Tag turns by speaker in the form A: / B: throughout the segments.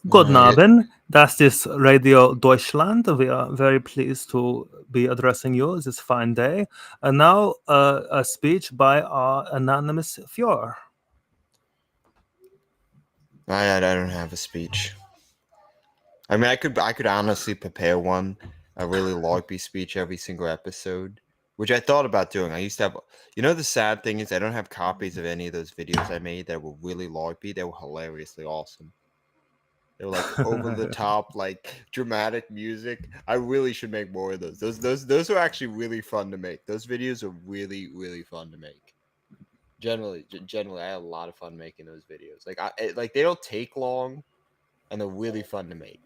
A: Guten Abend, das ist Radio Deutschland. We are very pleased to be addressing you this fine day. And now a speech by our anonymous viewer.
B: I don't have a speech. I mean, I could honestly prepare one, a really lengthy speech every single episode, which I thought about doing. I used to have, the sad thing is I don't have copies of any of those videos I made that were really lengthy. They were hilariously awesome. They were like over the top, like dramatic music. I really should make more of those. Those are actually really fun to make. Those videos are really, really fun to make. Generally, I had a lot of fun making those videos. Like they don't take long, and they're really fun to make.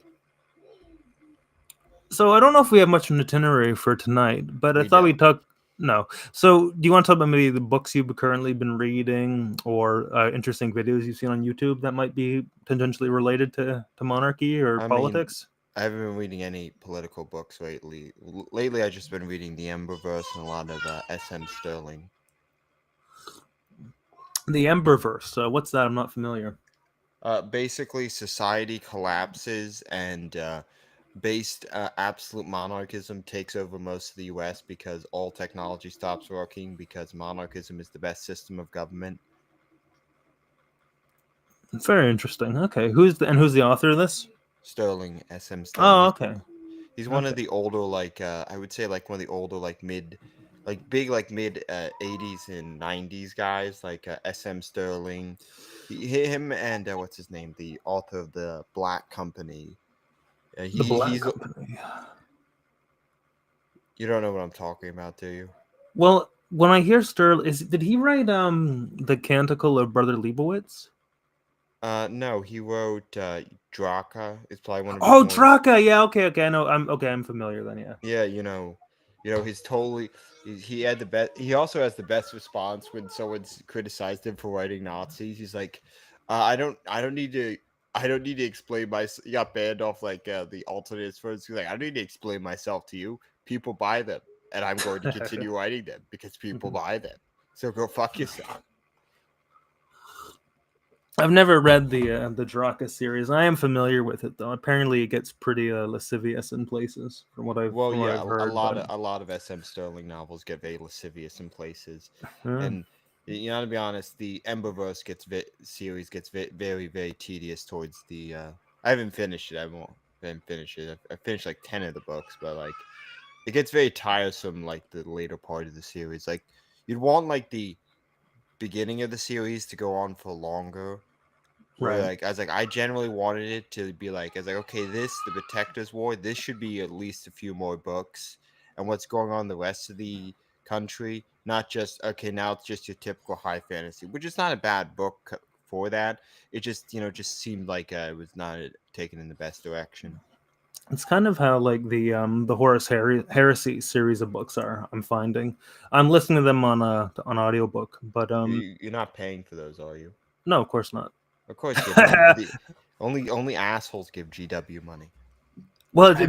A: So I don't know if we have much of an itinerary for tonight, but I thought we'd talk. No. So do you want to talk about maybe the books you've currently been reading or interesting videos you've seen on YouTube that might be tangentially related to monarchy or politics?
B: I haven't been reading any political books lately. Lately, I've just been reading the Emberverse and a lot of S.M. Sterling.
A: The Emberverse. What's that? I'm not familiar.
B: Basically, society collapses and absolute monarchism takes over most of the U.S. because all technology stops working because monarchism is the best system of government.
A: Very interesting. Okay, who's the author of this?
B: Sterling, S.M. Sterling.
A: Oh, okay.
B: He's one of the older, I would say, like one of the older, mid 80s and 90s guys, like S.M. Sterling. Him and what's his name, the author of the Black Company.
A: Black Company.
B: You don't know what I'm talking about, do you?
A: Well, when I hear Sterling, did he write the Canticle of Brother Leibowitz?
B: No, he wrote Draka. It's probably one of
A: his Draka. Yeah, okay. I know. I'm familiar then. Yeah.
B: Yeah, he's totally. He had the best. He also has the best response when someone's criticized him for writing Nazis. He's like, I don't need to explain myself. He got banned off the alternates first. He's like, I don't need to explain myself to you. People buy them, and I'm going to continue writing them because people buy them. So go fuck yourself.
A: I've never read the Draka series. I am familiar with it though. Apparently, it gets pretty lascivious in places, from what I've heard.
B: A lot of S.M. Sterling novels get very lascivious in places, and to be honest, the Emberverse series gets very, very tedious towards the. I haven't finished it. I haven't finished it. I finished like 10 of the books, but it gets very tiresome. Like the later part of the series, you'd want the beginning of the series to go on for longer. Right. I generally wanted it to be okay, the Protectors' War, this should be at least a few more books, and what's going on in the rest of the country, not just now it's just your typical high fantasy, which is not a bad book for that. It just seemed like it was not taken in the best direction.
A: It's kind of how the Horus Heresy series of books are. I'm finding I'm listening to them on audiobook, but
B: you're not paying for those, are you?
A: No, of course not.
B: Of course, only assholes give GW money.
A: Well, it'd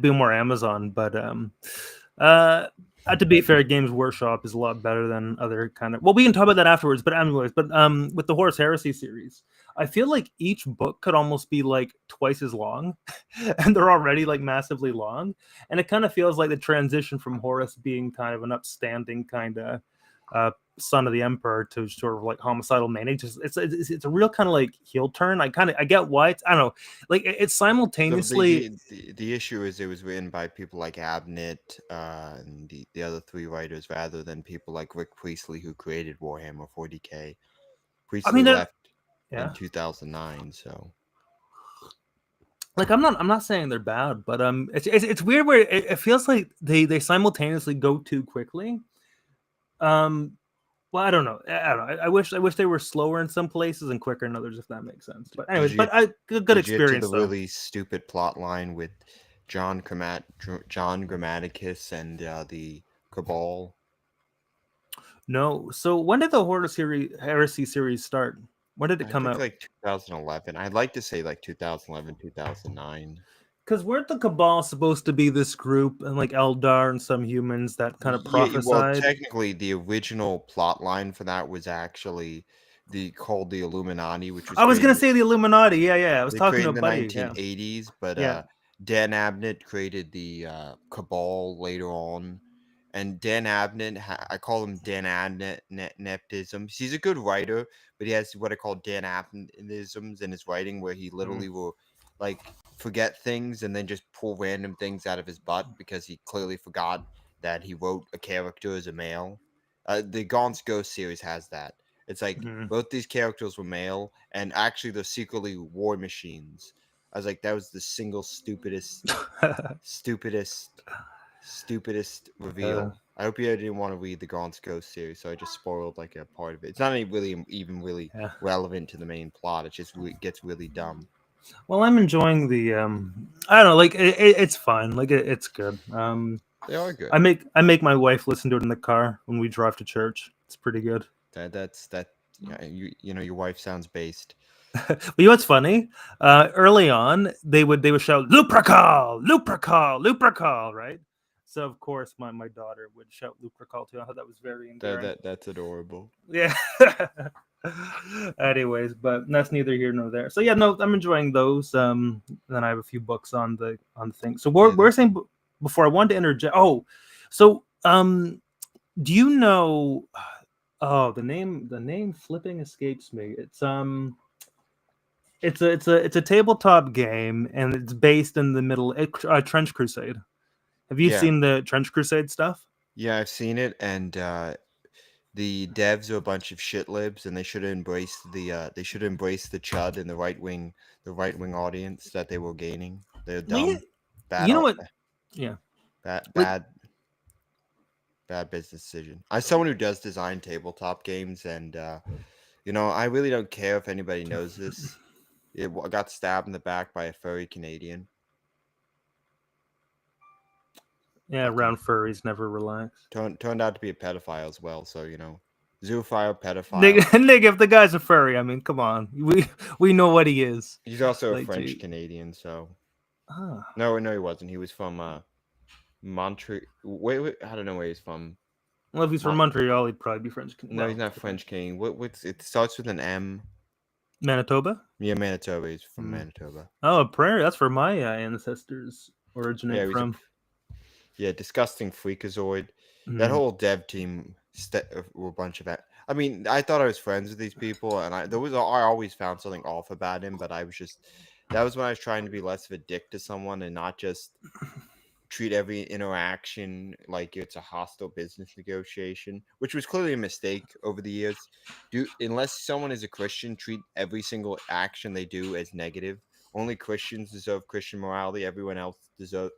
A: be more Amazon, but to be fair, Games Workshop is a lot better than other kind of. Well, we can talk about that afterwards. But anyways, with the Horus Heresy series, I feel like each book could almost be twice as long, and they're already massively long. And it kind of feels like the transition from Horus being kind of an upstanding kind of son of the emperor to sort of homicidal maniac. It's a real kind of heel turn. I get why it's, I don't know, it's simultaneously.
B: The issue is it was written by people like Abnett and the other three writers rather than people like Rick Priestley, who created Warhammer 40k. Priestley left in 2009, so.
A: I'm not saying they're bad, but it's weird where it feels like they simultaneously go too quickly. Well, I don't know. I wish they were slower in some places and quicker in others, if that makes sense. But anyways, good experience.
B: The really stupid plot line with John Grammaticus and the Cabal.
A: No. So when did the Horus Heresy series start? When did it come out?
B: 2011. I'd like to say 2011, 2009.
A: Because weren't the Cabal supposed to be this group and like Eldar and some humans that kind of
B: Yeah, well,
A: prophesied?
B: technically, the original plot line for that was actually called the Illuminati, which was
A: I was gonna
B: created.
A: say the Illuminati. Yeah, yeah. I was
B: They
A: talking
B: created
A: to
B: in
A: a
B: the
A: buddy. Yeah,
B: 1980s, but
A: yeah.
B: Dan Abnett created the Cabal later on. And Dan Abnett, I call him Dan Abnett Neptism. He's a good writer, but he has what I call Dan Abnettisms in his writing, where he literally will like forget things and then just pull random things out of his butt because he clearly forgot that he wrote a character as a male. The Gaunt's Ghost series has that. It's like
A: Mhm.
B: both these characters were male, and actually they're secretly war machines. I was like, that was the single stupidest reveal. I hope you didn't want to read the Gaunt's Ghost series, so I just spoiled like a part of it. It's not even really
A: Yeah.
B: relevant to the main plot. It just gets really dumb.
A: Well, I'm enjoying the. I don't know. Like it's fun. Like it's good.
B: They are good.
A: I make my wife listen to it in the car when we drive to church. It's pretty good.
B: That. Yeah, you know your wife sounds based.
A: But you know what's funny? Early on, they would shout "Lupercal, Lupercal, Lupercal," right? So of course, my daughter would shout "Lupercal" too. I thought that was very endearing.
B: That's adorable.
A: Yeah. Anyways, but that's neither here nor there. So yeah, no, I'm enjoying those. Then I have a few books on the thing. So we're saying before I wanted to interject. Oh, so do you know? Oh, the name flipping escapes me. It's a tabletop game, and it's based in the middle. Trench Crusade. Have you seen the Trench Crusade stuff?
B: Yeah, I've seen it, and the devs are a bunch of shit libs, and they should embrace the chud and the right wing audience that they were gaining. They're dumb, bad.
A: You know what? Yeah,
B: bad business decision. As someone who does design tabletop games, and I really don't care if anybody knows this. I got stabbed in the back by a furry Canadian.
A: Yeah, round furries never relax.
B: Turned out to be a pedophile as well. So zoophile, pedophile.
A: Nick, if the guy's a furry, I mean, come on, we know what he is.
B: He's also a French Canadian. So no, he wasn't. He was from Montreal. Wait, I don't know where he's from.
A: Well, if he's from Montreal, he'd probably be French.
B: No, he's not French Canadian. It starts with an M.
A: Manitoba?
B: Yeah, Manitoba. He's from Manitoba.
A: Oh, prairie. That's where my ancestors originate from.
B: Disgusting freakazoid. That whole dev team were a bunch of. I mean, I thought I was friends with these people, and I always found something off about him, but that was when I was trying to be less of a dick to someone and not just treat every interaction like it's a hostile business negotiation, which was clearly a mistake over the years. Unless someone is a Christian, treat every single action they do as negative. Only Christians deserve Christian morality. Everyone else, people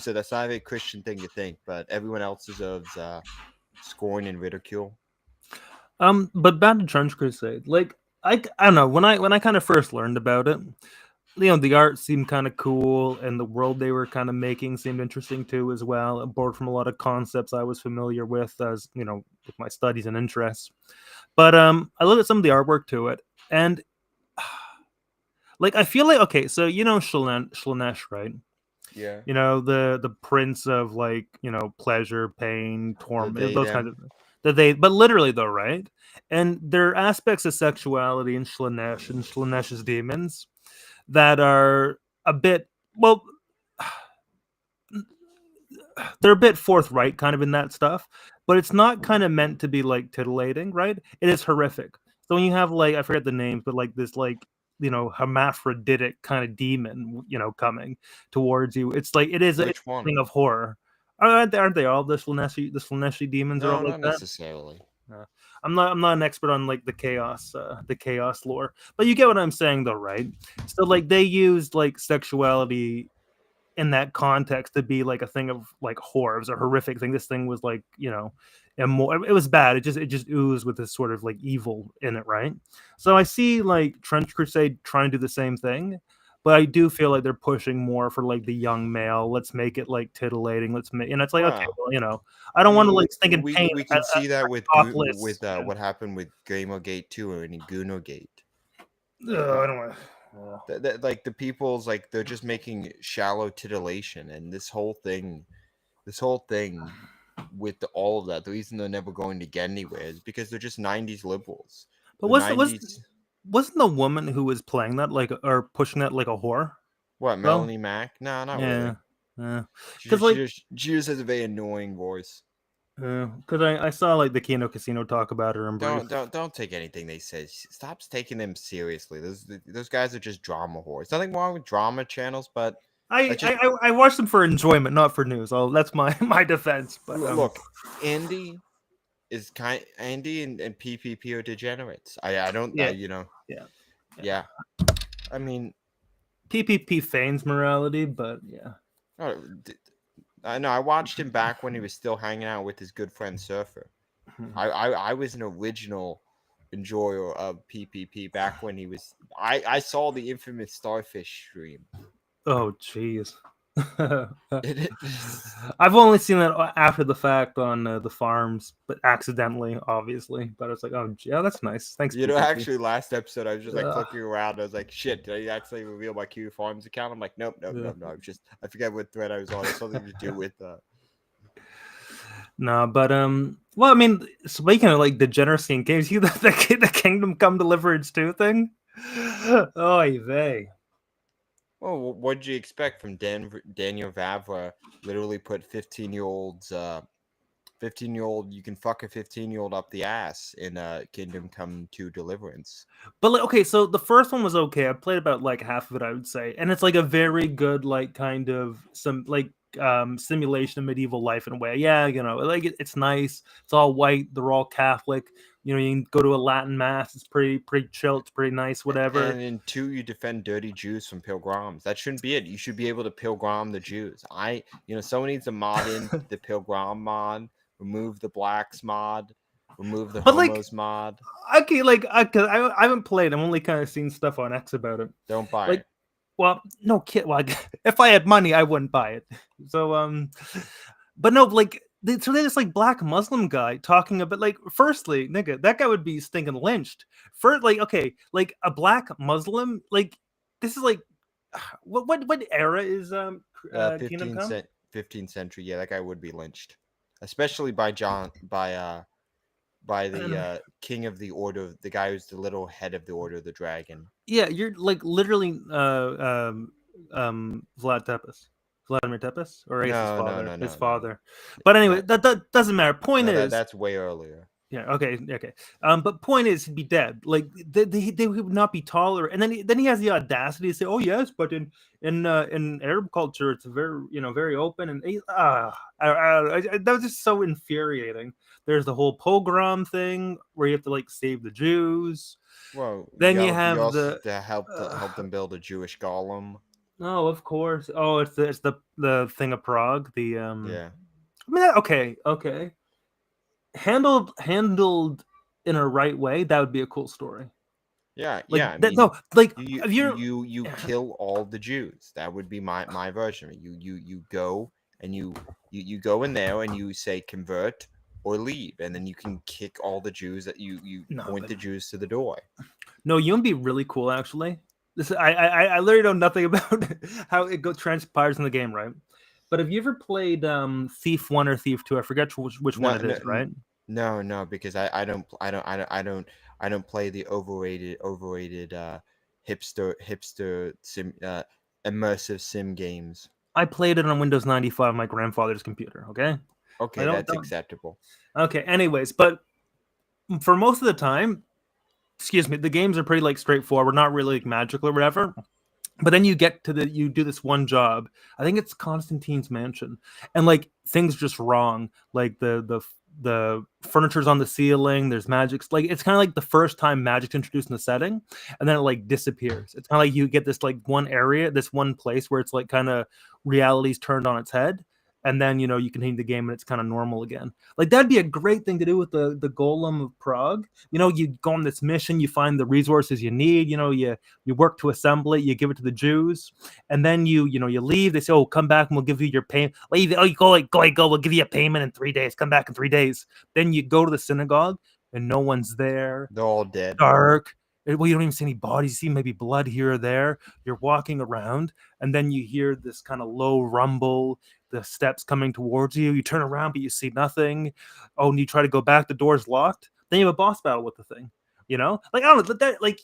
B: say that's not a very Christian thing to think, but everyone else deserves scorn and ridicule.
A: But back to Trench Crusade, like I don't know, when I kind of first learned about it, the art seemed kind of cool, and the world they were kind of making seemed interesting too as well. It borrowed from a lot of concepts I was familiar with, as with my studies and interests. But I looked at some of the artwork to it, and like I feel like, okay, so Slanesh, right?
B: Yeah.
A: The prince of pleasure, pain, torment, those kinds of but literally though, right? And there are aspects of sexuality in Slanesh and Slanesh's demons that are a bit, well, they're a bit forthright kind of in that stuff, but it's not kind of meant to be like titillating, right? It is horrific. So when you have I forget the names, but this hermaphroditic kind of demon, coming towards you, it's like it is a thing of horror. Aren't they all the Slaneshi demons?
B: No,
A: are all
B: not
A: like that?
B: necessarily.
A: I'm not an expert on the chaos lore, but you get what I'm saying though, right? So they used sexuality in that context to be a thing of horror. It was a horrific thing. This thing was immoral. It was bad. It just oozed with this sort of evil in it, right? So I see Trench Crusade trying to do the same thing, but I do feel like they're pushing more for the young male. Let's make it titillating. Let's make, it's like, okay, well, I don't want to think in pain.
B: We can see that with what happened with Gamergate 2 or any Goonergate.
A: I don't want.
B: Like the people's like they're just making shallow titillation, and this whole thing with all of that, the reason they're never going to get anywhere is because they're just 90s liberals.
A: But
B: The 90s.
A: wasn't the woman who was playing that like or pushing that like a whore?
B: What,
A: Well,
B: Melanie Mack? No, not
A: yeah,
B: really.
A: yeah.
B: She
A: Because
B: just, she
A: like,
B: just she just has a very annoying voice.
A: because I saw like the Kino Casino talk about her in brief.
B: Don't take anything they say. Stop taking them seriously. Those guys are just drama whores. Nothing wrong with drama channels, but that's just
A: I watched them for enjoyment, not for news. Oh, that's my my defense. But
B: look. Andy and PPP are degenerates. I don't
A: yeah,
B: you know
A: yeah.
B: yeah. I mean,
A: PPP feigns morality, but yeah.
B: oh, I know. I watched him back when he was still hanging out with his good friend Surfer. I was an original enjoyer of PPP back when he was. I saw the infamous Starfish stream.
A: Oh, jeez.
B: It,
A: I've only seen that after the fact on the farms, but accidentally, obviously. But I was like, oh, yeah, that's nice. Thanks,
B: you know,
A: PPP.
B: actually, last episode I was just like clicking around. I was like, shit, did I actually reveal my Q Farms account? I'm like, nope. I forget what thread I was on. It's something to do with.
A: No, but well, I mean, speaking of like degeneracy in games, you the Kingdom Come Deliverance 2 thing. Oh, vey.
B: Well, what did you expect from Daniel Vavra? Literally put 15-year-olds, 15-year-old. You can fuck a 15-year-old up the ass in Kingdom Come 2 Deliverance.
A: But like, okay, so the first one was okay. I played about like half of it, I would say, and it's like a very good like kind of some like simulation of medieval life in a way. Yeah, you know, like it's nice. It's all white. They're all Catholic. You know, you can go to a Latin mass. It's pretty chill. It's pretty nice. Whatever.
B: And in 2, you defend dirty Jews from pilgrims. That shouldn't be it. You should be able to pilgrim the Jews. Someone needs to mod in the pilgrim mod, remove the blacks mod, remove the homos mod.
A: Okay, like I haven't played. I've only kind of seen stuff on X about it.
B: Don't buy
A: like,
B: it.
A: Well, no kid. Well, if I had money, I wouldn't buy it. So but no, like so there's this like black Muslim guy talking about like firstly, nigga, that guy would be stinking lynched. First, like okay, like a black Muslim, like this is like what era is Kingdom Come?
B: 15th century. Yeah, that guy would be lynched, especially by the king of the order, the guy who's the little head of the Order of the Dragon.
A: Yeah, you're like literally Vladimir Tepes, or his father. But anyway, that doesn't matter. Point is
B: that's way earlier.
A: Yeah. Okay. But point is, he'd be dead. Like they would not be taller. And then he has the audacity to say, "Oh yes, but in Arab culture, it's very open." And that was just so infuriating. There's the whole pogrom thing where you have to like save the Jews.
B: Well,
A: then you have
B: to help them build a Jewish golem.
A: Oh, of course. Oh, it's the thing of Prague. The
B: yeah.
A: I mean, okay. Handled in a right way, that would be a cool story.
B: Yeah,
A: like,
B: yeah. I mean,
A: no, like
B: you kill all the Jews. That would be my version. You go and you go in there and you say convert or leave, and then you can kick all the Jews that you point the Jews to the door.
A: No, you would be really cool actually. This I literally know nothing about how it transpires in the game, right? But have you ever played Thief 1 or Thief 2? I forget which one it is, right?
B: No, because I don't play the overrated hipster sim immersive sim games.
A: I played it on Windows 95 on my grandfather's computer, okay?
B: Okay, that's acceptable.
A: Okay, anyways, but for most of the time, the games are pretty like straightforward, not really like magical or whatever. But then you get to you do this one job. I think it's Constantine's mansion, and like things just wrong. Like the furniture's on the ceiling. There's magic. Like it's kind of like the first time magic's introduced in the setting, and then it like disappears. It's kind of like you get this like one area, this one place where it's like kind of reality's turned on its head. And then, you continue the game and it's kind of normal again. Like, that'd be a great thing to do with the Golem of Prague. You go on this mission, you find the resources you need, you work to assemble it, you give it to the Jews, and then you leave. They say, oh, come back and we'll give you your payment. You go, we'll give you a payment in 3 days. Come back in 3 days. Then you go to the synagogue and no one's there.
B: They're all dead.
A: Dark. Well, you don't even see any bodies. You see maybe blood here or there. You're walking around, and then you hear this kind of low rumble, the steps coming towards you. You turn around, but you see nothing. Oh, and you try to go back. The door's locked. Then you have a boss battle with the thing. Like I don't know that, like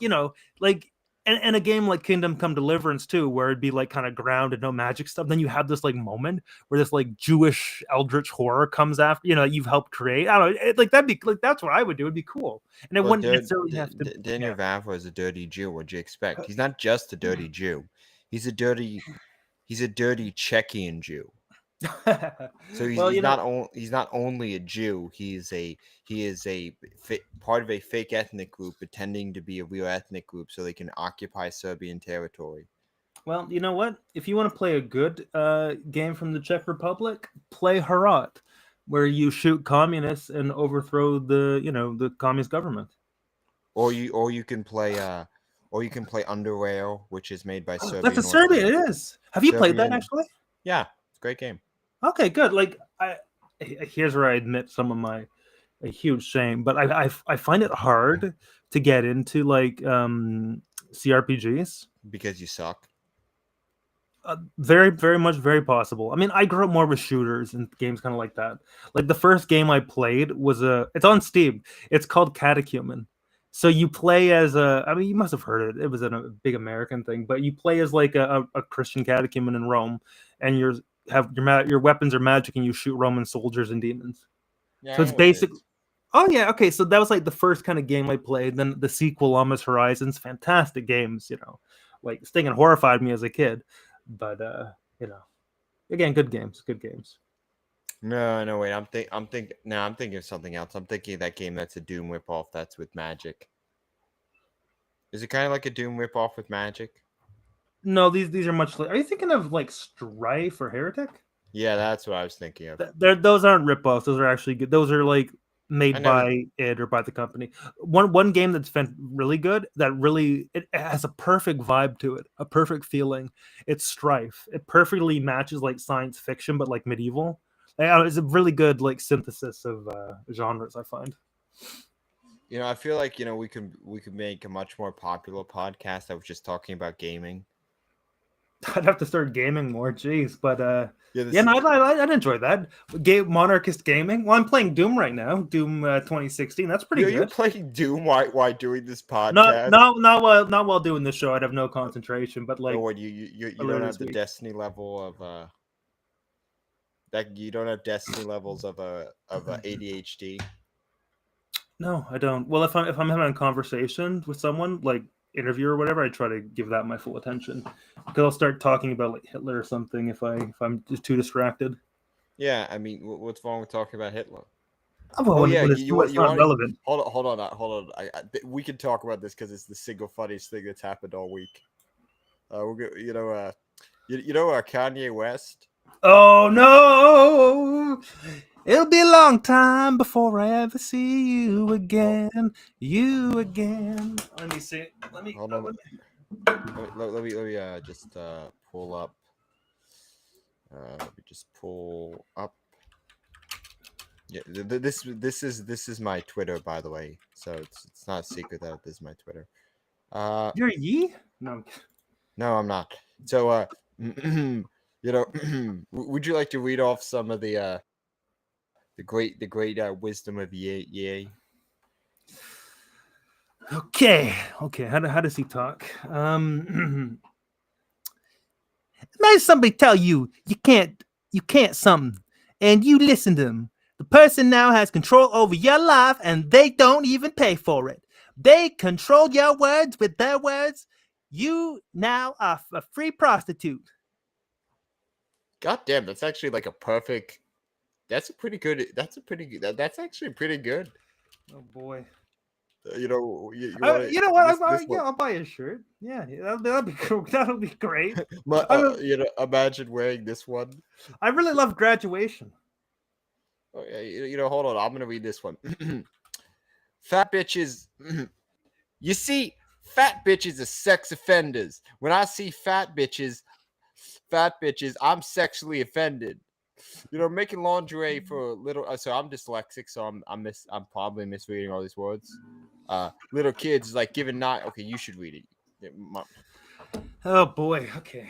A: like. And a game like Kingdom Come Deliverance too, where it'd be like kind of grounded, no magic stuff. Then you have this like moment where this like Jewish eldritch horror comes after, that you've helped create. I don't know, like that'd be like that's what I would do. It'd be cool, and it wouldn't necessarily have to.
B: Daniel Vavra is a dirty Jew. What'd you expect? He's not just a dirty Jew. He's a dirty Czechian Jew. So he's not only a Jew. He is a part of a fake ethnic group pretending to be a real ethnic group so they can occupy Serbian territory.
A: Well, you know what? If you want to play a good game from the Czech Republic, play Herat, where you shoot communists and overthrow the communist government.
B: Or you can play Underrail, which is made by Serbia.
A: That's a Serbia. It is. Have you played that actually?
B: Yeah, it's a great game.
A: Okay, good. Like here's where I admit some of my a huge shame, but I find it hard to get into like CRPGs
B: because you suck.
A: Very, very much, very possible. I mean, I grew up more with shooters and games kind of like that. Like the first game I played was it's on Steam. It's called Catechumen. So you play as I mean, you must have heard it. It was a big American thing, but you play as like a Christian catechumen in Rome, and your weapons are magic, and you shoot Roman soldiers and demons. Yeah, so it's basically. Oh yeah, okay. So that was like the first kind of game I played. Then the sequel, Almost Horizons, fantastic games. Like Sting horrified me as a kid, but again, good games.
B: No, wait. I'm thinking of something else. I'm thinking of that game that's a Doom ripoff that's with magic. Is it kind of like a Doom ripoff with magic?
A: No, these are much like. Are you thinking of like Strife or Heretic?
B: Yeah, that's what I was thinking of.
A: Those aren't ripoffs. Those are actually good. Those are like made by id or by the company. One game that's been really good, that really it has a perfect vibe to it, a perfect feeling. It's Strife. It perfectly matches like science fiction, but like medieval. It's a really good like synthesis of genres, I find.
B: I feel like we could make a much more popular podcast that was just talking about gaming.
A: I'd have to start gaming more, jeez, but I'd enjoy that. Monarchist gaming. Well, I'm playing Doom right now, Doom 2016. That's pretty good.
B: You're playing Doom while doing this podcast?
A: Not while doing this show. I'd have no concentration, but like,
B: you don't have the Destiny level of that. You don't have Destiny levels of ADHD.
A: No, I don't. Well, if I'm having a conversation with someone like interview or whatever, I try to give that my full attention, because I'll start talking about like Hitler or something if I'm just too distracted.
B: Yeah, I mean, what's wrong with talking about Hitler?
A: It's not relevant.
B: Hold on. We can talk about this because it's the single funniest thing that's happened all week. Kanye West.
A: Oh no! It'll be a long time before I ever see you again. Let me see. Let me
B: just pull up. Let me just pull up. Yeah, this is my Twitter, by the way. So it's not a secret that this is my Twitter.
A: You're Yee? No.
B: No, I'm not. So would you like to read off some of the great wisdom of Ye?
A: Okay. How does he talk? Imagine somebody tell you can't something, and you listen to them. The person now has control over your life, and they don't even pay for it. They control your words with their words. You now are a free prostitute.
B: God damn, that's actually like a perfect. That's actually pretty good.
A: Oh boy.
B: I'll
A: buy a shirt. Yeah, that'll be cool. That'll be great.
B: Imagine wearing this one.
A: I really love Graduation.
B: Oh, yeah, hold on. I'm gonna read this one. Fat bitches. You see, fat bitches are sex offenders. When I see fat bitches, I'm sexually offended. Making lingerie for little. So I'm dyslexic, so I'm probably misreading all these words. little kids is like giving not. Okay, you should read it.
A: Oh boy. Okay.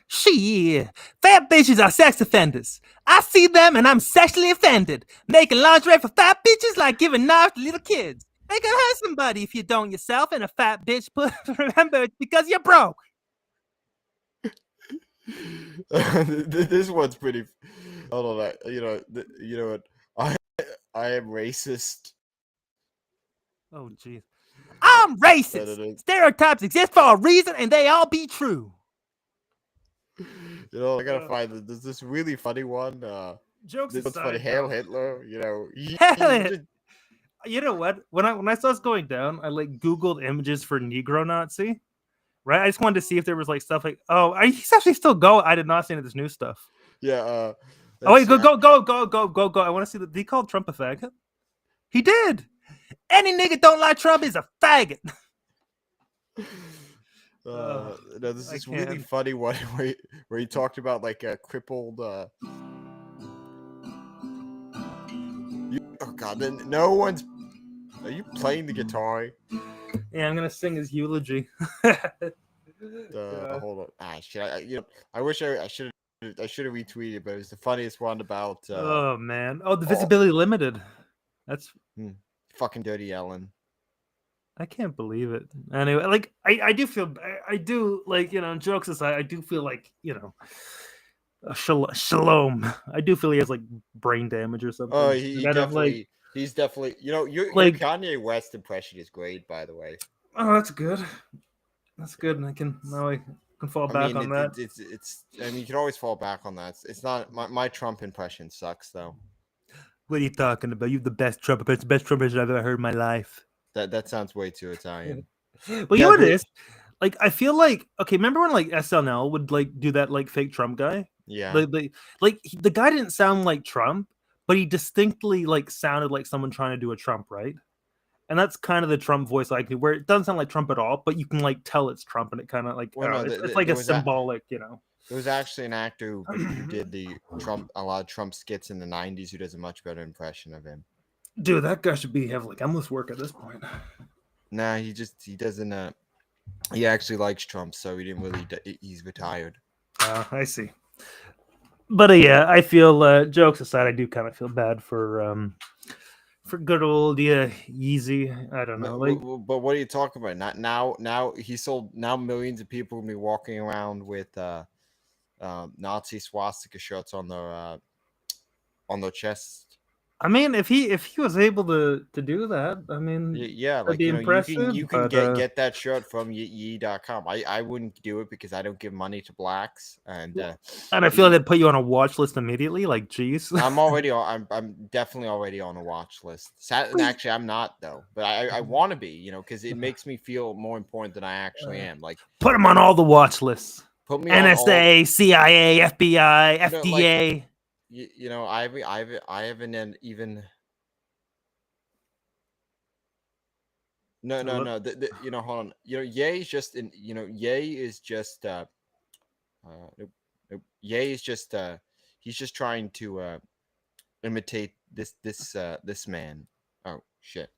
A: Shit, fat bitches are sex offenders. I see them and I'm sexually offended. Making lingerie for fat bitches like giving knives to little kids. They can hurt somebody if you don't yourself and a fat bitch. But remember, it's because you're broke.
B: This one's pretty. Hold on, you know what? I am racist.
A: Oh jeez, I'm racist. Stereotypes exist for a reason, and they all be true.
B: You know, I gotta find this really funny one.
A: Jokes
B: this
A: aside,
B: funny. Hail Hitler. You know.
A: You know what? When I saw this going down, I like Googled images for Negro Nazi. Right, I just wanted to see if there was like stuff like, oh, he's actually still going. I did not see any of this new stuff.
B: Yeah.
A: Oh wait, go! I want to see. Did he call Trump a faggot? He did. Any nigga don't like Trump is a faggot.
B: No, this is really funny one where he talked about like a crippled. Oh God! Then no one's. Are you playing the guitar?
A: Yeah, I'm gonna sing his eulogy.
B: Hold on. I wish I should have retweeted, but it was the funniest one about.
A: Oh man! Oh, the visibility limited. That's
B: fucking dirty Ellen.
A: I can't believe it. Anyway, like I do feel I do like, you know, jokes aside, I do feel like, you know, Shalom. I do feel he has like brain damage or something.
B: Oh, he's definitely. You know, your Kanye West impression is great, by the way.
A: Oh, that's good. That's good, and I can fall back on that.
B: It's. I mean, you can always fall back on that. It's not my Trump impression sucks though.
A: What are you talking about? You have the best Trump impression, the best Trump impression I've ever heard in my life.
B: That sounds way too Italian.
A: Well, you know what it is? Like, I feel like, okay, remember when like SNL would like do that like fake Trump guy?
B: Yeah.
A: Like the guy didn't sound like Trump, but he distinctly like sounded like someone trying to do a Trump, right? And that's kind of the Trump voice, like where it doesn't sound like Trump at all, but you can like tell it's Trump, and it kind of like it's like a symbolic, you know.
B: There was actually an actor who did a lot of Trump skits in the '90s who does a much better impression of him.
A: Dude, that guy should be have like endless work at this point.
B: Nah, he doesn't. He actually likes Trump, so he didn't really. He's retired.
A: I see. But yeah, I feel jokes aside, I do kind of feel bad for good old Yeezy. I don't know.
B: But what are you talking about? Not now. Now he sold. Now millions of people will be walking around with Nazi swastika shirts on their chests.
A: I mean, if he was able to do that, I mean,
B: yeah, like you can get that shirt from ye.com. I wouldn't do it because I don't give money to blacks, and
A: I feel like they'd put you on a watch list immediately. Like, geez,
B: I'm definitely already on a watch list. Actually, I'm not though, but I want to be, you know, because it makes me feel more important than I actually am. Like,
A: put them on all the watch lists.
B: Put me
A: NSA, CIA, FBI, FDA.
B: Like, you know, I haven't even. No. You know, hold on. You know, Ye is just he's just trying to imitate this man. Oh shit.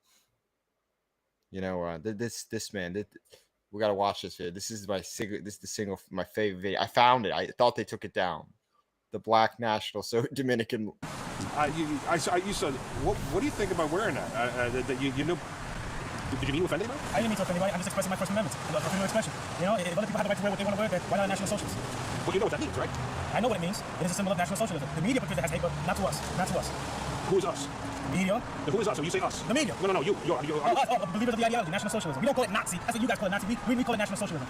B: You know, this man. We gotta watch this video. This is my favorite video. I found it. I thought they took it down. The Black National Dominican.
C: You said, what do you think about wearing that? You know, did you mean to offend anybody?
D: I didn't mean to offend anybody. I'm just expressing my First Amendment, freedom of expression. You know, if other people have the right to wear what they want to wear, then why not a National Socialist?
C: Well, you know what that means, right?
D: I know what it means. It is a symbol of National Socialism. The media portrays it as hate, but not to us. Not to us.
C: Who is us?
D: Media.
C: Who is us? So you say us?
D: The media.
C: No, you.
D: Believers of the ideology, National Socialism. We don't call it Nazi. That's what you guys call it, Nazi. We call it National Socialism.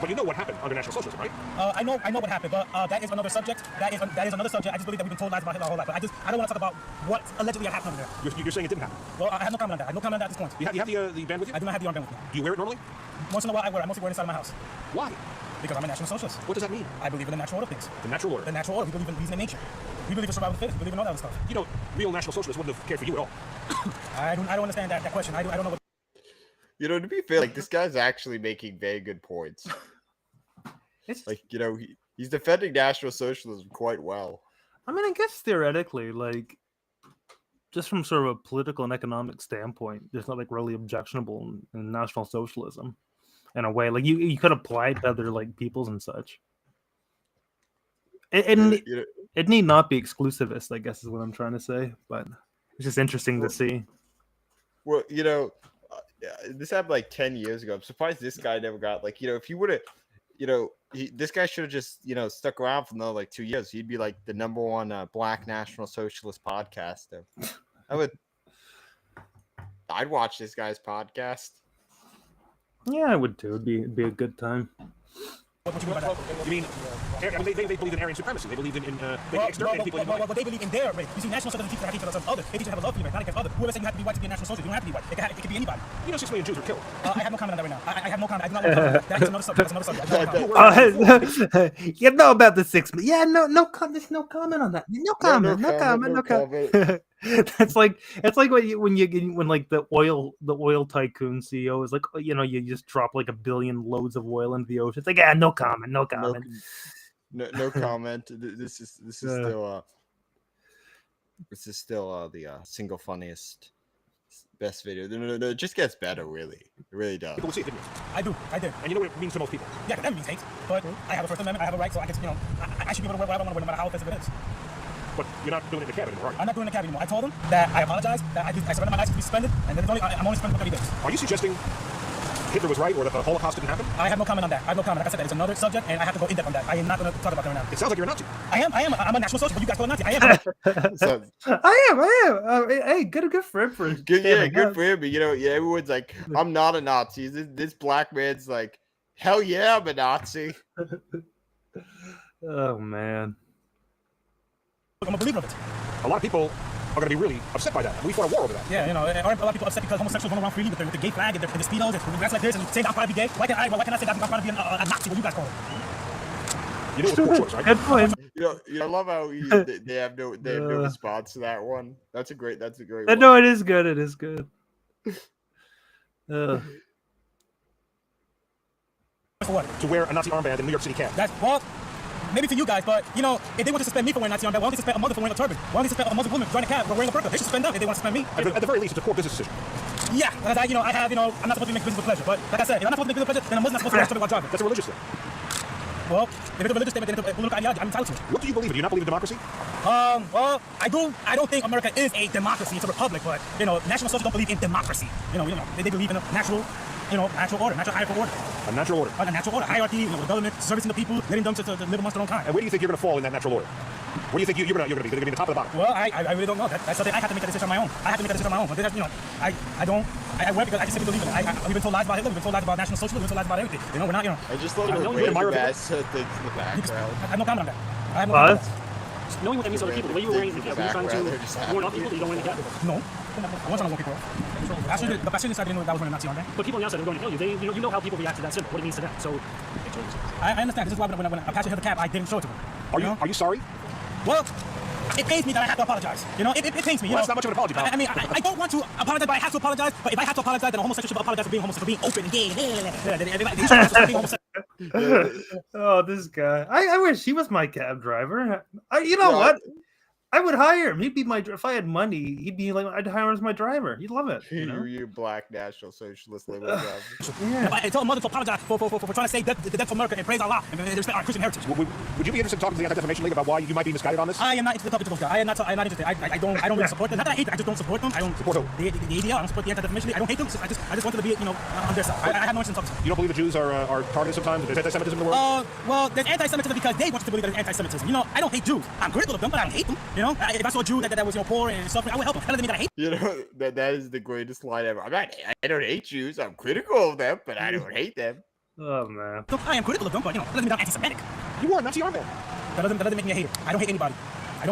C: But you know what happened under National Socialism, right?
D: I know what happened, but that is another subject. That is another subject. I just believe that we've been told lies about Hitler our whole life. But I don't want to talk about what allegedly happened under there.
C: You're saying it didn't happen?
D: Well, I have no comment on that. I have no comment on that at this point.
C: You have the band with you?
D: I do not have the armband with me.
C: Do you wear it normally?
D: Once in a while I wear it. I mostly wear it inside of my house.
C: Why?
D: Because I'm a National Socialist.
C: What does that mean?
D: I believe in the natural order of things.
C: The natural order?
D: The natural order. We believe in reason and nature. We believe in survival of the fittest. We believe in all that other stuff.
C: You know, real National Socialists wouldn't have cared for you at all.
D: I don't understand that question. I don't know what.
B: You know, to be fair, like this guy's actually making very good points.
A: It's
B: like, you know, he's defending National Socialism quite well.
A: I mean, I guess theoretically, like, just from sort of a political and economic standpoint, there's not like really objectionable in National Socialism in a way. Like you could apply it to other like peoples and such. It need not be exclusivist, I guess is what I'm trying to say. But it's just interesting to see.
B: Well, this happened like 10 years ago. I'm surprised this guy never got like, if you would have, this guy should have just, stuck around for another like 2 years. He'd be like the #1 Black National Socialist podcaster. I'd watch this guy's podcast.
A: Yeah, I would too. It'd be a good time.
D: What you mean by that?
C: You mean, they believed in Aryan supremacy. They believed in they exterminated people.
D: Well, they believe in their race. You see, National Socialism teaches that each other. They teach you to have a love for your race, not against other. Whoever said you have to be white to be a National Socialist, you don't have to be white. It could be anybody.
C: 6 million Jews were killed.
D: I have no comment on that right now. I have no comment. I do not want to comment. That is another subject. That's another subject.
A: You know about the 6 million? Yeah, no comment. No comment on that. No comment. It's like when like the oil tycoon CEO is like, you just drop like 1 billion loads of oil into the ocean. It's like, no comment.
B: No comment. This is still the single funniest best video. No, it just gets better, really. It really does.
C: People will see it, didn't you?
D: I did.
C: And you know what it means to most people?
D: Yeah, that means hate. But I have a First Amendment. I have a right, so I can, I should be able to wear what I want to wear, no matter how offensive it is.
C: But you're not doing it in the cab anymore, are you?
D: I'm not doing it in the cab anymore. I told them that I apologize, that I surrender my license to be suspended, and then I'm only suspended for 30 days.
C: Are you suggesting Hitler was right or that the Holocaust didn't happen?
D: I have no comment on that. I have no comment. Like I said, it's another subject, and I have to go in depth on that. I am not going to talk about that right now.
C: It sounds like you're a Nazi.
D: I am. I'm a National Socialist, but you guys call it Nazi. I am.
A: I am. Hey, good for him.
B: Good for him. But everyone's like, I'm not a Nazi. This black man's like, hell yeah, I'm a Nazi.
A: Oh man.
D: I'm a believer of it.
C: A lot of people are going to be really upset by that. We fought a war over that.
D: Yeah, aren't a lot of people upset because homosexuals run around freely with the gay flag and the speedos and dress like this and say I'm proud to be gay? Why can I say that I'm proud to be a Nazi? What you guys call it?
C: You know it's a poor choice, right?
A: Good point.
B: I love how they have no response to that one. That's a great one.
A: No, it is good. It is good.
D: For what?
C: To wear a Nazi armband in New York City cab.
D: Maybe for you guys, but if they want to suspend me for wearing a Nazi armband, why don't they suspend a mother for wearing a turban? Why don't they suspend a Muslim woman joining a cab for wearing a burqa? They should suspend them if they want to suspend me.
C: At the very least, it's a poor business decision.
D: Yeah, because I'm not supposed to make business with pleasure. But like I said, if I'm not supposed to make business with pleasure, then a Muslim's not supposed to wear a turban while driving.
C: That's a religious thing.
D: Well, if it's a religious statement, then it's a political ideology. I'm entitled to it.
C: What do you believe in? Do you not believe in democracy?
D: Well, I don't think America is a democracy. It's a republic, but National Socialists don't believe in democracy. They believe in a natural order, natural hierarchical order.
C: A natural order.
D: A natural order, hierarchy, the government servicing the people, letting them to live amongst their own kind.
C: And where do you think you're going to fall in that natural order? Where do you think you're going to be? You're going to be the top or the bottom?
D: Well, I really don't know. That's something I have to make a decision on my own. But I wear because I just simply believe in it. We've been told lies about Hitler. We've been told lies about National Socialism. We've been told lies about everything. We're not.
B: I just love the random ass things in the background.
D: I have no comment on that. I have no comment on that.
E: Knowing what that means to other people, the way you were wearing the cap, were you trying to warn off people that you don't wear the cap?
D: No. I wasn't trying to warn people. The passionate side didn't know that I was wearing a Nazi armband.
E: But people on the outside are going to kill you. You know how people react to that symbol, what it means to them. So,
D: I understand. This is why when a passionate held the cap, I didn't show it to him.
C: Are you sorry?
D: Well, it pains me that I have to apologize. It pains me.
C: Well, that's not much of an apology, pal.
D: I mean, I don't want to apologize, but I have to apologize. But if I have to apologize, then a homosexual should apologize for being open and gay. Everybody should apologize for being homosexual.
A: Oh, this guy. I wish he was my cab driver. What? I would hire him. He'd be if I had money, he'd be like, I'd hire him as my driver. He'd love it.
B: You black National Socialist liberal driver.
D: Yeah. I tell a mother to apologize for trying to say the death for America and praise Allah and respect our Christian heritage.
C: Would you be interested in talking to the Anti-Defamation League about why you might be misguided on this?
D: I am not into the topic of those guys. I'm not interested. I don't really support them. Not that I hate them. I just don't support them. I don't
C: support who?
D: The ADL. I don't support the Anti-Defamation League. I don't hate them. I just want them to be on their side. I have no interest in talking to them.
C: You don't believe the Jews are targeted sometimes? There's anti-Semitism in the world?
D: Well, there's anti-Semitism because they want you to believe that there's anti-Semitism. I don't hate Jews. I'm critical of them, but I don't hate them. If I saw a Jew that was poor and suffering, I would help him. That doesn't mean that I hate.
B: That is the greatest line ever. I don't hate Jews. I'm critical of them, but I don't hate them.
A: Oh man.
D: Look, I am critical of them, but that doesn't mean I'm anti-Semitic.
C: You wore a Nazi armband.
D: That doesn't make me a hater. I don't hate anybody. I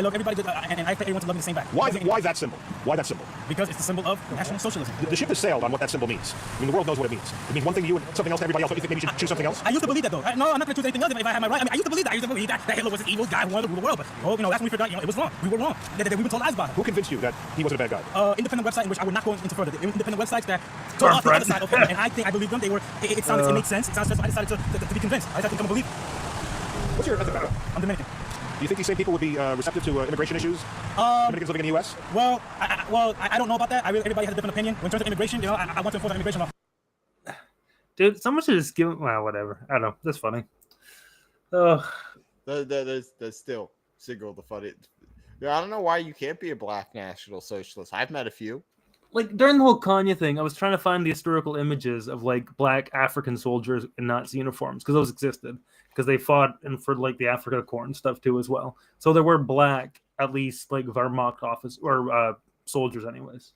D: love everybody, and I expect everyone to love me the same back.
C: Why that symbol? Why that symbol?
D: Because it's the symbol of National Socialism.
C: The ship has sailed on what that symbol means. I mean, the world knows what it means. It means one thing to you and something else to everybody else. Don't you think maybe you should choose something else?
D: I used to believe that, though. No, I'm not going to choose anything else if I had my right. I used to believe that. I used to believe that Hitler was an evil guy who wanted to rule the world. But, that's when we forgot, it was wrong. We were wrong. We've been told lies about it.
C: Who convinced you that he wasn't a bad guy?
D: Independent website in which I would not go into further. Independent websites that told us the other side of him, and I believed them. It made sense. It sounds just, I decided to be convinced. I decided to become a believer.
C: What's your ethnic background?
D: I'm Dominican.
C: Do you think these same people would be receptive to immigration issues? Dominicans living in the U.S.
D: Well, I don't know about that. Everybody has a different opinion. In terms of immigration, I want to enforce an immigration law.
A: Dude, someone should just give. Well, whatever. I don't know. That's funny. Oh,
B: That's still single the funny. Yeah, I don't know why you can't be a black national socialist. I've met a few.
A: like during the whole Kanye thing, I was trying to find the historical images of like black African soldiers in Nazi uniforms because those existed because they fought and for like the Africa Corps and stuff too as well. So there were black, at least like Wehrmacht office or soldiers, anyways.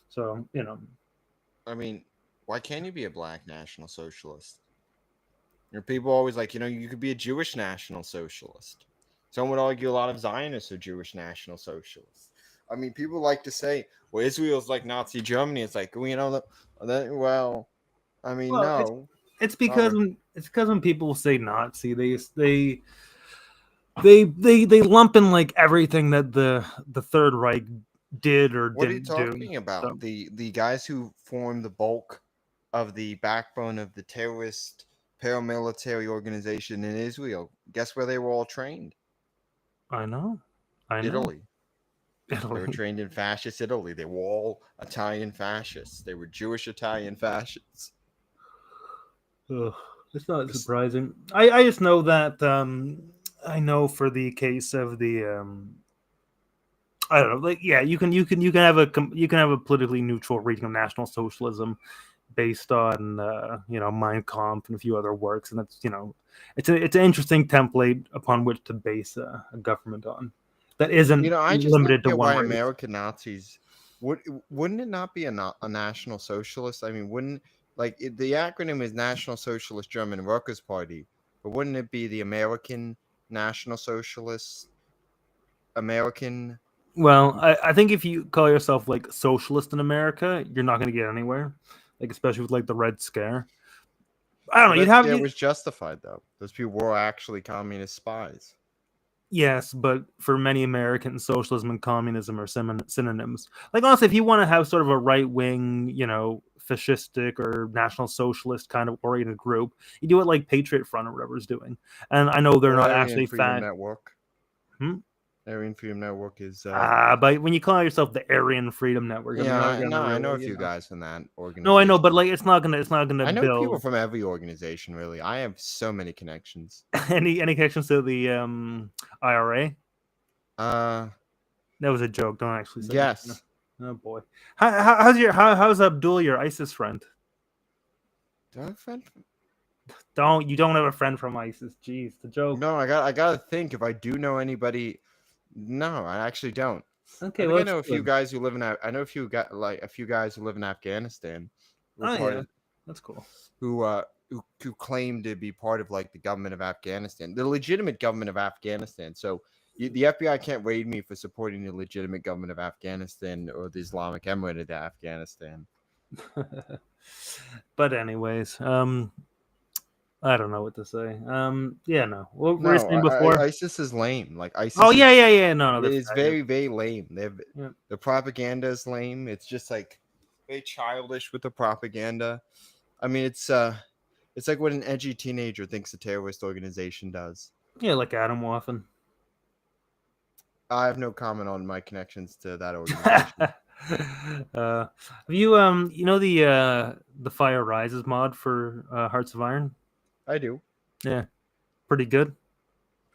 A: So
B: I mean, why can't you be a black national socialist? People always like, you could be a Jewish national socialist. Some would argue a lot of Zionists are Jewish national socialists. I mean, people like to say, well, Israel's like Nazi Germany. It's like, no.
A: It's because when people say Nazi, they lump in like everything that the Third Reich did or
B: what
A: didn't do.
B: What are you talking about?
A: So,
B: the guys who formed the bulk of the backbone of the terrorist paramilitary organization in Israel. Guess where they were all trained?
A: I know.
B: Italy. They were trained in fascist Italy. They were all Italian fascists. They were Jewish Italian fascists.
A: Ugh, it's not surprising. I just know that I know for the case of the I don't know, like you can have a politically neutral reading of National Socialism based on Mein Kampf and a few other works, and that's it's an interesting template upon which to base a government on that isn't
B: I just
A: limited to one
B: why
A: race.
B: American Nazis wouldn't it not be a National Socialist? I mean, wouldn't the acronym is National Socialist German Workers' Party, but wouldn't it be the American National Socialist?
A: Well, I think if you call yourself like socialist in America, you're not going to get anywhere, like especially with like the Red Scare. I don't know.
B: It was justified though. Those people were actually communist spies.
A: Yes, but for many Americans, socialism and communism are synonyms. Like honestly, if you want to have sort of a right-wing, fascistic or national socialist kind of oriented group, you do it like Patriot Front or whatever is doing. And I know they're not actually
B: Freedom Network.
A: Aryan
B: Freedom Network is.
A: But when you call yourself the Aryan Freedom Network,
B: I know a few guys from that organization.
A: No, I know, but like it's not gonna.
B: I know
A: build...
B: people from every organization. Really, I have so many connections.
A: any connections to the IRA?
B: That
A: was a joke. Don't actually say
B: yes.
A: That. Oh boy, how's Abdul, your ISIS friend?
B: Do I have a friend?
A: You don't have a friend from ISIS? Jeez, the joke.
B: No, I gotta think if I do know anybody. No, I actually don't.
A: Okay,
B: I know a few guys who live in. I know a few guys who live in Afghanistan.
A: That's cool.
B: Who claim to be part of like the government of Afghanistan, the legitimate government of Afghanistan. So the FBI can't raid me for supporting the legitimate government of Afghanistan or the Islamic Emirate of Afghanistan.
A: But anyways, I don't know what to say. What were you saying before?
B: ISIS is lame. Like ISIS.
A: Oh yeah. No,
B: it's very, very lame. The propaganda is lame. It's just like very childish with the propaganda. I mean, it's like what an edgy teenager thinks a terrorist organization does.
A: Yeah, like Adam Waffen.
B: I have no comment on my connections to that organization.
A: Have you the Fire Rises mod for Hearts of Iron?
B: I do.
A: Yeah, pretty good.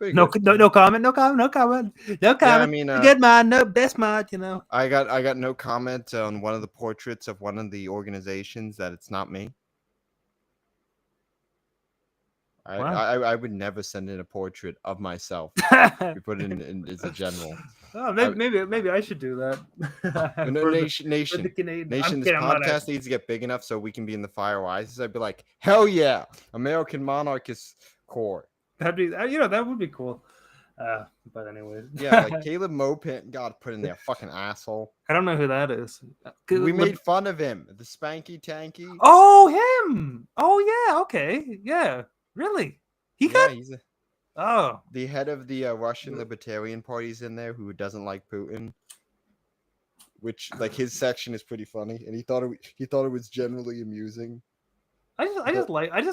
B: No
A: comment. Yeah, I mean, good mod, no best mod.
B: I got no comment on one of the portraits of one of the organizations that it's not me. I would never send in a portrait of myself. We put it in as a general.
A: Oh, maybe I should do that.
B: Nation. This podcast needs to get big enough so we can be in the Fire Rises. I'd be like, hell yeah, American Monarchist Corps.
A: That'd be that would be cool. But anyways,
B: yeah, like Caleb Mopin got put in there, fucking asshole.
A: I don't know who that is.
B: We made fun of him, the Spanky Tanky.
A: Oh, him. Oh yeah, okay, yeah. Really? He's
B: the head of the Russian Libertarian Party's in there who doesn't like Putin. Which his section is pretty funny, and he thought it was generally amusing.
A: I just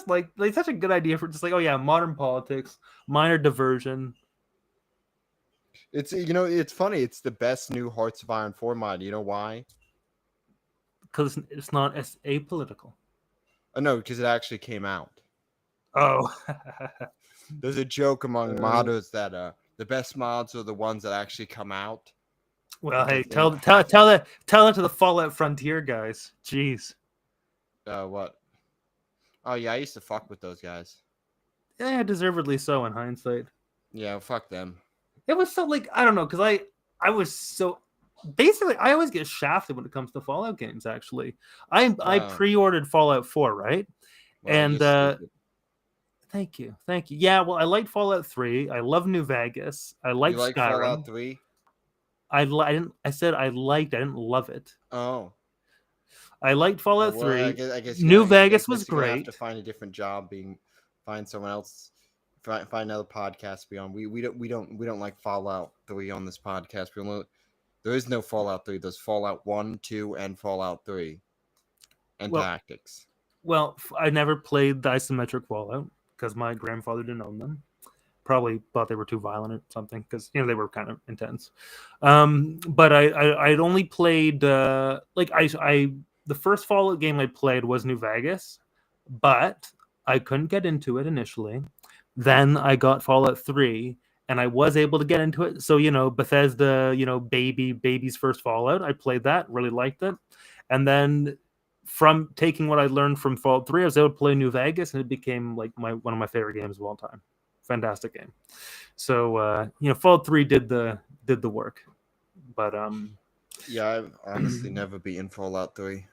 A: like such a good idea for just like modern politics, minor diversion.
B: It's it's funny. It's the best new Hearts of Iron 4 mod. You know why?
A: Because it's not as apolitical.
B: Oh no, because it actually came out.
A: Oh.
B: There's a joke among modders that the best mods are the ones that actually come out.
A: Well, hey,
B: Because
A: tell that to the Fallout Frontier guys. Jeez.
B: What? Oh yeah, I used to fuck with those guys.
A: Yeah, deservedly so in hindsight.
B: Yeah, fuck them.
A: It was so like I don't know because I was so basically I always get shafted when it comes to Fallout games. Actually, I
B: Wow.
A: pre-ordered Fallout 4, right?
B: Well,
A: And
B: you're stupid.
A: thank you. Yeah, well, I liked Fallout 3. I love New Vegas. I
B: You
A: liked
B: like
A: Skyrim.
B: Fallout 3?
A: I said I liked. I didn't love it.
B: Oh.
A: I liked Fallout
B: Well,
A: 3.
B: I guess
A: New
B: I
A: Vegas
B: guess
A: was
B: you're gonna have
A: great.
B: to find a different job, find someone else, find another podcast to be on. We don't like Fallout 3 on this podcast. There is no Fallout 3. There's Fallout 1, 2, and Fallout 3, and Tactics.
A: Well, I never played the isometric Fallout because my grandfather didn't own them. Probably thought they were too violent or something because they were kind of intense. But I'd only played the first Fallout game I played was New Vegas, but I couldn't get into it initially. Then I got Fallout 3 and I was able to get into it. So, Bethesda, baby's first Fallout. I played that, really liked it. And then from taking what I learned from Fallout 3, I was able to play New Vegas and it became like one of my favorite games of all time. Fantastic game. So, Fallout 3 did the work. But
B: yeah, I've honestly never beaten Fallout 3.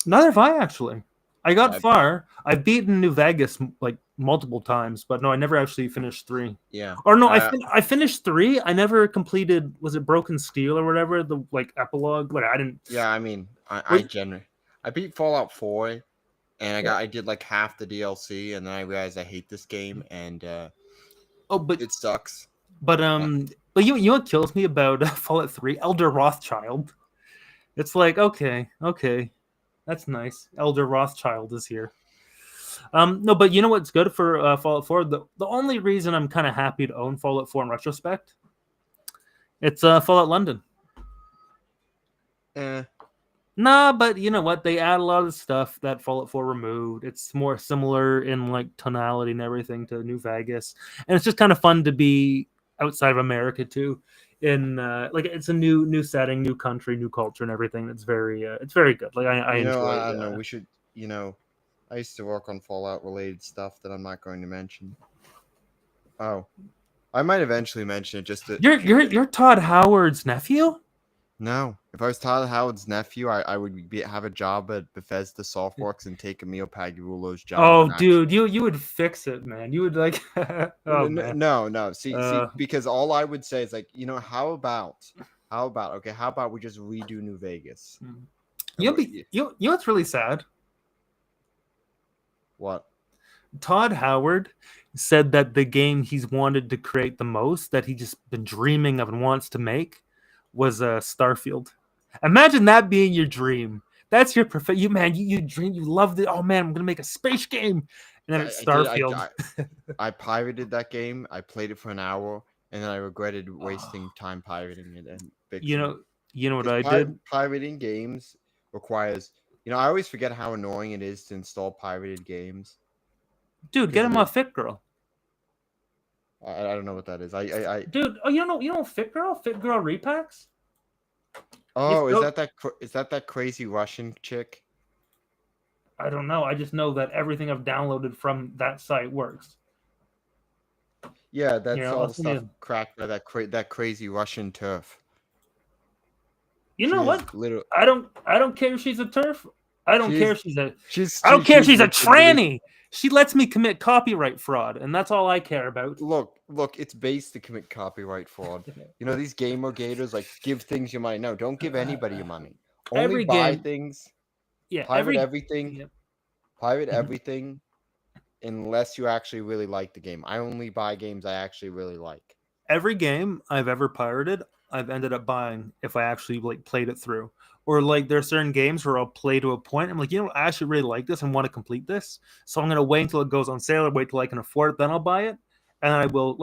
A: Neither have I actually. I got far. I've beaten New Vegas like multiple times, but no, I never actually finished 3.
B: Yeah.
A: Or no, I finished 3. I never completed. Was it Broken Steel or whatever? The epilogue. Like I didn't.
B: Yeah, I mean, I beat Fallout 4, and I did like half the DLC, and then I realized I hate this game, and
A: but
B: it sucks.
A: But you know what kills me about Fallout 3? Elder Rothschild. It's like okay, that's nice. Elder Rothschild is here. No, but you know what's good for Fallout 4? The only reason I'm kind of happy to own Fallout 4 in retrospect, it's Fallout London. Nah, but you know what? They add a lot of stuff that Fallout 4 removed. It's more similar in like tonality and everything to New Vegas, and it's just kind of fun to be outside of America too. In it's a new setting, new country, new culture, and everything. It's very good. Like I enjoy.
B: I don't know. We should. I used to work on Fallout related stuff that I'm not going to mention. Oh, I might eventually mention it. Just that
A: you're Todd Howard's nephew.
B: No, if I was Todd Howard's nephew, I would have a job at Bethesda Softworks and take Emil Pagliuolo's job.
A: Oh, dude, you would fix it, man. You would like.
B: No. See, because all I would say is like, how about we just redo New Vegas?
A: You know what's really sad?
B: What?
A: Todd Howard said that the game he's wanted to create the most, that he just been dreaming of and wants to make, was Starfield. Imagine that being your dream. That's your you dream, you loved it. Oh man, I'm gonna make a space game, and then it's Starfield.
B: I pirated that game. I played it for an hour, and then I regretted wasting time pirating it. And
A: you know what I did?
B: Pirating games requires. I always forget how annoying it is to install pirated games.
A: Dude, get him off Fit Girl.
B: I don't know what that is.
A: Dude, you know Fit Girl? Fit Girl repacks?
B: Oh, is that crazy Russian chick?
A: I don't know. I just know that everything I've downloaded from that site works.
B: Yeah, that's all the stuff cracked by that crazy Russian turf.
A: You know what? I don't care if she's a turf. I don't care if she's a tranny. She lets me commit copyright fraud, and that's all I care about.
B: Look, it's based to commit copyright fraud. These gamer gators give things your money. No, don't give anybody your money. Only buy things.
A: Yeah,
B: pirate everything. Yeah. Pirate everything, unless you actually really like the game. I only buy games I actually really like.
A: Every game I've ever pirated, I've ended up buying if I actually played it through. Or there are certain games where I'll play to a point. I'm like, I actually really like this and want to complete this. So I'm going to wait until it goes on sale or wait till I can afford it. Then I'll buy it. And I will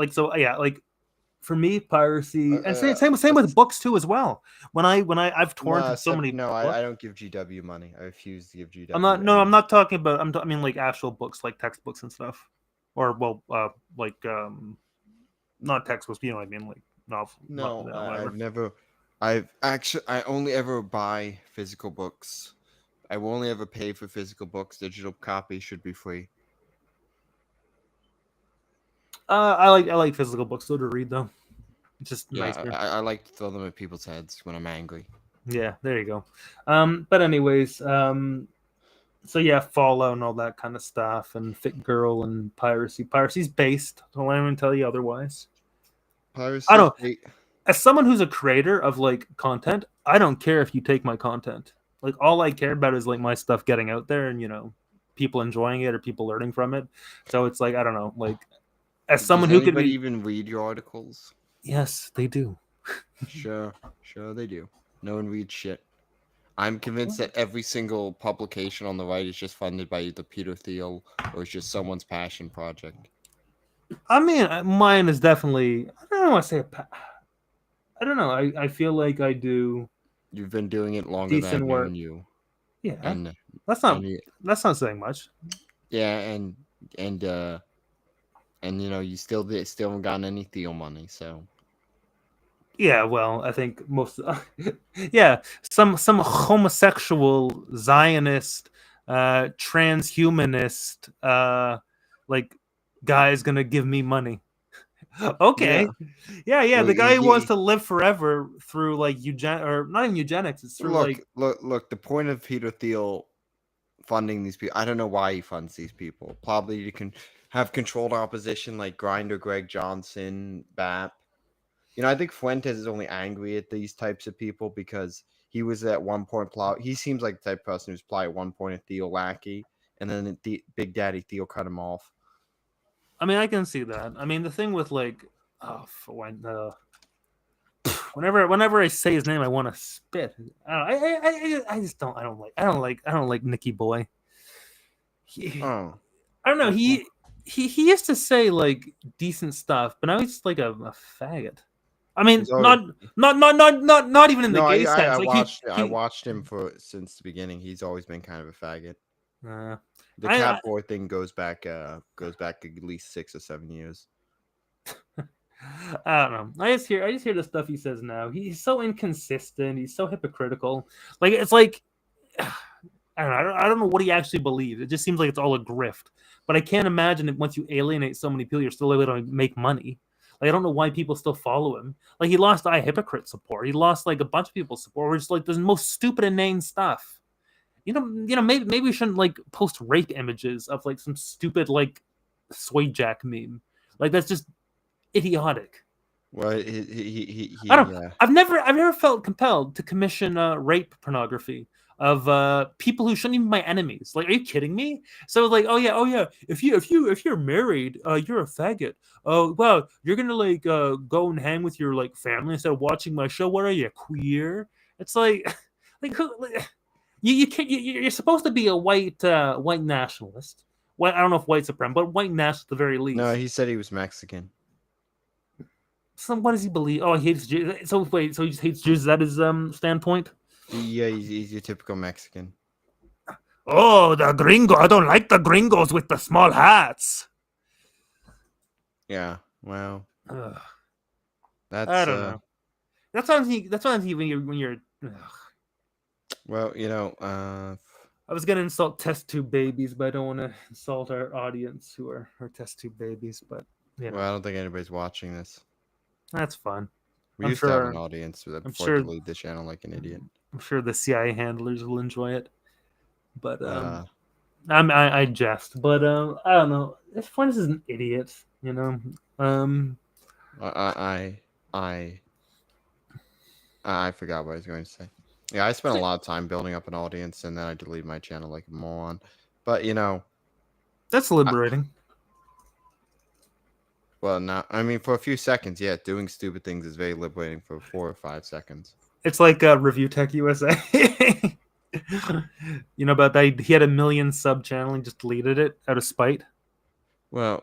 A: for me, piracy, and same with books too as well. When I've torrented so many.
B: No,
A: books.
B: I don't give GW money. I refuse to give GW.
A: I'm not talking about. I mean like actual books, like textbooks and stuff, or not textbooks. You know what I mean, like novels.
B: No, I only ever buy physical books. I will only ever pay for physical books. Digital copies should be free.
A: I like physical books though to read though. It's just nicer.
B: I like to throw them at people's heads when I'm angry.
A: Yeah, there you go. But anyways, so yeah, Fallout and all that kind of stuff, and Fit Girl and piracy. Piracy's based. Don't let anyone tell you otherwise.
B: Piracy.
A: I don't. As someone who's a creator of like content, I don't care if you take my content. Like all I care about is like my stuff getting out there, and people enjoying it or people learning from it. So it's like I don't know, like as someone who could
B: even read your articles.
A: Yes, they do.
B: Sure they do. No one reads shit. I'm convinced that every single publication on the right is just funded by either Peter Thiel or it's just someone's passion project.
A: I mean, mine is definitely. I don't want to say. I don't know. I feel like I do.
B: You've been doing it longer than I've known you.
A: Yeah,
B: and
A: that's not saying much.
B: Yeah, and you still haven't gotten any Thiel money, so.
A: Yeah, well, I think most. Yeah, some homosexual Zionist, transhumanist, like guy's gonna give me money. Okay, yeah. The guy who wants to live forever through like or not even eugenics. It's through
B: look. The point of Peter Thiel funding these people, I don't know why he funds these people. Probably you can have controlled opposition like Grindr, Greg Johnson, BAP. I think Fuentes is only angry at these types of people because he was at one point he seems like the type of person who's probably at one point a Thiel lackey, and then Big Daddy Thiel cut him off.
A: I mean, I can see that. I mean, the thing with like, whenever I say his name, I want to spit. I just don't. I don't like Nicky Boy. I don't know. He used to say like decent stuff, but now he's like a faggot. I mean, not even in the gay sense.
B: I watched him since the beginning. He's always been kind of a faggot. The cat boy thing goes back at least 6 or 7 years.
A: I don't know. I just hear the stuff he says now. He's so inconsistent. He's so hypocritical. Like it's like I don't know what he actually believes. It just seems like it's all a grift. But I can't imagine that once you alienate so many people, you're still able to make money. Like I don't know why people still follow him. Like he lost hypocrite support. He lost like a bunch of people's support. We're just like the most stupid inane stuff. Maybe we shouldn't like post rape images of like some stupid like Sway Jack meme. Like that's just idiotic.
B: Well,
A: I've never felt compelled to commission rape pornography of people who shouldn't even be my enemies. Like, are you kidding me? So like, oh yeah, if you're married, you're a faggot. Oh well, you're gonna like go and hang with your like family instead of watching my show. What are you, queer? It's like you're supposed to be a white nationalist. I don't know if white supreme, but white nationalist at the very least.
B: No, he said he was Mexican.
A: So what does he believe? Oh, he hates Jews. So wait, so he just hates Jews? Is that his standpoint?
B: Yeah, he's your typical Mexican.
A: Oh, the gringo! I don't like the gringos with the small hats.
B: Yeah, well, that's
A: I don't know. That's what I'm thinking when you're.
B: Well,
A: I was gonna insult test tube babies, but I don't want to insult our audience who are test tube babies. But
B: well, I don't think anybody's watching this.
A: That's fun.
B: We used to have an audience before I leave the channel like an idiot.
A: I'm sure the CIA handlers will enjoy it. But I jest. But I don't know. This Fuentes is an idiot,
B: I forgot what I was going to say. Yeah, I spent a lot of time building up an audience, and then I deleted my channel like a moron. But
A: that's liberating.
B: Well, for a few seconds, yeah, doing stupid things is very liberating for 4 or 5 seconds.
A: It's like Review Tech USA. You know about that? He had 1 million sub channel and just deleted it out of spite.
B: Well,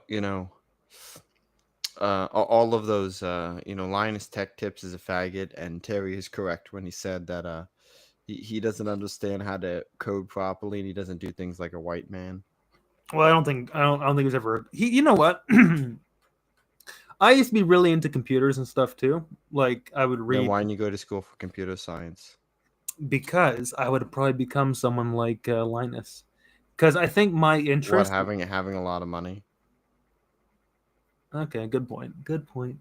B: all of those, Linus Tech Tips is a faggot, and Terry is correct when he said that he doesn't understand how to code properly, and he doesn't do things like a white man.
A: Well, I don't think he was ever. You know what? I used to be really into computers and stuff too. Like I would read.
B: Then why didn't you go to school for computer science?
A: Because I would have probably become someone like Linus. Because I think my interest.
B: What, having a lot of money?
A: Okay, good point. Good point.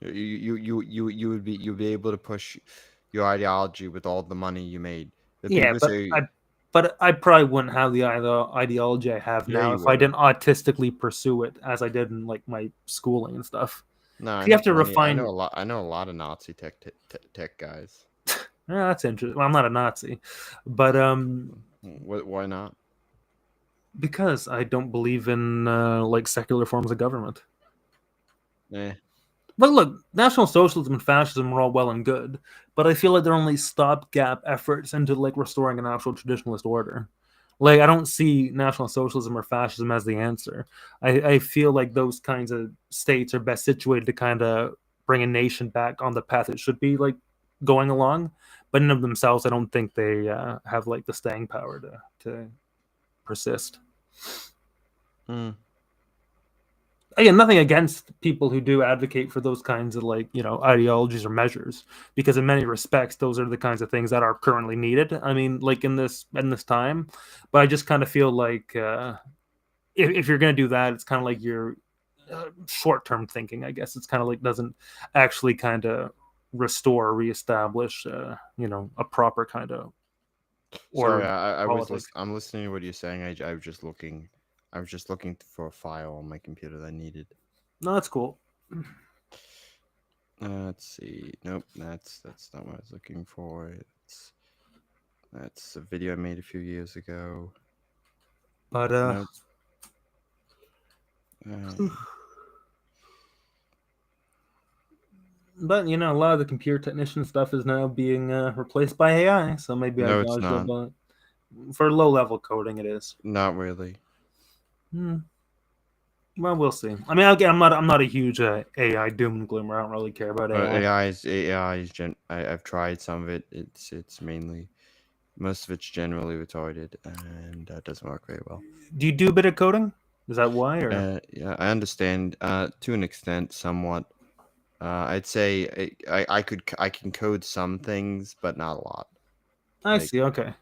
B: You'd be able to push your ideology with all the money you made.
A: Yeah, but I probably wouldn't have the ideology I have now if I didn't autistically pursue it as I did in like my schooling and stuff.
B: No,
A: you have to refine.
B: I know a lot of Nazi tech guys.
A: Yeah, that's interesting. Well, I'm not a Nazi, but
B: why not?
A: Because I don't believe in like secular forms of government.
B: Eh.
A: But look, National Socialism and fascism are all well and good, but I feel like they're only stopgap efforts into like restoring an actual traditionalist order. Like I don't see National Socialism or fascism as the answer. I feel like those kinds of states are best situated to kind of bring a nation back on the path it should be like going along, but in of themselves, I don't think they have like the staying power to persist. Again, nothing against people who do advocate for those kinds of like, ideologies or measures, because in many respects, those are the kinds of things that are currently needed. I mean, like in this time, but I just kind of feel like if you're going to do that, it's kind of like you're short-term thinking, I guess. It's kind of like doesn't actually kind of restore or reestablish, a proper kind of order.
B: Sorry, I'm listening to what you're saying. I was just looking for a file on my computer that I needed.
A: No, that's cool.
B: Let's see. Nope, that's not what I was looking for. That's a video I made a few years ago.
A: But
B: nope.
A: But a lot of the computer technician stuff is now being replaced by AI. So maybe
B: no,
A: I
B: it's not.
A: For low-level coding, it is.
B: Not really.
A: Well, we'll see. I mean, again, I'm not a huge AI doom and gloomer. I don't really care about AI.
B: I've tried some of it. It's mainly, most of it's generally retarded and doesn't work very well.
A: Do you do a bit of coding? Is that why? Or?
B: Yeah, I understand to an extent, somewhat. I'd say I can code some things, but not a lot.
A: I see. Okay.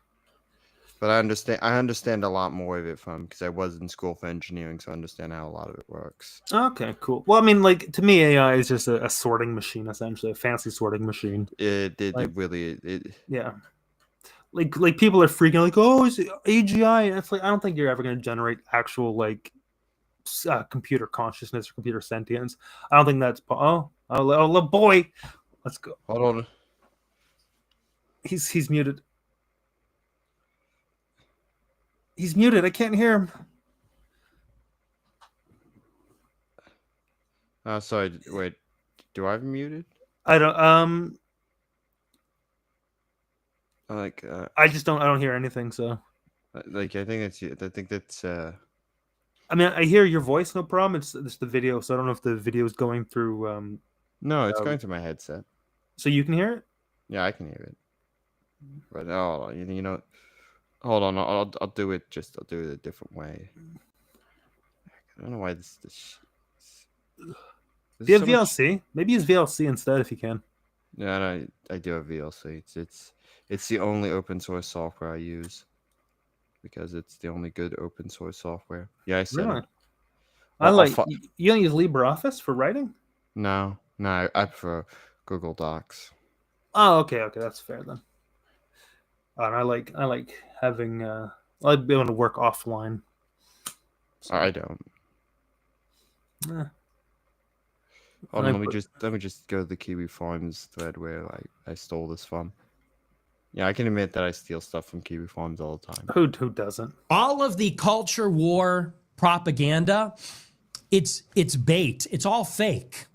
B: But I understand a lot more of it because I was in school for engineering, so I understand how a lot of it works.
A: Okay, cool. Well, I mean, like to me, AI is just a sorting machine, essentially, a fancy sorting machine.
B: Yeah.
A: Like people are freaking like, oh, is it AGI? And it's like I don't think you're ever going to generate actual like computer consciousness or computer sentience. I don't think that's. Oh, boy, let's go.
B: Hold on.
A: He's muted. He's muted. I can't hear him.
B: Sorry. Wait. Do I have him muted?
A: I don't.
B: I
A: just don't. I don't hear anything. So.
B: I think that's.
A: I mean, I hear your voice, no problem. It's the video, so I don't know if the video is going through.
B: No, it's going through my headset.
A: So you can hear it?
B: Yeah, I can hear it. But hold on, I'll do it. I'll do it a different way. I don't know why this
A: do you have VLC? Maybe use VLC instead if you can.
B: Yeah, I do have VLC. It's the only open source software I use because it's the only good open source software. Yeah, I said
A: really?
B: It.
A: You don't use LibreOffice for writing?
B: No, I prefer Google Docs.
A: Oh, okay, that's fair then. And I like having I like being able to work offline.
B: So, I don't. Hold on, let me just go to the Kiwi Farms thread where I stole this from. Yeah, I can admit that I steal stuff from Kiwi Farms all the time.
A: Who doesn't?
F: All of the culture war propaganda, it's bait. It's all fake.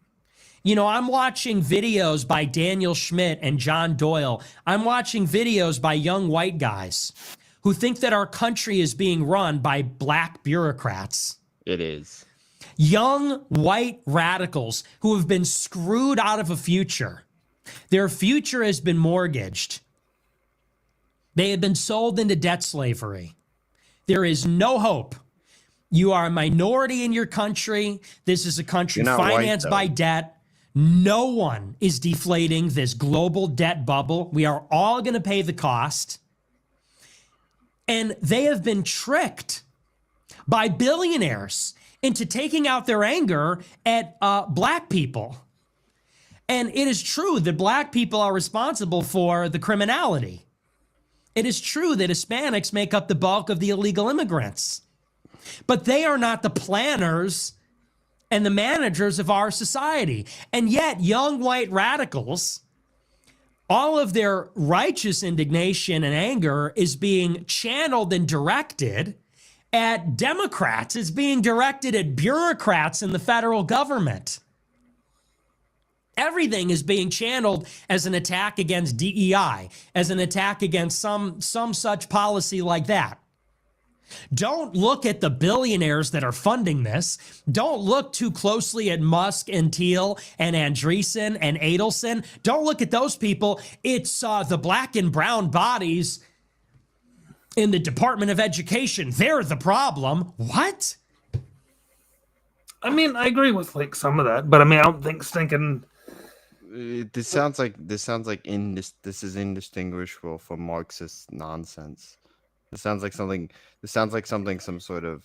F: I'm watching videos by Daniel Schmidt and John Doyle. I'm watching videos by young white guys who think that our country is being run by black bureaucrats.
B: It is.
F: Young white radicals who have been screwed out of a future. Their future has been mortgaged. They have been sold into debt slavery. There is no hope. You are a minority in your country. This is a country
B: You're not white,
F: financed by
B: though.
F: debt. No one is deflating this global debt bubble. We are all going to pay the cost. And they have been tricked by billionaires into taking out their anger at black people. And it is true that black people are responsible for the criminality. It is true that Hispanics make up the bulk of the illegal immigrants. But they are not the planners and the managers of our society. And yet, young white radicals, all of their righteous indignation and anger is being channeled and directed at Democrats. It's being directed at bureaucrats in the federal government. Everything is being channeled as an attack against DEI, as an attack against some such policy like that. Don't look at the billionaires that are funding this. Don't look too closely at Musk and Thiel and Andreessen and Adelson. Don't look at those people. It's the black and brown bodies in the Department of Education. They're the problem. What?
A: I mean, I agree with like some of that, but I mean, I don't think stinking.
B: This sounds like this is indistinguishable from Marxist nonsense. This sounds like something. Some sort of.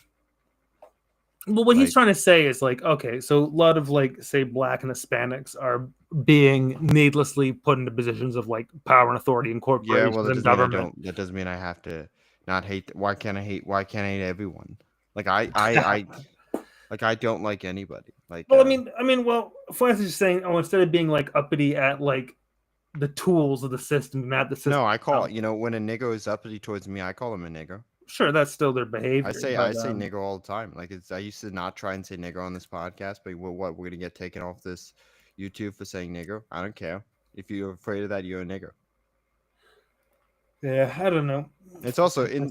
A: Well, what he's
B: like-
A: trying to say is like, okay, so a lot of like, say, black and Hispanics are being needlessly put into positions of like power and authority in
B: Yeah,
A: corporations
B: well,
A: and government.
B: that doesn't mean I have to not hate. Why can't I hate? Why can't I hate everyone? Like I don't like anybody. Like,
A: Well, well, Francis is saying, oh, instead of being like uppity at like the tools of the system, not the system.
B: no, I call when a nigger is uppity towards me, I call him a nigger.
A: Sure, that's still their behavior.
B: I say
A: but,
B: nigger all the time. Like I used to not try and say nigger on this podcast, but we're gonna get taken off this YouTube for saying nigger. I don't care. If you're afraid of that, you're a nigger.
A: Yeah, I don't know.
B: It's also in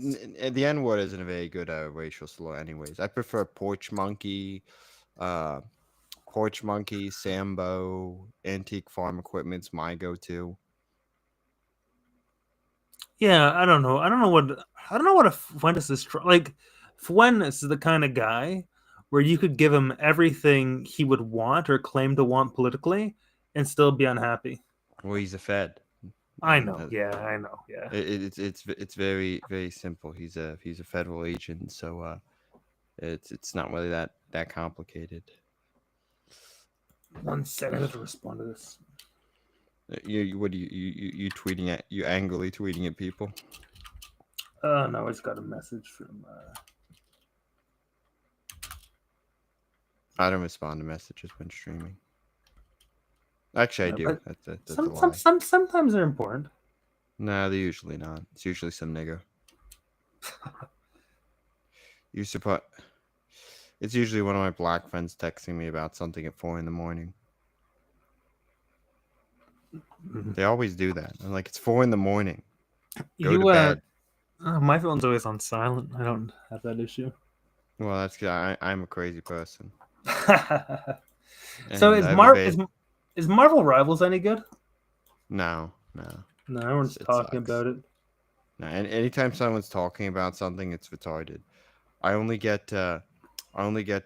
B: the N word isn't a very good racial slur, anyways. I prefer porch monkey, Sambo, antique farm equipment's my go-to.
A: Yeah, I don't know. I don't know what a Fuentes is like. Fuentes is the kind of guy where you could give him everything he would want or claim to want politically and still be unhappy.
B: Well, he's a Fed.
A: I know. Yeah, I know. Yeah.
B: It's very, very simple. He's a federal agent, so it's not really that complicated.
A: 1 second, I have to respond to this.
B: You tweeting at you angrily tweeting at people?
A: No, I just got a message from.
B: I don't respond to messages when streaming. Actually, I do. That's a lie.
A: Sometimes they're important.
B: No, they're usually not. It's usually some nigger. It's usually one of my black friends texting me about something at 4 a.m. They always do that. I'm like, it's 4 a.m. Go to bed.
A: My phone's always on silent. I don't have that issue.
B: Well, that's good. I'm a crazy person.
A: So
B: And
A: is Marvel Rivals any good?
B: No.
A: No, everyone's
B: It
A: talking
B: sucks.
A: about it.
B: No, and anytime someone's talking about something, it's retarded. I only get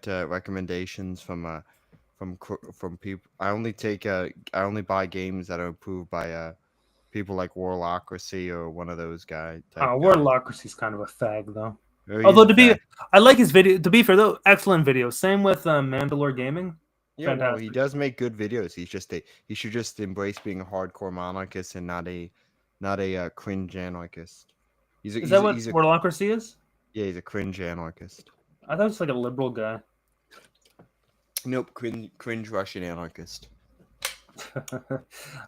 B: recommendations from people. I only buy games that are approved by people like Warlocracy or one of those guys.
A: Warlocracy's kind of a fag though.
B: Or
A: Although
B: he's
A: I like his video. To be fair though, excellent video. Same with Mandalore Gaming.
B: yeah, well, he
A: fantastic.
B: does make good videos. He should just embrace being a hardcore monarchist and not a cringe anarchist.
A: Is that what Warlocracy is?
B: Yeah, he's a cringe anarchist.
A: I thought it was like a liberal guy.
B: Nope, cringe Russian anarchist.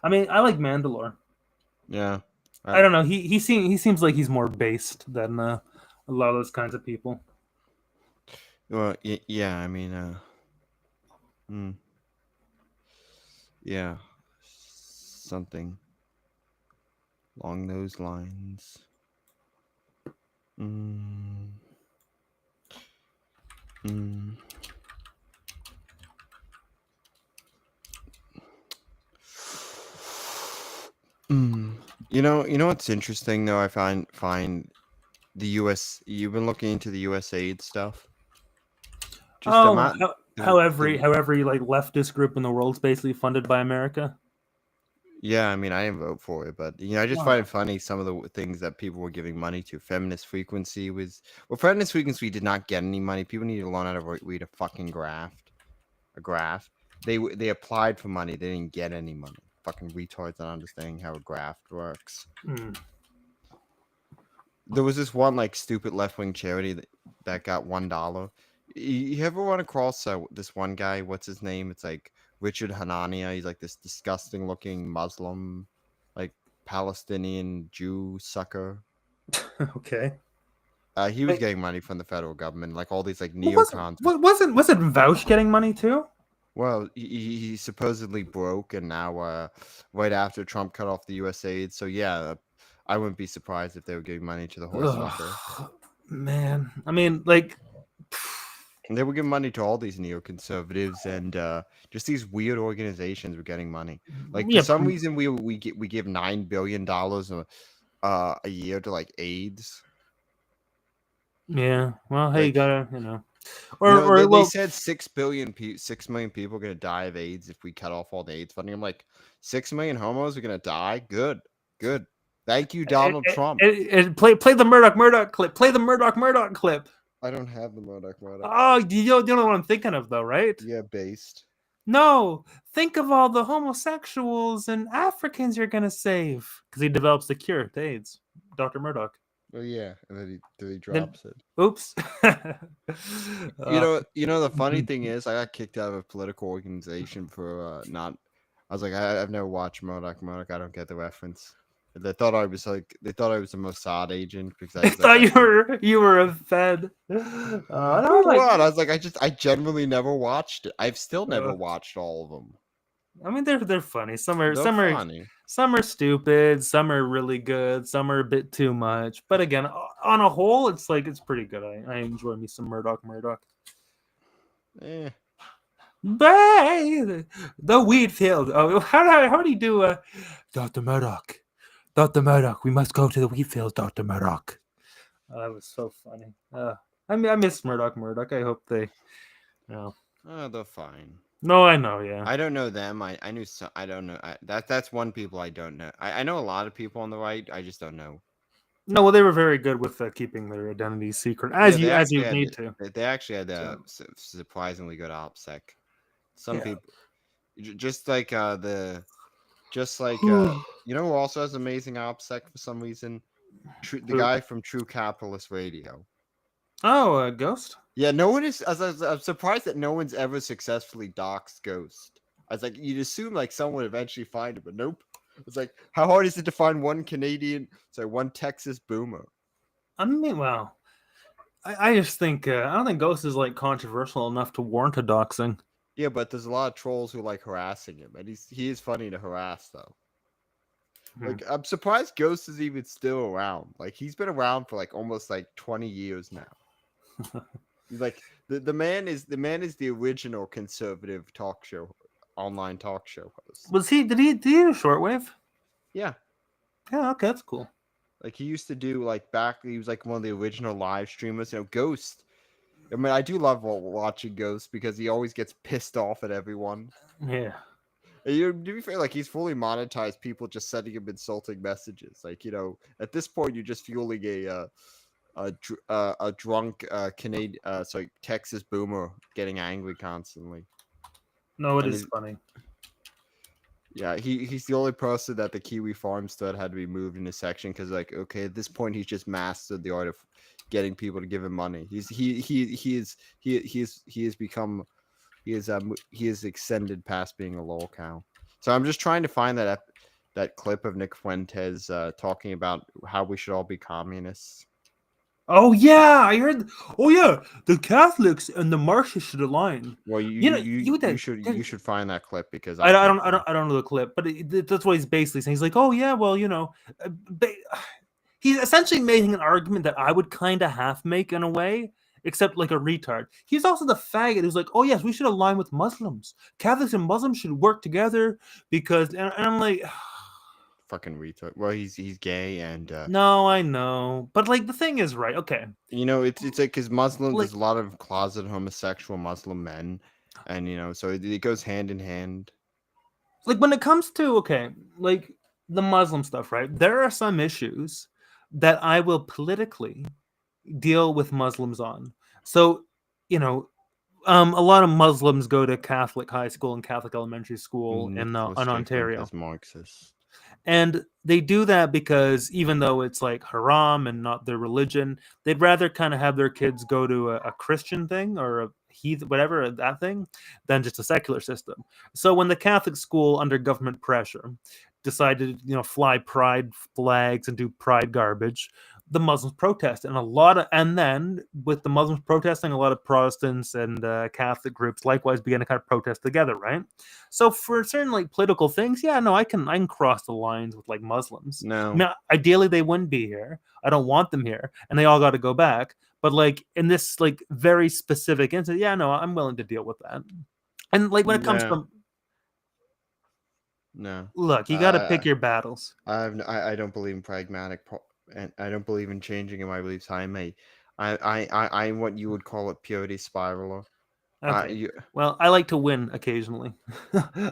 A: I mean, I like Mandalore.
B: Yeah.
A: I don't know. He seems like he's more based than a lot of those kinds of people.
B: Well, yeah. I mean, yeah, something along those lines. You know what's interesting though? I find the U.S. You've been looking into the U.S. aid stuff. Just the
A: Oh,
B: amount.
A: how every like leftist group in the world's basically funded by America.
B: Yeah, I mean, I didn't vote for it, but I just
A: Oh.
B: find it funny some of the things that people were giving money to. Feminist Frequency Feminist Frequency did not get any money. People need to learn how to read a fucking graph. They applied for money. They didn't get any money. Fucking retards not understanding how a graph works. There was this one like stupid left wing charity that got $1. You ever run across this one guy? What's his name? It's like Richard Hanania. He's like this disgusting looking Muslim, like Palestinian Jew sucker.
A: Okay.
B: He was getting money from the federal government, like all these like neocons.
A: Wasn't Vouch getting money too?
B: Well, he supposedly broke, and now right after Trump cut off the U.S. aid, so yeah, I wouldn't be surprised if they were giving money to the horse fucker.
A: Man, I mean, like,
B: they were giving money to all these neoconservatives and just these weird organizations were getting money. Like for some reason, we give $9 billion a year to like AIDS.
A: Yeah. Well, hey, you gotta,
B: they said 6 million people are gonna die of AIDS if we cut off all the AIDS funding. I'm like, 6 million homos are gonna die. Good. Thank you, Donald Trump.
A: Play the Murdoch clip. Play the Murdoch clip.
B: I don't have the Murdoch.
A: Oh, you know what I'm thinking of, though, right?
B: Yeah, based.
A: No, think of all the homosexuals and Africans you're gonna save, because he develops the cure to AIDS, Dr. Murdoch.
B: Oh yeah, and then he drops it.
A: Oops.
B: You know the funny thing is, I got kicked out of a political organization for not. I was like, I've never watched Murdoch. I don't get the reference. They thought I was a Mossad agent because I
A: thought you were a Fed.
B: I was like, I generally never watched it. I've still never watched all of them.
A: I mean, they're funny. Some are stupid. Some are really good. Some are a bit too much. But again, on a whole, it's pretty good. I enjoy me some Murdoch.
B: Eh.
A: Bay, the wheat field. Oh, how do you do? Dr. Murdoch. Dr. Murdoch, we must go to the wheat field, Dr. Murdoch. Oh, that was so funny. I miss Murdoch. I hope they.
B: Oh, they're fine.
A: No, I know. Yeah,
B: I don't know them. I knew some. I don't know. That's one people I don't know. I know a lot of people on the right. I just don't know.
A: No, well, they were very good with keeping their identity secret, as you need to.
B: They actually had a surprisingly good OPSEC. Some people, just like you know who also has amazing OPSEC for some reason? The guy from True Capitalist Radio.
A: Oh, Ghost?
B: Yeah, no one is. I'm surprised that no one's ever successfully doxed Ghost. I was like, you'd assume like someone would eventually find it, but nope. It's like, how hard is it to find one Texas boomer?
A: I mean, well, I just think I don't think Ghost is like controversial enough to warrant a doxing.
B: Yeah, but there's a lot of trolls who like harassing him, and he is funny to harass though. Like, I'm surprised Ghost is even still around. Like, he's been around for like almost like 20 years now. He's like the man is the original conservative online talk show host.
A: Did he do shortwave?
B: Yeah.
A: Yeah, okay, that's cool.
B: Like, he used to do he was like one of the original live streamers. Ghost. I mean, I do love watching Ghost because he always gets pissed off at everyone.
A: Yeah.
B: To be fair, like, he's fully monetized people just sending him insulting messages. Like, at this point, you're just fueling a drunk Texas boomer getting angry constantly.
A: No, it is funny.
B: Yeah, he's the only person that the Kiwi farm stud had to be moved in his section because, like, okay, at this point, he's just mastered the art of getting people to give him money. He is extended past being a lol cow. So I'm just trying to find that clip of Nick Fuentes talking about how we should all be communists.
A: Oh yeah, I heard. Oh yeah, the Catholics and the Marxists should align.
B: Well, you should find that clip because
A: I don't know the clip, but that's what he's basically saying. He's like, oh yeah, well, he's essentially making an argument that I would kind of half make in a way, except like a retard. He's also the faggot who's like, oh yes, we should align with Muslims. Catholics and Muslims should work together because, and I'm like.
B: fucking retard. Well, he's gay and
A: No, I know, but like the thing is, right? Okay,
B: it's like because Muslims,
A: like
B: there's a lot of closet homosexual Muslim men, and so it goes hand in hand.
A: when it comes to like the Muslim stuff, right? There are some issues that I will politically deal with Muslims on. So, you know, a lot of Muslims go to Catholic high school and Catholic elementary school in Ontario.
B: As Marxist.
A: And they do that because even though it's like haram and not their religion, they'd rather kind of have their kids go to a Christian thing or a heathen, whatever that thing, than just a secular system. So when the Catholic school, under government pressure, decided to fly pride flags and do pride garbage, the Muslims protest, and then with the Muslims protesting, a lot of Protestants and Catholic groups likewise began to kind of protest together, right? So for certain like political things, yeah, no, I can cross the lines with like Muslims.
B: No,
A: I mean, ideally they wouldn't be here. I don't want them here, and they all got to go back. But like in this like very specific instance, yeah, no, I'm willing to deal with that. And like when it comes to look, you got to pick your battles.
B: I don't believe in pragmatic, and I don't believe in changing in my beliefs. I'm what you would call a purity spiraler.
A: Okay. Well, I like to win occasionally.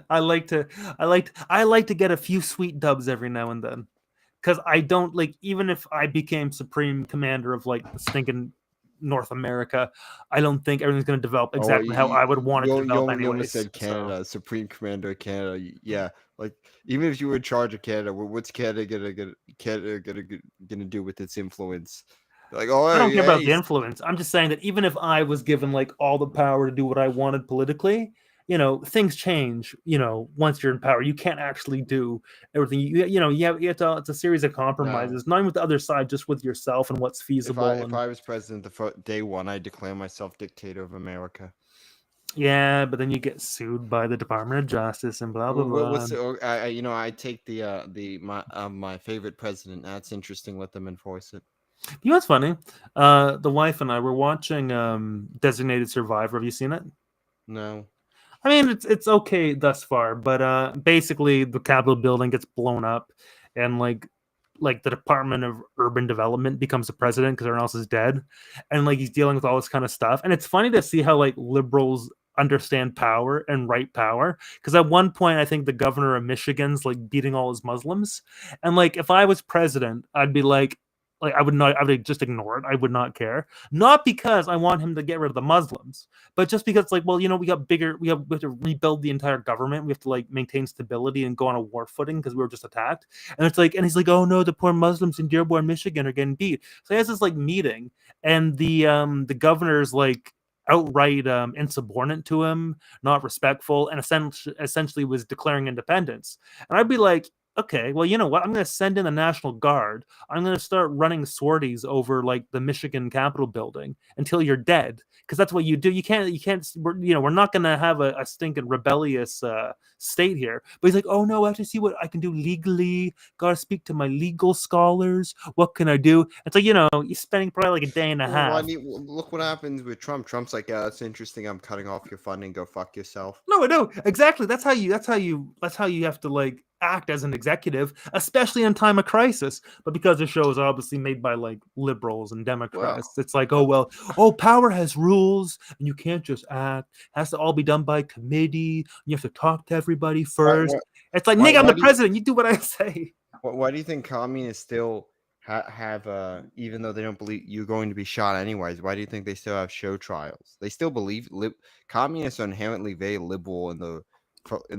A: I like to get a few sweet dubs every now and then, because I don't like, even if I became supreme commander of like the stinking North America, I don't think everything's going to develop exactly how I would want it to develop anyways.
B: You almost said Canada, supreme commander of Canada. Yeah, like even if you were in charge of Canada, what's Canada gonna do with its influence? Like,
A: I don't care about the influence. I'm just saying that even if I was given like all the power to do what I wanted politically, things change. Once you're in power, you can't actually do everything. You have to. It's a series of compromises, not even with the other side, just with yourself and what's feasible.
B: If I was president, day one, I'd declare myself dictator of America.
A: Yeah, but then you get sued by the Department of Justice and blah blah blah.
B: I take my favorite president. That's interesting. Let them enforce it.
A: You know what's funny? The wife and I were watching Designated Survivor. Have you seen it?
B: No.
A: I mean, it's okay thus far, but basically the Capitol building gets blown up, and like the Department of Urban Development becomes the president because everyone else is dead, and like he's dealing with all this kind of stuff. And it's funny to see how like liberals understand power and right power, because at one point I think the governor of Michigan's like beating all his Muslims, and like if I was president, I'd be like I would just ignore it. I would not care. Not because I want him to get rid of the Muslims, but just because it's like, well, we have to rebuild the entire government. We have to like maintain stability and go on a war footing because we were just attacked. And it's like, and he's like, oh no, the poor Muslims in Dearborn, Michigan are getting beat. So he has this like meeting, and the governor's like outright insubordinate to him, not respectful, and essentially was declaring independence. And I'd be like, okay, well, you know what? I'm going to send in the National Guard. I'm going to start running sorties over like the Michigan Capitol building until you're dead, because that's what you do. You can't. We're not going to have a stinking rebellious state here. But he's like, oh no, I have to see what I can do legally. Got to speak to my legal scholars. What can I do? It's like, you're spending probably like a day and a half.
B: Look what happens with Trump. Trump's like, yeah, that's interesting. I'm cutting off your funding. Go fuck yourself.
A: No, exactly. That's how you have to like act as an executive, especially in time of crisis. But because the show is obviously made by like liberals and Democrats, it's like, power has rules and you can't just act. It has to all be done by committee. You have to talk to everybody first. It's like, nigga, I'm the president. You do what I say.
B: Why do you think communists still have even though they don't believe you're going to be shot anyways, why do you think they still have show trials? They still believe communists are inherently very liberal in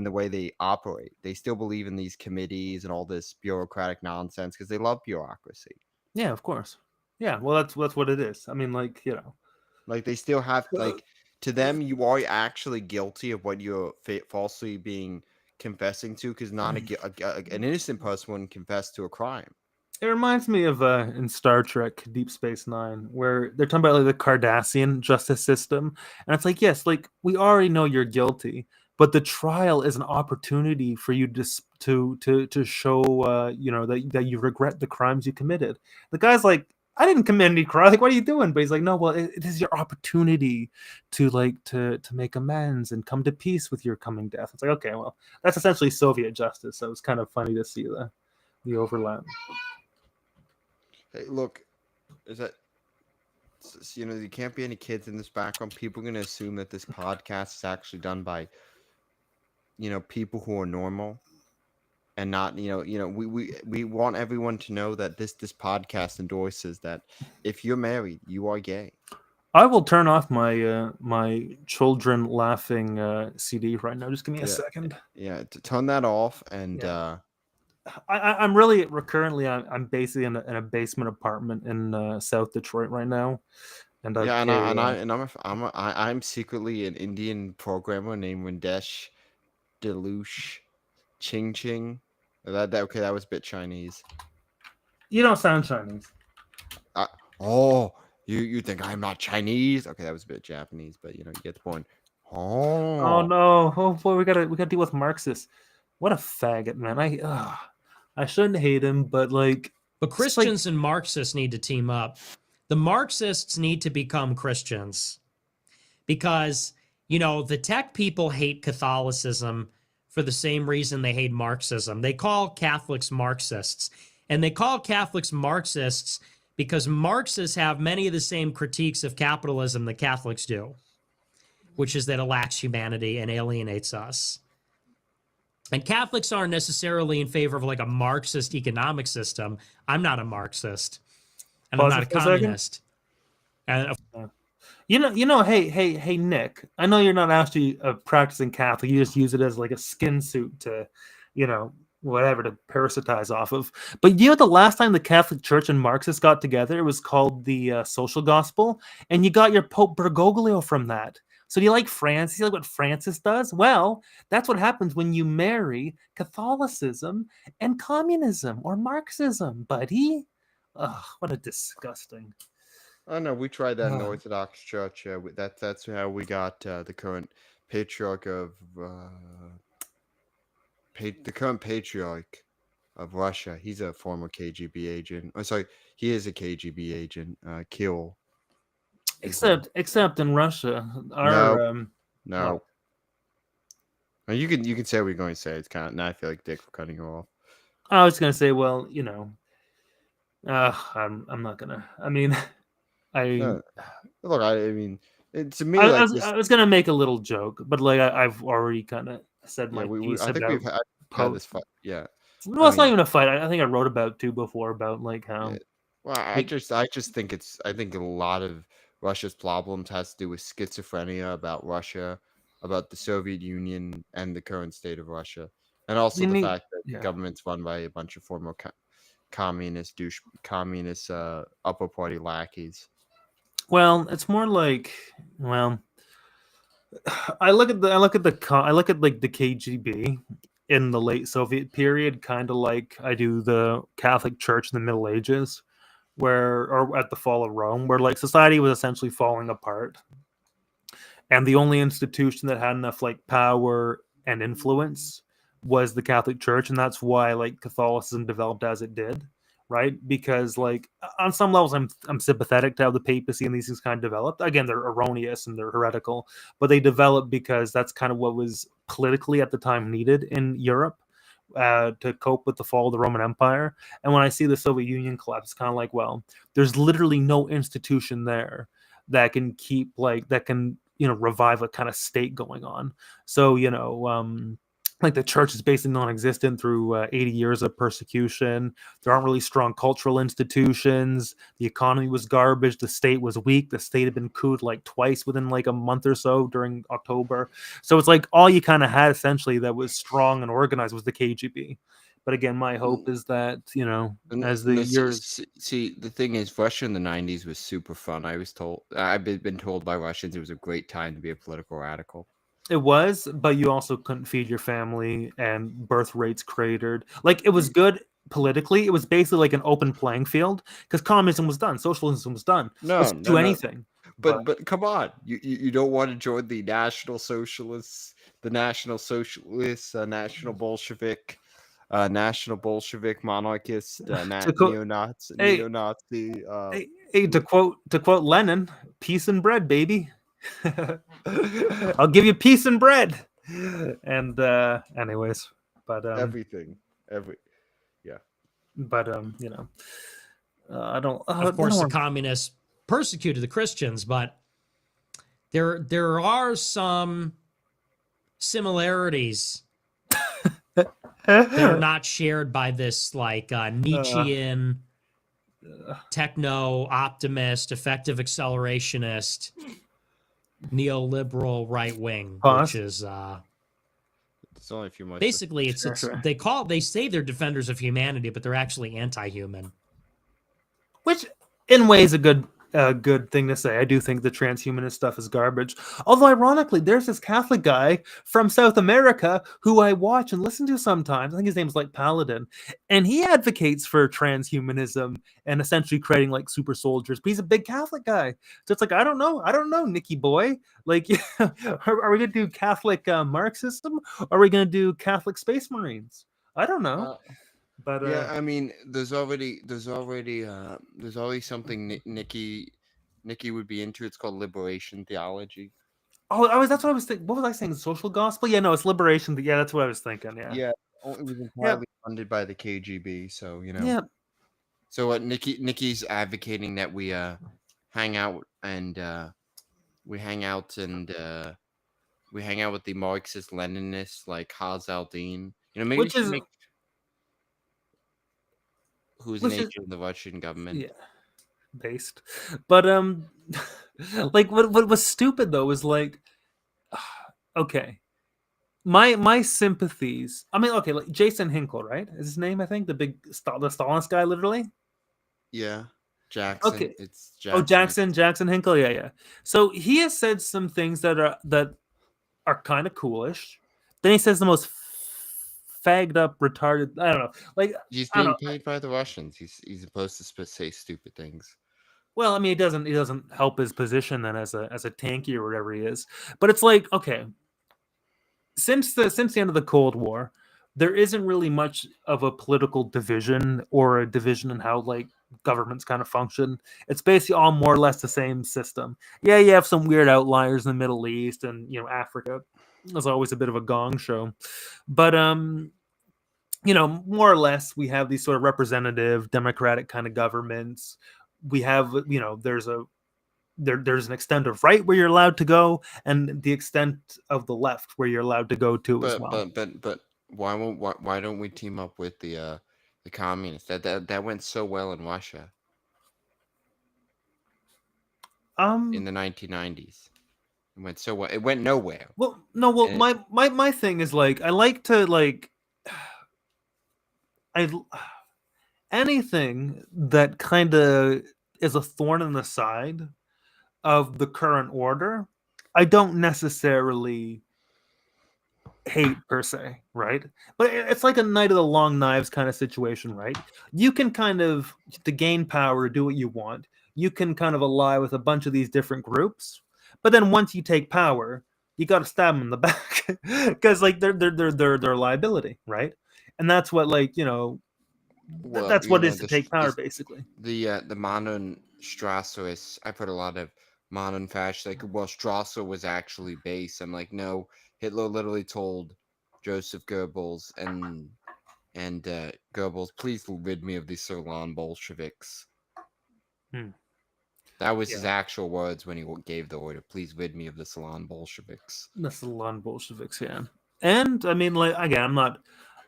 B: the way they operate. They still believe in these committees and all this bureaucratic nonsense because they love bureaucracy.
A: Yeah, of course. Yeah, well, that's what it is. I mean, like,
B: like they still have like, to them, you are actually guilty of what you're falsely being confessing to, because not an innocent person wouldn't confess to a crime.
A: It reminds me of in Star Trek Deep Space Nine, where they're talking about like the Cardassian justice system, and it's like, yes, like we already know you're guilty, but the trial is an opportunity for you to show that you regret the crimes you committed. The guy's like, I didn't commit any crime. Like, what are you doing? But he's like, no, well, it is your opportunity to make amends and come to peace with your coming death. It's like, okay, well, that's essentially Soviet justice. So it's kind of funny to see that. the overlap.
B: Hey, look, is that there can't be any kids in this background. People are gonna assume that this podcast is actually done by people who are normal and not we want everyone to know that this podcast endorses that if you're married, you are gay.
A: I will turn off my my children laughing CD right now. Just give me a second.
B: Yeah, to turn that off. And
A: I'm really currently I'm basically in a basement apartment in South Detroit right now, and
B: I'm secretly an Indian programmer named Rindesh Delush Ching Ching. That was a bit Chinese.
A: You don't sound Chinese.
B: You think I'm not Chinese? Okay, that was a bit Japanese, but you get the point.
A: Oh no! Oh boy, we gotta deal with Marxists. What a faggot, man! I shouldn't hate him, but
F: But Christians and Marxists need to team up. The Marxists need to become Christians because, the tech people hate Catholicism for the same reason they hate Marxism. They call Catholics Marxists, and they call Catholics Marxists because Marxists have many of the same critiques of capitalism that Catholics do, which is that it lacks humanity and alienates us. And Catholics aren't necessarily in favor of a Marxist economic system. I'm not a Marxist, and I'm not a communist. And
A: hey, Nick. I know you're not actually a practicing Catholic. You just use it as a skin suit to, whatever to parasitize off of. But the last time the Catholic Church and Marxists got together, it was called the Social Gospel, and you got your Pope Bergoglio from that. So do you like Francis? You like what Francis does? Well, that's what happens when you marry Catholicism and communism or Marxism, buddy. Ugh, what a disgusting.
B: Oh no, we tried that in the Orthodox Church. That's how we got the current patriarch of Russia. He's a former KGB agent. Oh, sorry, he is a KGB agent. Kirill.
A: Except in Russia,
B: no. You can say what you're going to say. It's kind of now I feel like dick for cutting you off.
A: I was going to say, well, I'm not gonna. I mean,
B: look. I mean, to me,
A: I was gonna make a little joke, but I've already kind of said my piece.
B: I think we've had this fight. Yeah.
A: Well, it's not even a fight. I think I wrote about before about how.
B: Yeah. Well, I just think I think a lot of Russia's problems has to do with schizophrenia about Russia, about the Soviet Union, and the current state of Russia, and also the fact that the government's run by a bunch of former communist upper party lackeys.
A: Well, it's more I look at the KGB in the late Soviet period, kind of like I do the Catholic Church in the Middle Ages, or at the fall of Rome, where society was essentially falling apart, and the only institution that had enough power and influence was the Catholic Church, and that's why Catholicism developed as it did, right? Because on some levels, I'm sympathetic to how the papacy and these things kind of developed. Again, they're erroneous and they're heretical, but they developed because that's kind of what was politically at the time needed in Europe. To cope with the fall of the Roman Empire. And when I see the Soviet Union collapse, it's kind of well, there's literally no institution there that can keep revive a kind of state going on. So the church is basically non-existent through 80 years of persecution. There aren't really strong cultural institutions. The economy was garbage. The state was weak. The state had been couped twice within a month or so during October. So it's all you kind of had essentially that was strong and organized was the KGB. But again, my hope is that, as the years...
B: See, the thing is, Russia in the 90s was super fun. I've been told by Russians it was a great time to be a political radical.
A: It was, but you also couldn't feed your family and birth rates cratered. It was good politically. It was basically an open playing field because communism was done. Socialism was done. Let's do anything.
B: But come on. You don't want to join the National Socialists, National Bolshevik, National Bolshevik monarchist, neo-Nazi.
A: Hey, to quote Lenin, peace and bread, baby. I'll give you peace and bread. And anyways, but
B: everything.
A: But I don't.
F: Of course, the communists persecuted the Christians, but there are some similarities that are not shared by this like Nietzschean techno optimist, effective accelerationist, neoliberal right wing, which is
B: it's only a few months.
F: Basically, it's they say they're defenders of humanity, but they're actually anti-human.
A: Which, in ways, a good thing to say. I do think the transhumanist stuff is garbage. Although, ironically, there's this Catholic guy from South America who I watch and listen to sometimes. I think his name's like Paladin, and he advocates for transhumanism and essentially creating like super soldiers. But he's a big Catholic guy, so it's like I don't know, Nicky boy. Like, are we gonna do Catholic Marxism? Or are we gonna do Catholic Space Marines? I don't know. But
B: yeah, I mean, there's already something Nikki would be into. It's called liberation theology.
A: Oh, that's what I was thinking. What was I saying? Social gospel? Yeah, no, it's liberation. Yeah, that's what I was thinking. Yeah.
B: Yeah, it was entirely funded by the KGB. So
A: Yeah.
B: So what Nikki's advocating that we hang out and we hang out with the Marxist Leninists like Haz al-Din. Maybe we should make. Who's an agent of the Russian government?
A: Yeah, based. But like what was stupid though was like, okay, my sympathies. I mean, okay, like Jason Hinkle, right? Is his name? I think the Stalinist guy, literally.
B: Yeah, Jackson.
A: Okay,
B: it's Jackson.
A: Oh, Jackson Hinkle. Yeah. So he has said some things that are kind of coolish. Then he says the most fagged up, retarded. I don't know. Like
B: he's being paid by the Russians. He's supposed to say stupid things.
A: Well, I mean, he doesn't help his position then as a tanky or whatever he is. But it's like, okay, since the end of the Cold War, there isn't really much of a political division or a division in how like governments kind of function. It's basically all more or less the same system. Yeah, you have some weird outliers in the Middle East and Africa. There's always a bit of a gong show. But more or less we have these sort of representative democratic kind of governments. We have, there's an extent of right where you're allowed to go and the extent of the left where you're allowed to go to as well.
B: But why don't we team up with the communists? That went so well in Russia. In the 1990s. It went so well. It went nowhere.
A: Well, no. Well, my thing is like I like to like anything that kind of is a thorn in the side of the current order. I don't necessarily hate per se, right? But it's like a Night of the Long Knives kind of situation, right? You can kind of to gain power, do what you want. You can kind of ally with a bunch of these different groups. But then once you take power, you got to stab them in the back because like they're a liability, right? And that's what that's what it is to take power, basically.
B: The modern Strasserists, I put a lot of modern fascists like, well, Strasser was actually base. I'm like, no, Hitler literally told Joseph Goebbels and Goebbels, please rid me of these Salon Bolsheviks. That was his actual words when he gave the order. Please rid me of the Salon Bolsheviks.
A: The Salon Bolsheviks, yeah. And I mean, like again,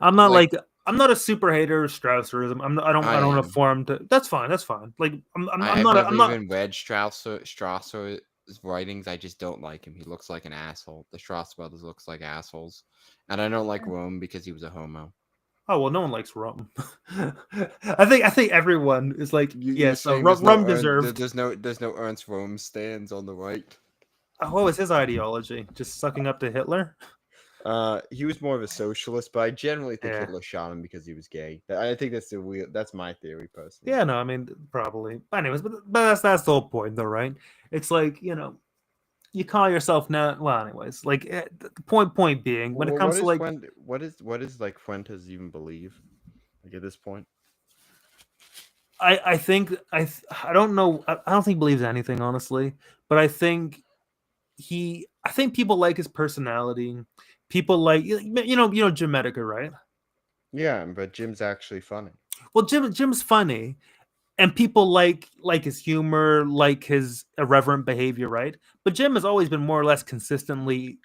A: I'm not a super hater of Strausserism. I don't want to form to. That's fine. Like I'm not
B: even read Strausser's writings. I just don't like him. He looks like an asshole. The Strauss brothers looks like assholes, and I don't like Rome because he was a homo.
A: Oh well, no one likes Rome. I think everyone is like, yes. So Rome deserved.
B: There's no Ernst Röhm stands on the right.
A: What was his ideology? Just sucking up to Hitler?
B: He was more of a socialist, but I generally think Hitler shot him because he was gay. I think that's my theory personally.
A: Yeah, no, I mean probably. Anyways, but that's the whole point, though, right? It's like you call yourself now. Well, anyways, like the point being, when it comes to like
B: what is like Fuentes even believe? Like at this point,
A: I think I don't know. I don't think he believes anything, honestly. But I think people like his personality. People like Jim Medica, right?
B: Yeah, but Jim's actually funny.
A: Well, Jim's funny, and people like his humor, like his irreverent behavior, right? But Jim has always been more or less consistent in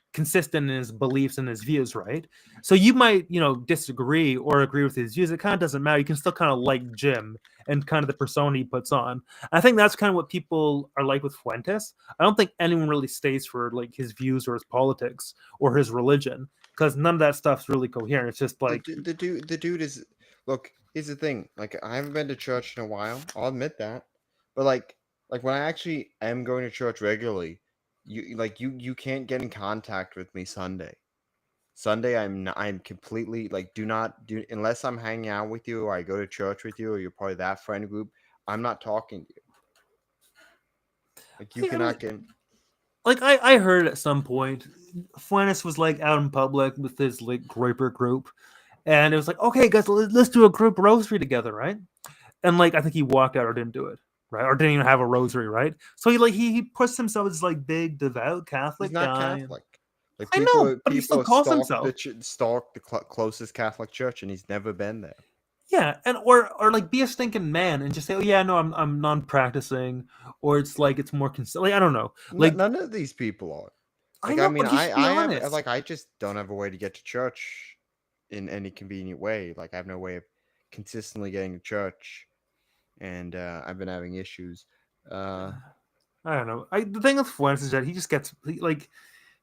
A: his beliefs and his views, right? So you might, disagree or agree with his views. It kind of doesn't matter. You can still kind of like Jim and kind of the persona he puts on. I think that's kind of what people are like with Fuentes. I don't think anyone really stays for like his views or his politics or his religion, because none of that stuff's really coherent. It's just like
B: the dude is. Look, here's the thing. Like, I haven't been to church in a while. I'll admit that. But like when I actually am going to church regularly, you can't get in contact with me Sunday. Sunday, I'm completely like, do not do, unless I'm hanging out with you or I go to church with you or you're part of that friend group. I'm not talking to you. Like, you cannot get.
A: Like I heard at some point, Fuentes was like out in public with his like Groyper group, and it was like, okay, guys, let's do a group rosary together, right? And like I think he walked out or didn't do it, right? Or didn't even have a rosary, right? So he puts himself as like big devout Catholic
B: He's not
A: guy.
B: Catholic. Like,
A: I know, but he still calls himself.
B: Stalk the closest Catholic church, and he's never been there.
A: Yeah, and or like be a stinking man and just say, oh yeah, no, I'm non-practicing, or it's like it's more like I don't know, like
B: none of these people are. Like,
A: I know, but
B: I just don't have a way to get to church in any convenient way. Like, I have no way of consistently getting to church, and I've been having issues.
A: I don't know. The thing with Fuentes is that he just gets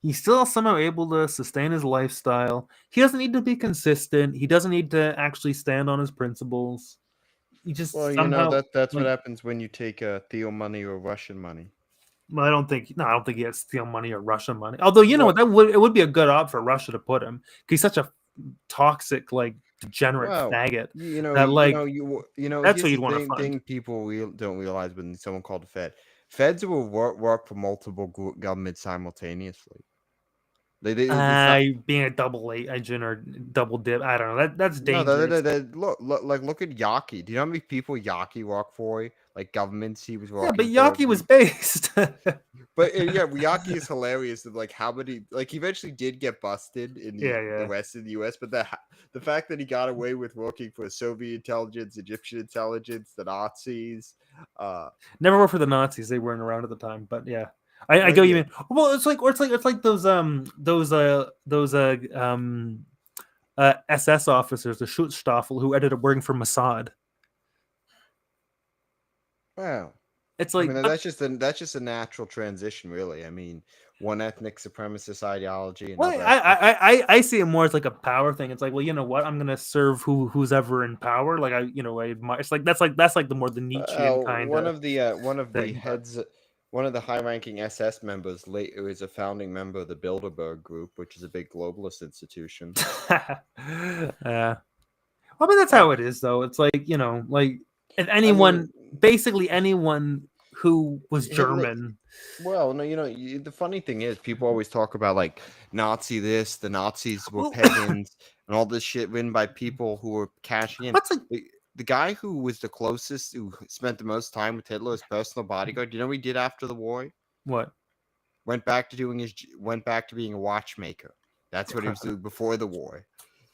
A: he's still somehow able to sustain his lifestyle. He doesn't need to be consistent. He doesn't need to actually stand on his principles. He just somehow,
B: that's what happens when you take Theo money or Russian money.
A: Well, I don't think he has Theo money or Russian money. Although know what, it would be a good op for Russia to put him. He's such a toxic, like degenerate faggot. That's what you'd want to find.
B: Thing people don't realize when someone called the Fed. Feds will work for multiple governments simultaneously.
A: Being a double agent or double dip, I don't know. That's dangerous.
B: Look at Yaki. Do you know how many people Yaki worked for? Like governments he was working.
A: Yeah, but Yaki was based.
B: But Yaki is hilarious. Like how many? Like he eventually did get busted in the West in the U.S. But the fact that he got away with working for Soviet intelligence, Egyptian intelligence, the Nazis.
A: Never worked for the Nazis. They weren't around at the time. But yeah. I get what you mean. Well, it's like those SS officers, the Schutzstaffel, who ended up working for Mossad.
B: Wow,
A: it's like
B: that's just a natural transition, really. I mean, one ethnic supremacist ideology.
A: I see it more as like a power thing. It's like, well, you know what? I'm gonna serve who's ever in power. Like I admire. It's like that's like the more the Nietzschean kind.
B: One of the heads. One of the high-ranking SS members later is a founding member of the Bilderberg Group, which is a big globalist institution.
A: Yeah. Well, I mean, that's how it is, though. It's like, like if anyone, basically anyone who was German.
B: Well, no, the funny thing is people always talk about like Nazi this, the Nazis were pagans, and all this shit written by people who were cashing in. The guy who was the closest, who spent the most time with Hitler, his personal bodyguard, do you know what he did after the war?
A: What?
B: Went back to being a watchmaker. That's what he was doing before the war.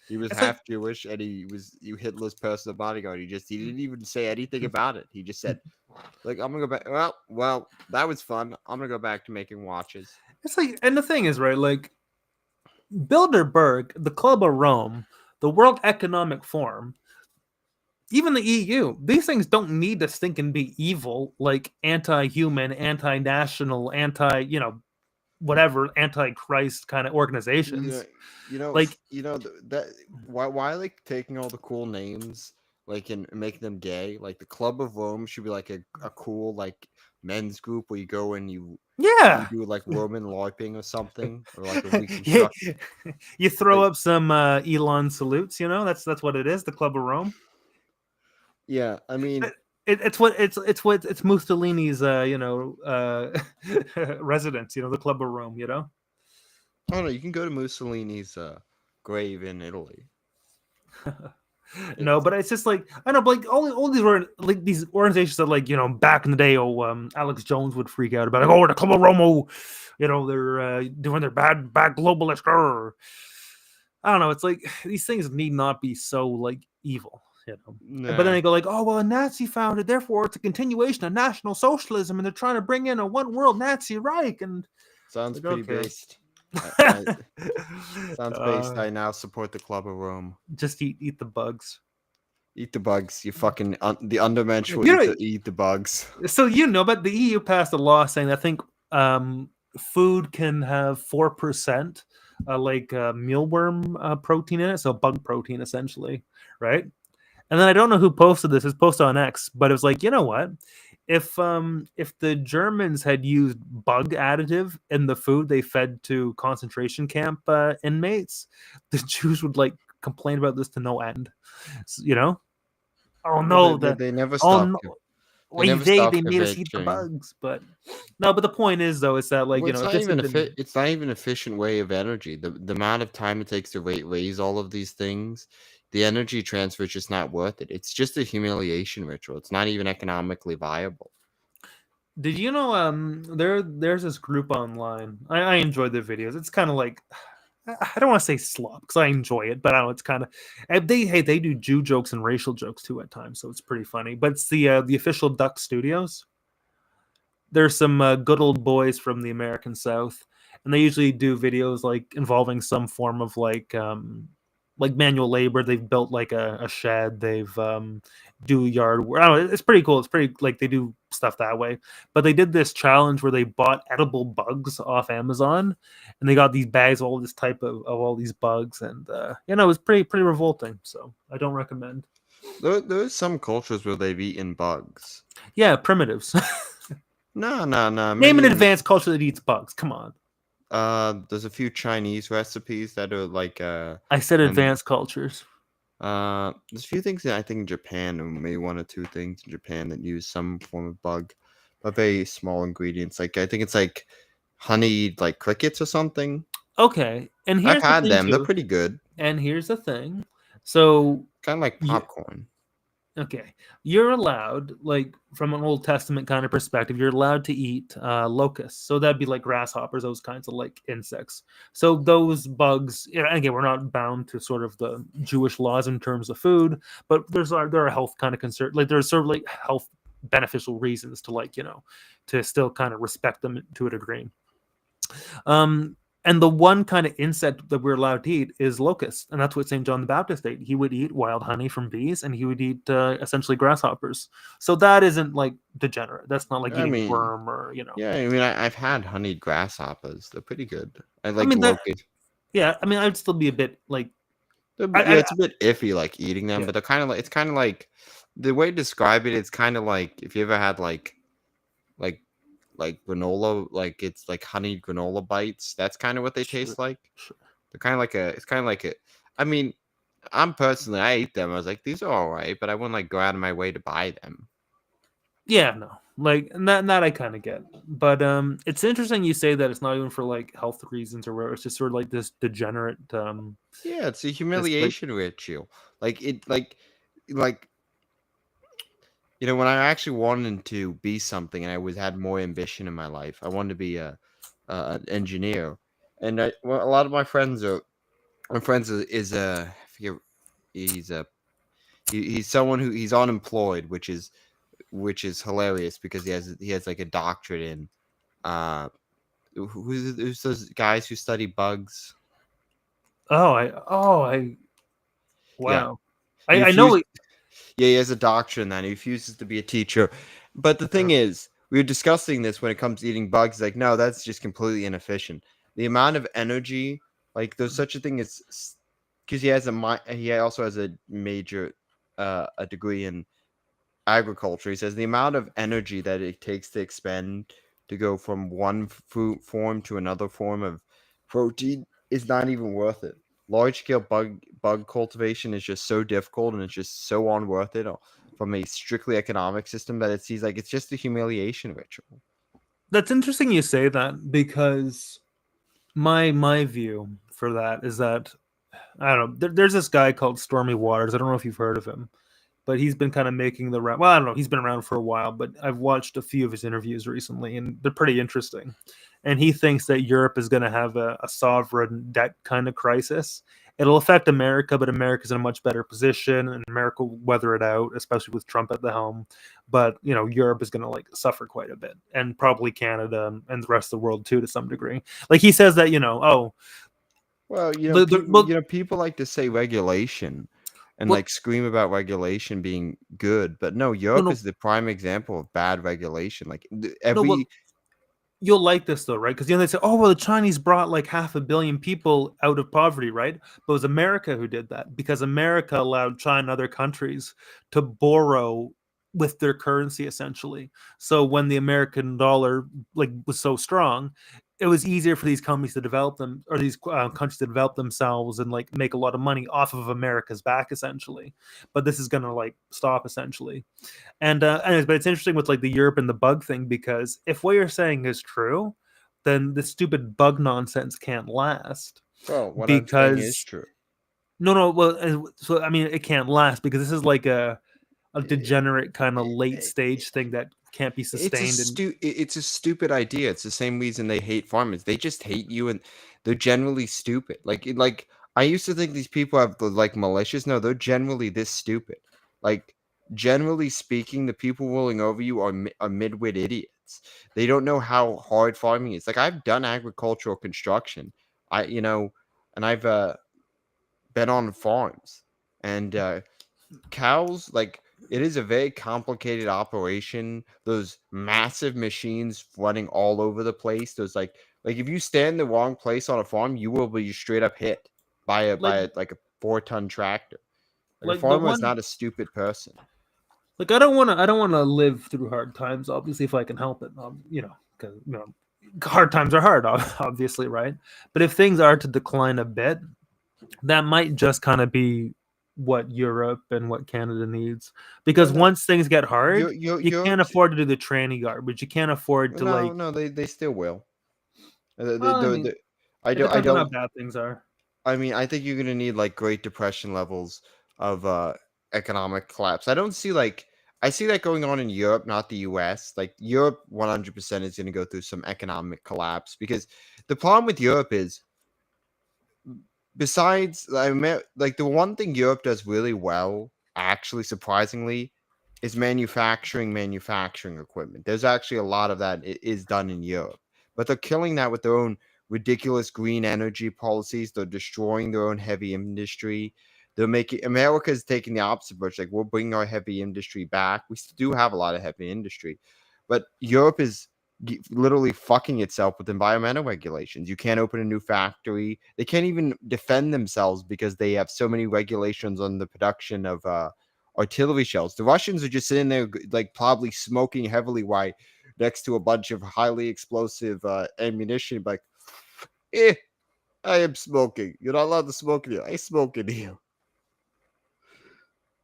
B: He was half Jewish, and he was Hitler's personal bodyguard. He didn't even say anything about it. He just said, like, I'm gonna go back. Well, that was fun. I'm gonna go back to making watches.
A: It's like, and the thing is, right, like Bilderberg, the Club of Rome, the World Economic Forum, even the EU, these things don't need to stink and be evil, like anti-human, anti-national, whatever, anti-Christ kind of organizations.
B: Why like taking all the cool names, like, and making them gay? Like the Club of Rome should be like a cool like men's group where you go and you do like Roman LARPing or something, or like a reconstruction.
A: You throw up some Elon salutes. That's what it is. The Club of Rome.
B: Yeah, I mean,
A: it's Mussolini's residence. The Club of Rome.
B: Oh no, you can go to Mussolini's grave in Italy.
A: No, but it's just like I know, but like all these were like these organizations that like back in the day, Alex Jones would freak out about like, the Club of Rome, they're doing their bad globalist. I don't know. It's like these things need not be so like evil. you know.
B: Nah.
A: But then they go like, oh well, a Nazi founded, therefore it's a continuation of National Socialism, and they're trying to bring in a one world Nazi Reich. And
B: Sounds
A: like,
B: pretty
A: okay.
B: based. Sounds based. I now support the Club of Rome.
A: Just eat the bugs.
B: Eat the bugs. You fucking the undermensch will
A: You know-
B: eat the bugs.
A: So but the EU passed a law saying I think food can have 4% mealworm protein in it, so bug protein essentially, right? And then I don't know who posted this. It's posted on X, but it was like, you know what? If the Germans had used bug additive in the food they fed to concentration camp inmates, the Jews would like complain about this to no end. You know? Oh no,
B: They never
A: oh
B: stopped.
A: no.
B: They never
A: They
B: stopped
A: made us eat the
B: kvetching.
A: bugs, but no. But the point is, though, is that like
B: Well,
A: you know,
B: it's
A: if
B: not
A: this
B: even
A: had been-
B: it's not even an efficient way of energy. The amount of time it takes to raise all of these things, the energy transfer is just not worth it. It's just a humiliation ritual. It's not even economically viable.
A: Did you know there's this group online. I enjoy their videos. It's kind of like I don't want to say slop because I enjoy it, but I don't know, it's kind of they do Jew jokes and racial jokes too at times, so it's pretty funny. But it's the official Duck Studios. There's some good old boys from the American South, and they usually do videos like involving some form of like manual labor. They've built like a shed. They've do yard work. I don't know, it's pretty cool. It's pretty like they do stuff that way. But they did this challenge where they bought edible bugs off Amazon, and they got these bags of all this type of all these bugs, and you know, it was pretty revolting. So I don't recommend.
B: There's some cultures where they've eaten bugs.
A: Yeah, primitives.
B: No.
A: Name an advanced culture that eats bugs. Come on.
B: There's a few Chinese recipes that are like
A: I said advanced cultures.
B: There's a few things that I think in Japan, or maybe one or two things in Japan that use some form of bug, but very small ingredients. Like I think it's like honeyed like crickets or something.
A: Okay, and here's
B: I've had
A: the thing
B: them.
A: too.
B: They're pretty good.
A: And here's the thing. So
B: Kind of like popcorn.
A: okay, you're allowed, like from an Old Testament kind of perspective, you're allowed to eat locusts. So that'd be like grasshoppers, those kinds of like insects. So those bugs, you know, again, we're not bound to sort of the Jewish laws in terms of food, but there are health kind of concern, like there's sort of like health beneficial reasons to like, you know, to still kind of respect them to a degree. And the one kind of insect that we're allowed to eat is locusts, and that's what St. John the Baptist ate. He would eat wild honey from bees, and he would eat essentially grasshoppers. So that isn't like degenerate. That's not like eating worm or, you know.
B: Yeah, I mean, I've had honeyed grasshoppers. They're pretty good. I like
A: mean,
B: locusts.
A: Yeah, I mean, I'd still be a bit like.
B: It's a bit iffy, like eating them, but they're kind of like, it's kind of like the way to describe it. It's kind of like if you ever had like granola, like it's like honeyed granola bites. That's kind of what they taste like.
A: Sure.
B: They're kind of like it's kind of like a. I mean, I ate them. I was like, these are all right, but I wouldn't like go out of my way to buy them.
A: Yeah, no, like that I kind of get, but it's interesting you say that it's not even for like health reasons or whatever. It's just sort of like this degenerate.
B: Yeah, it's a humiliation ritual. Like it, like. You know, when I actually wanted to be something, and I had more ambition in my life, I wanted to be an engineer, and a lot of my friends is I forget, he's someone he's unemployed, which is hilarious because he has like a doctorate in who's those guys who study bugs.
A: Wow.
B: Yeah.
A: I know.
B: Yeah, he has a doctorate in that. He refuses to be a teacher. But the thing is, we were discussing this when it comes to eating bugs. Like, no, that's just completely inefficient. The amount of energy, like, there's such a thing as because he also has a major a degree in agriculture. He says the amount of energy that it takes to expend to go from one food form to another form of protein is not even worth it. Large scale bug cultivation is just so difficult, and it's just so unworth it from a strictly economic system that it seems like it's just a humiliation ritual.
A: That's interesting you say that, because my view for that is that I don't know. There's this guy called Stormy Waters. I don't know if you've heard of him, but he's been kind of making the round. Well, I don't know. He's been around for a while, but I've watched a few of his interviews recently, and they're pretty interesting. And he thinks that Europe is going to have a sovereign debt kind of crisis, It'll affect America, but America's in a much better position, and America will weather it out, especially with Trump at the helm. But Europe is going to like suffer quite a bit, and probably Canada and the rest of the world too, to some degree. Like he says that
B: Well, people like to say regulation and
A: Well-
B: like scream about regulation being good, but no, Europe is the prime example of bad regulation. Like
A: you'll like this though, right? Because they say, oh, well, the Chinese brought like 500 million people out of poverty, right? But it was America who did that, because America allowed China and other countries to borrow with their currency, essentially. So when the American dollar like was so strong, it was easier for these companies to develop them, or these countries to develop themselves and like make a lot of money off of America's back, essentially. But this is going to like stop, essentially. And anyways, but it's interesting with like the Europe and the bug thing, because if what you're saying is true, then the stupid bug nonsense can't last.
B: Well, what I'm saying is true.
A: No, well, so I mean, it can't last because this is like a degenerate kind of late stage thing that can't be sustained.
B: It's a stupid idea. It's the same reason they hate farmers. They just hate you, and they're generally stupid. Like I used to think these people have like malicious. No, they're generally this stupid. Like generally speaking, the people ruling over you are midwit idiots. They don't know how hard farming is. Like I've done agricultural construction. And I've been on farms, and cows, like, it is a very complicated operation. Those massive machines running all over the place. Those like if you stand in the wrong place on a farm, you will be straight up hit by a 4-ton tractor. Like a farmer is not a stupid person.
A: Like I don't want to live through hard times, obviously, if I can help it. Because hard times are hard, obviously, right? But if things are to decline a bit, that might just kind of be what Europe and what Canada needs, because once things get hard, you can't afford to do the tranny garbage. You can't afford to
B: they still will.
A: I don't know how bad things are.
B: I mean, I think you're gonna need like Great Depression levels of economic collapse. I see that going on in Europe, not the US. Like Europe 100% is gonna go through some economic collapse, because the problem with Europe is, besides, like the one thing Europe does really well, actually surprisingly, is manufacturing equipment. There's actually a lot of that is done in Europe, but they're killing that with their own ridiculous green energy policies. They're destroying their own heavy industry. America's taking the opposite approach. Like, we're bringing our heavy industry back. We still do have a lot of heavy industry, but Europe is literally fucking itself with environmental regulations. You can't open a new factory. They can't even defend themselves because they have so many regulations on the production of artillery shells. The Russians are just sitting there, like, probably smoking heavily while next to a bunch of highly explosive ammunition. Like, I am smoking. You're not allowed to smoke in here. I smoke in here.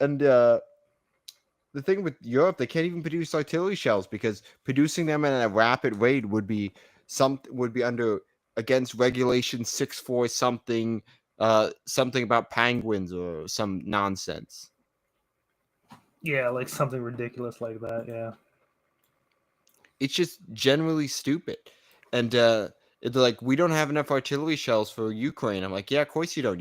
B: And the thing with Europe, they can't even produce artillery shells because producing them at a rapid rate would be under against regulation 6.4 something, something about penguins or some nonsense.
A: Yeah, like something ridiculous like that. Yeah,
B: it's just generally stupid. And they're like, we don't have enough artillery shells for Ukraine. I'm like, yeah, of course you don't.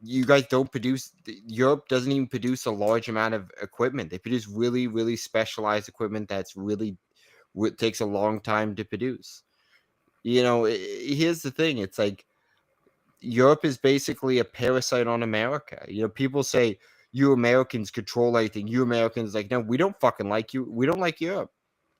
B: You guys don't produce. Europe doesn't even produce a large amount of equipment. They produce really, really specialized equipment that's really takes a long time to produce. Here's the thing. It's like Europe is basically a parasite on America. People say, you Americans control everything. You Americans, like, no, we don't fucking like you. We don't like Europe.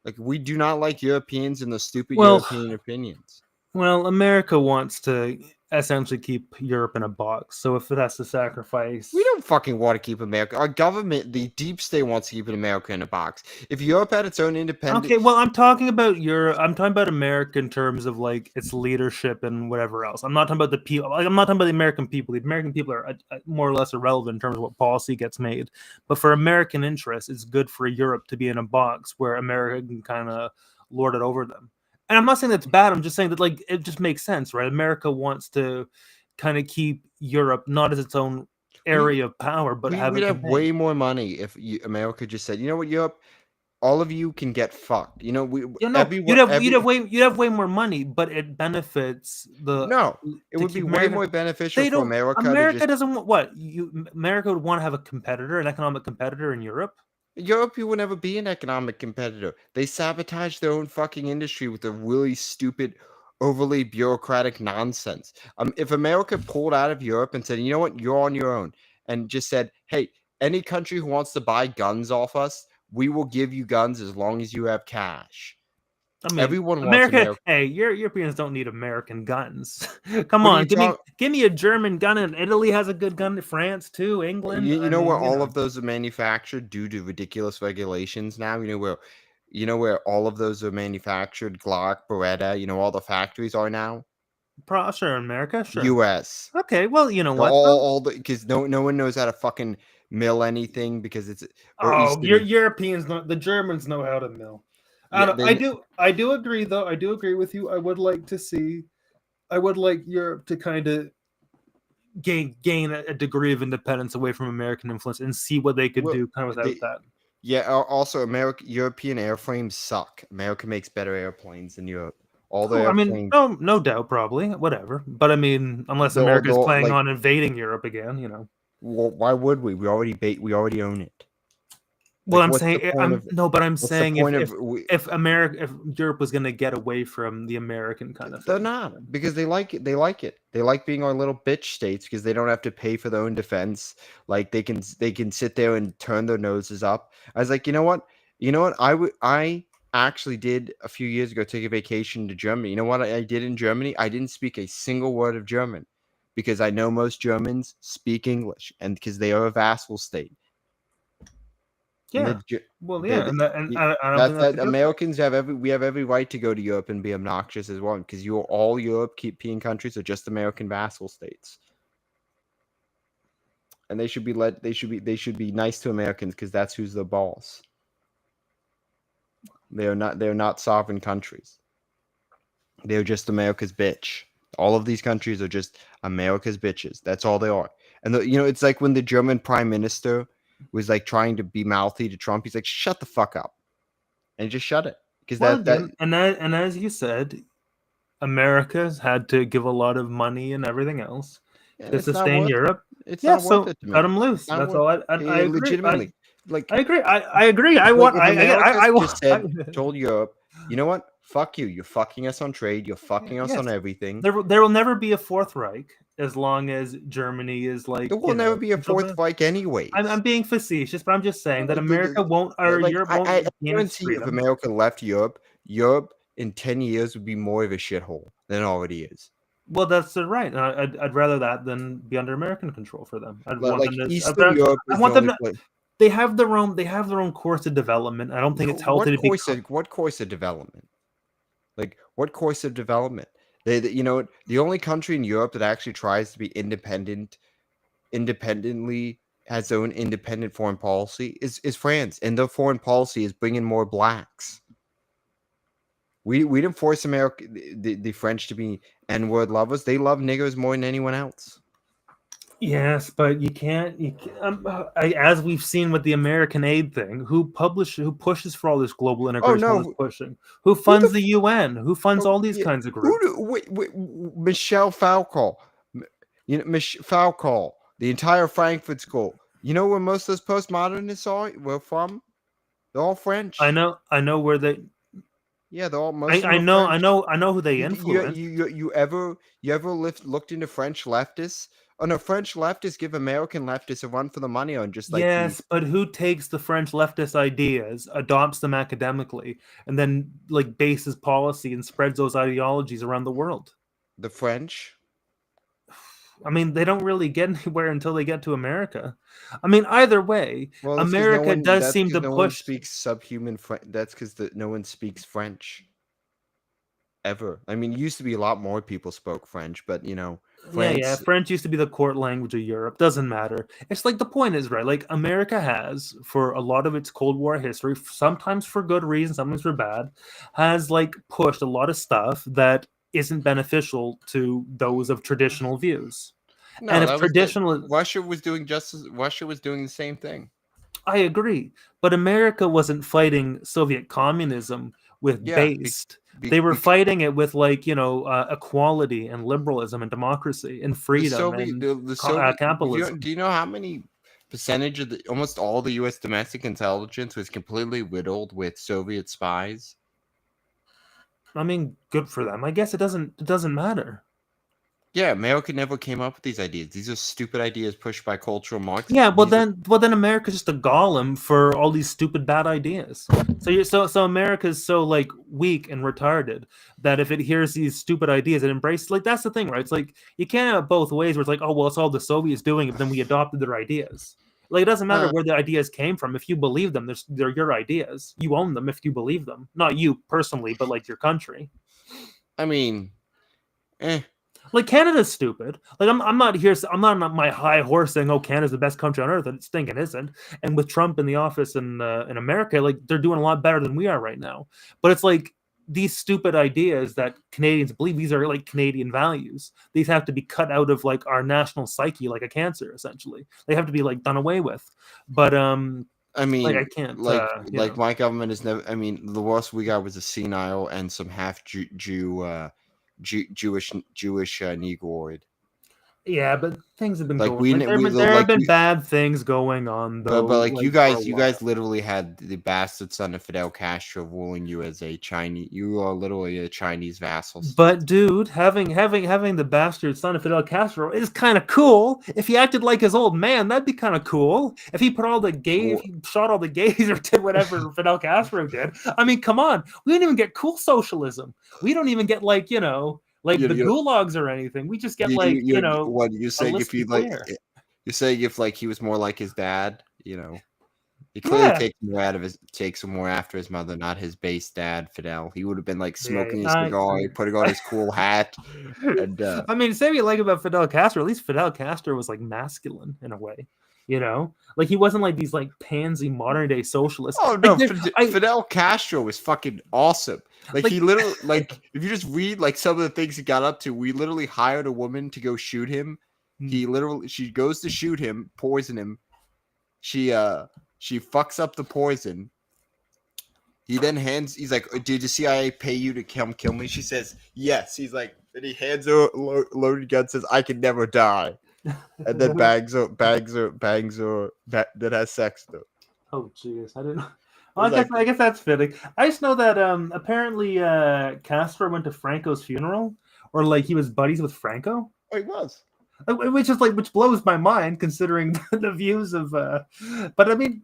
B: Like, we do not like Europeans and the stupid European opinions.
A: Well, America wants to essentially keep Europe in a box. So if it has to sacrifice...
B: We don't fucking want to keep America. Our government, the deep state, wants to keep America in a box. If Europe had its own independent...
A: Okay, well, I'm talking about Europe. I'm talking about America in terms of, like, its leadership and whatever else. I'm not talking about the people. Like, I'm not talking about the American people. The American people are more or less irrelevant in terms of what policy gets made. But for American interests, it's good for Europe to be in a box where America can kind of lord it over them. And I'm not saying that's bad. I'm just saying that, like, it just makes sense, right? America wants to kind of keep Europe not as its own area of power, but
B: we'd have way more money if America just said, you know what, Europe, all of you can get fucked. You know,
A: you'd have way more money, but it benefits the.
B: No, it
A: to
B: would be
A: keep
B: way
A: America-
B: more beneficial for America.
A: America doesn't want what America would want to have a competitor, an economic competitor in Europe.
B: Europe will never be an economic competitor. They sabotage their own fucking industry with a really stupid, overly bureaucratic nonsense. If America pulled out of Europe and said, you know what, you're on your own, and just said, hey, any country who wants to buy guns off us, we will give you guns as long as you have cash.
A: I mean,
B: everyone wants America.
A: Hey, Europeans don't need American guns. Come on, give me a German gun. And Italy has a good gun. France too. England.
B: You know where all of those are manufactured due to ridiculous regulations now. You know where all of those are manufactured. Glock, Beretta. You know all the factories are now.
A: Sure, America. Sure.
B: U.S.
A: Okay, well, you know what?
B: All because no one knows how to fucking mill anything because it's.
A: Europeans know. The Germans know how to mill. I do agree, though. I do agree with you. I would like Europe to kind of gain a degree of independence away from American influence and see what they could do kind of without that.
B: Yeah. Also, European airframes suck. America makes better airplanes than Europe.
A: No doubt, probably, whatever. But I mean, unless America's planning on invading Europe again, you know.
B: Well, why would we? We already own it.
A: Well, I'm saying if Europe was going to get away from the American kind of thing.
B: They're not, because they like it. They like being our little bitch states because they don't have to pay for their own defense. Like they can sit there and turn their noses up. I was like, you know what? I actually did a few years ago take a vacation to Germany. You know what I did in Germany? I didn't speak a single word of German because I know most Germans speak English and because they are a vassal state.
A: Yeah.
B: Americans have every right to go to Europe and be obnoxious as well because all European countries are just American vassal states, and they should be nice to Americans because that's who's the boss. They are not sovereign countries. They are just America's bitch. All of these countries are just America's bitches. That's all they are. And it's like when the German prime minister was like trying to be mouthy to Trump. He's like, shut the fuck up. And just shut it. Because
A: and as you said, America's had to give a lot of money and everything else to sustain Europe.
B: It's not worth it to me.
A: Cut them loose. That's all I agree.
B: Legitimately.
A: I agree. I agree. I
B: told Europe, you know what? Fuck you. You're fucking us on trade. You're fucking us on everything.
A: There will never be a Fourth Reich as long as Germany is like.
B: There will never be a Fourth Reich anyway.
A: I'm being facetious, but I'm just saying that America won't, or Europe won't.
B: I guarantee if America left Europe in 10 years would be more of a shithole than it already is.
A: Well, that's right. I'd rather that than be under American control for them. I want them to. They have their own course of development. I don't think it's healthy to be.
B: What course of development? Like what course of development? The only country in Europe that actually tries to be independently has their own independent foreign policy is France, and their foreign policy is bringing more blacks. We didn't force America, the French to be N-word lovers. They love niggers more than anyone else.
A: Yes, but you can't. As we've seen with the American aid thing, who pushes for all this global integration? Who funds the UN? Who funds all these kinds of groups?
B: Michelle Foucault. Foucault, the entire Frankfurt School. You know where most of those postmodernists were from? They're all French.
A: I know where they.
B: Yeah, they're all.
A: I know who they influence.
B: You ever looked into French leftists? Oh no, French leftists give American leftists a run for the money on just like
A: but who takes the French leftist ideas, adopts them academically, and then like bases policy and spreads those ideologies around the world?
B: The French.
A: I mean, they don't really get anywhere until they get to America. I mean, either way, America does seem to push.
B: No one speaks subhuman French. That's because no one speaks French. Ever. I mean, it used to be a lot more people spoke French, but France...
A: French used to be the court language of Europe. Doesn't matter. It's like the point is, right? Like America has, for a lot of its Cold War history, sometimes for good reasons, sometimes for bad, has like pushed a lot of stuff that isn't beneficial to those of traditional views.
B: No, and if traditional Russia was doing the same thing.
A: I agree, but America wasn't fighting Soviet communism with
B: Yeah,
A: based. They were fighting it with equality and liberalism and democracy and freedom and
B: the Soviet.
A: capitalism.
B: Do you know how many percentage of almost all the U.S. domestic intelligence was completely riddled with Soviet spies?
A: I mean, good for them. I guess it doesn't matter.
B: Yeah, America never came up with these ideas. These are stupid ideas pushed by cultural Marxists.
A: Yeah, well then America's just a golem for all these stupid bad ideas. So America's so like weak and retarded that if it hears these stupid ideas, it embraces. Like that's the thing, right? It's like you can't have it both ways. Where it's like, oh well, it's all the Soviets doing it, but then we adopted their ideas. Like it doesn't matter where the ideas came from. If you believe them, they're your ideas. You own them if you believe them. Not you personally, but like your country.
B: I mean,
A: Like Canada's stupid. Like I'm not here. I'm not on my high horse saying, "Oh, Canada's the best country on earth," and it stinking isn't. And with Trump in the office in America, like they're doing a lot better than we are right now. But it's like these stupid ideas that Canadians believe, these are like Canadian values. These have to be cut out of like our national psyche, like a cancer. Essentially, they have to be like done away with. But
B: I mean,
A: like I can't
B: like my government is never. I mean, the worst we got was a senile and some half Jewish Negroid.
A: Yeah, but things have been
B: like
A: going. There have been bad things going on though.
B: But like you guys literally had the bastard son of Fidel Castro ruling you as a Chinese. You are literally a Chinese vassal.
A: But dude, having the bastard son of Fidel Castro is kind of cool. If he acted like his old man, that'd be kind of cool. If he put all the gays, if he shot all the gays or did whatever Fidel Castro did. I mean, come on, we don't even get cool socialism. We don't even get like the gulags or anything. We just get
B: what you saying if you like you're saying if like he was more like his dad, he clearly takes more after his mother, not his base dad Fidel. He would have been like smoking his cigar, putting on his cool hat. And
A: I mean, say what you like about Fidel Castro, at least Fidel Castro was like masculine in a way. Like he wasn't like these like pansy modern day socialists.
B: Oh no, Fidel Castro was fucking awesome. Like he literally, like if you just read like some of the things he got up to, we literally hired a woman to go shoot him. She goes to shoot him, poison him. She fucks up the poison. He then he's like, did the CIA pay you to come kill me? She says, yes. He's like, then he hands her a loaded gun, says, I can never die. And then bangs her that has sex though.
A: Oh jeez, I didn't know. Well, I guess that's fitting. I just know that apparently Castro went to Franco's funeral, or like he was buddies with Franco.
B: Oh, he was.
A: Which blows my mind considering the views of. But I mean,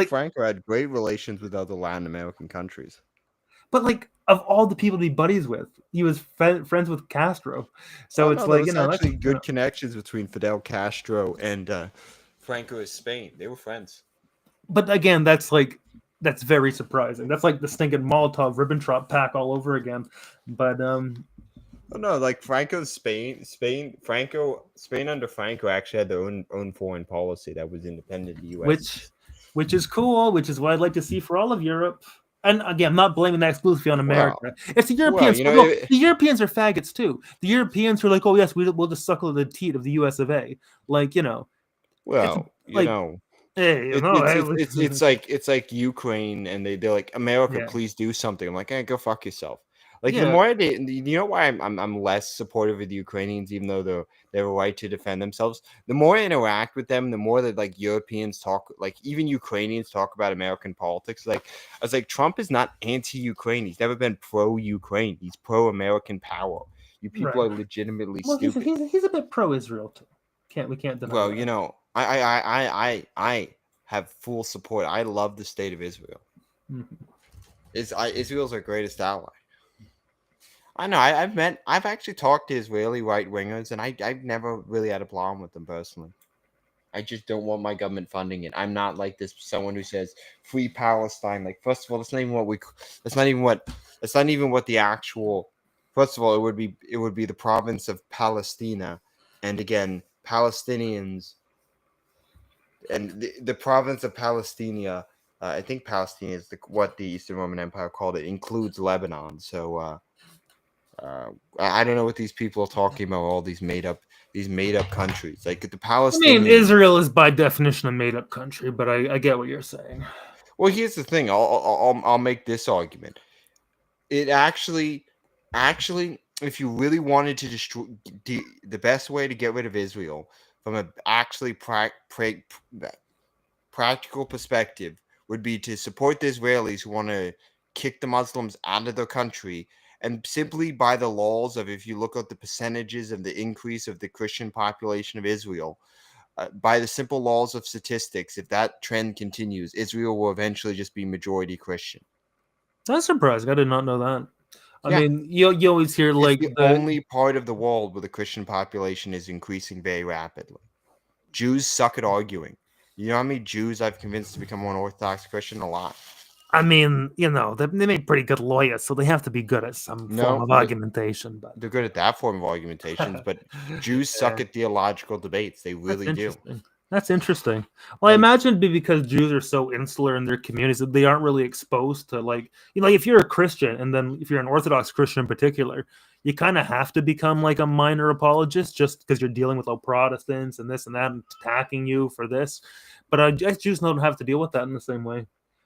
B: Franco had great relations with other Latin American countries.
A: But like of all the people to be buddies with, he was friends with Castro. So
B: actually good connections between Fidel Castro and Franco in Spain. They were friends.
A: But again, that's very surprising. That's like the stinking Molotov-Ribbentrop pact all over again. But
B: no, like Franco's Spain under Franco actually had their own foreign policy that was independent of the U.S.
A: Which is cool, which is what I'd like to see for all of Europe. And again, I'm not blaming that exclusively on America. Wow. It's the Europeans. The Europeans are faggots too. The Europeans who are like, oh yes, we'll just suckle the teat of the U.S. of A. Like
B: it's like Ukraine, and they're like, America, please do something. I'm like, hey, go fuck yourself. Like the more you know why I'm less supportive of the Ukrainians, even though they have a right to defend themselves. The more I interact with them, the more that like Europeans talk, like even Ukrainians talk about American politics. Like I was like, Trump is not anti-Ukraine. He's never been pro-Ukraine. He's pro-American power. You people are legitimately stupid.
A: He's a bit pro-Israel too. We can't deny.
B: Well,
A: that.
B: I have full support. I love the state of Israel.
A: Mm-hmm.
B: Israel's our greatest ally. I know. I've actually talked to Israeli right wingers, and I've never really had a problem with them personally. I just don't want my government funding it. I'm not like this someone who says free Palestine. Like, first of all, that's not even what the actual. First of all, it would be the province of Palestina, and again, Palestinians, and the province of Palestina. I think Palestine is what the Eastern Roman Empire called it. Includes Lebanon. So. I don't know what these people are talking about. All these made up these made up countries. Like the
A: I
B: Palestinians.
A: mean, Israel is by definition a made up country, but I get what you're saying.
B: Well, here's the thing. I'll make this argument. It actually, if you really wanted to destroy the best way to get rid of Israel from a actually practical perspective would be to support the Israelis who want to kick the Muslims out of their country, and simply by the laws of, if you look at the percentages of the increase of the Christian population of Israel, by the simple laws of statistics, if that trend continues, Israel will eventually just be majority Christian.
A: That's surprising. I did not know that. I
B: Yeah.
A: mean, you always hear like
B: it's the only part of the world where the Christian population is increasing very rapidly. Jews suck at arguing. You know how many Jews I've convinced to become more Orthodox Christian? A lot.
A: I mean, they make pretty good lawyers, so they have to be good at some form of argumentation. But
B: they're good at that form of argumentations. But Jews suck at theological debates. They really do.
A: That's interesting. Well, I imagine it'd be because Jews are so insular in their communities that they aren't really exposed to, like, if you're a Christian, and then if you're an Orthodox Christian in particular, you kind of have to become like a minor apologist just because you're dealing with Protestants and this and that and attacking you for this. But I guess Jews don't have to deal with that in the same way.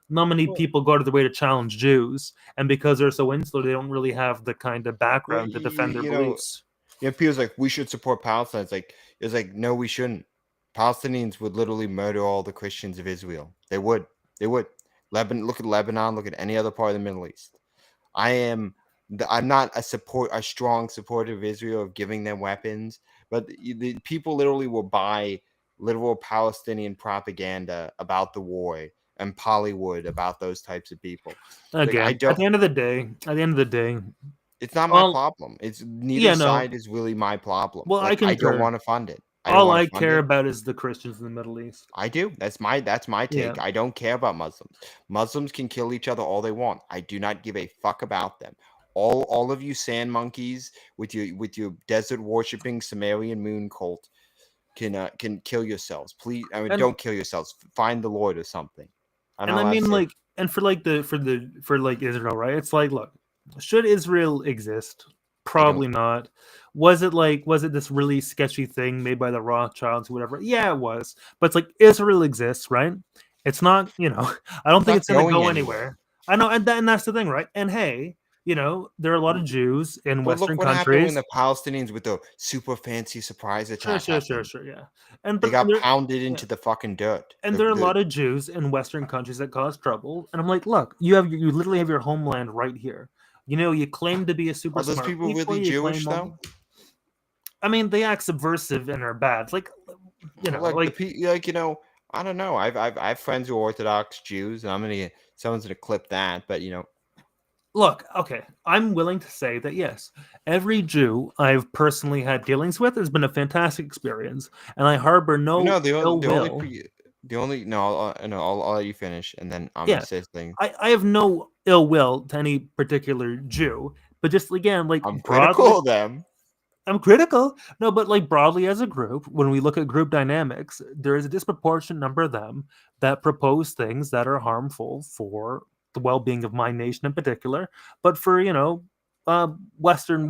A: Not many people go to the way to challenge Jews, and because they're so insular, they don't really have the kind of background to defend their beliefs.
B: Yeah, people's like, we should support Palestine. It's like, no, we shouldn't. Palestinians would literally murder all the Christians of Israel. They would. Look at Lebanon. Look at any other part of the Middle East. I'm not a strong supporter of Israel, of giving them weapons, but the people literally will buy literal Palestinian propaganda about the war and Hollywood about those types of people.
A: Again, at the end of the day,
B: it's not my problem. It's neither side is really my problem.
A: Well, I
B: don't want to fund it.
A: All I care about is the Christians in the Middle East.
B: I do. That's my take. Yeah. I don't care about Muslims. Muslims can kill each other all they want. I do not give a fuck about them. All of you sand monkeys with your desert worshipping Sumerian moon cult can kill yourselves. Please, don't kill yourselves. Find the Lord or something.
A: For Israel, right? It's like, look, should Israel exist? Probably not. Was it this really sketchy thing made by the Rothschilds or whatever? Yeah, it was. But it's like, Israel exists, right? It's not, I don't think it's going to go anywhere. I know, and that's the thing, right? And hey, there are a lot of Jews in Western
B: look what
A: countries.
B: Happened when the Palestinians with the super fancy surprise attack.
A: Sure, yeah. And
B: they got pounded into the fucking dirt.
A: And there are a lot of Jews in Western countries that cause trouble. And I'm like, look, you literally have your homeland right here. You claim to be a super.
B: Are those people really Jewish though?
A: I mean, they act subversive and are bad. I
B: don't know. I have friends who are Orthodox Jews, and someone's gonna clip that, but
A: Look, okay, I'm willing to say that yes, every Jew I've personally had dealings with has been a fantastic experience, and I harbor no ill will.
B: I'll let you finish, and then I'm gonna say something.
A: I have no ill will to any particular Jew, but just again, like,
B: I'm critical of them.
A: I'm critical. No, but like broadly as a group, when we look at group dynamics, there is a disproportionate number of them that propose things that are harmful for the well-being of my nation in particular, but for Western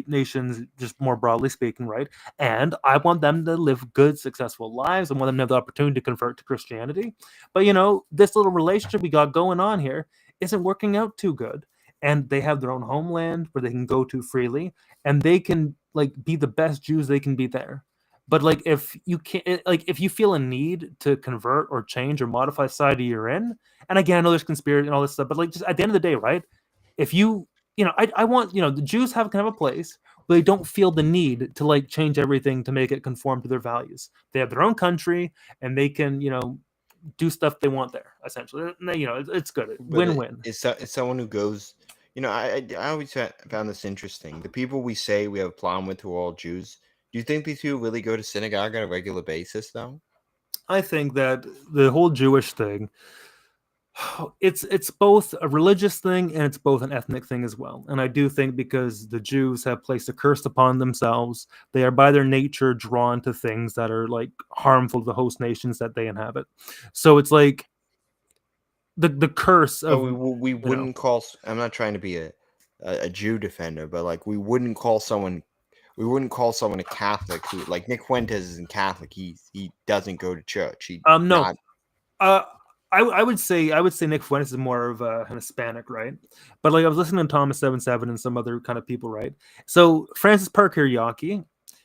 A: nations, just more broadly speaking, right? And I want them to live good, successful lives. I want them to have the opportunity to convert to Christianity. But this little relationship we got going on here isn't working out too good. And they have their own homeland where they can go to freely, and they can be the best Jews they can be there. But if you can't, if you feel a need to convert or change or modify society you're in, and again, I know there's conspiracy and all this stuff, but just at the end of the day, right? If I want the Jews can have a place where they don't feel the need to change everything to make it conform to their values. They have their own country, and they can do stuff they want there. Essentially, it's good. Win-win.
B: It's someone who goes. I always found this interesting. The people we say we have a problem with who are all Jews. Do you think these people really go to synagogue on a regular basis, though?
A: I think that the whole Jewish thing, it's both a religious thing and it's both an ethnic thing as well. And I do think because the Jews have placed a curse upon themselves, they are by their nature drawn to things that are harmful to the host nations that they inhabit. So it's like the curse of
B: we wouldn't call. I'm not trying to be a Jew defender, but we wouldn't call someone. we wouldn't call someone a Catholic who, like Nick Fuentes isn't Catholic. He doesn't go to church. He
A: No.
B: not,
A: I would say Nick Fuentes is more of an Hispanic, right? But like I was listening to Thomas 77 and some other kind of people, right? So Francis Parker Yockey,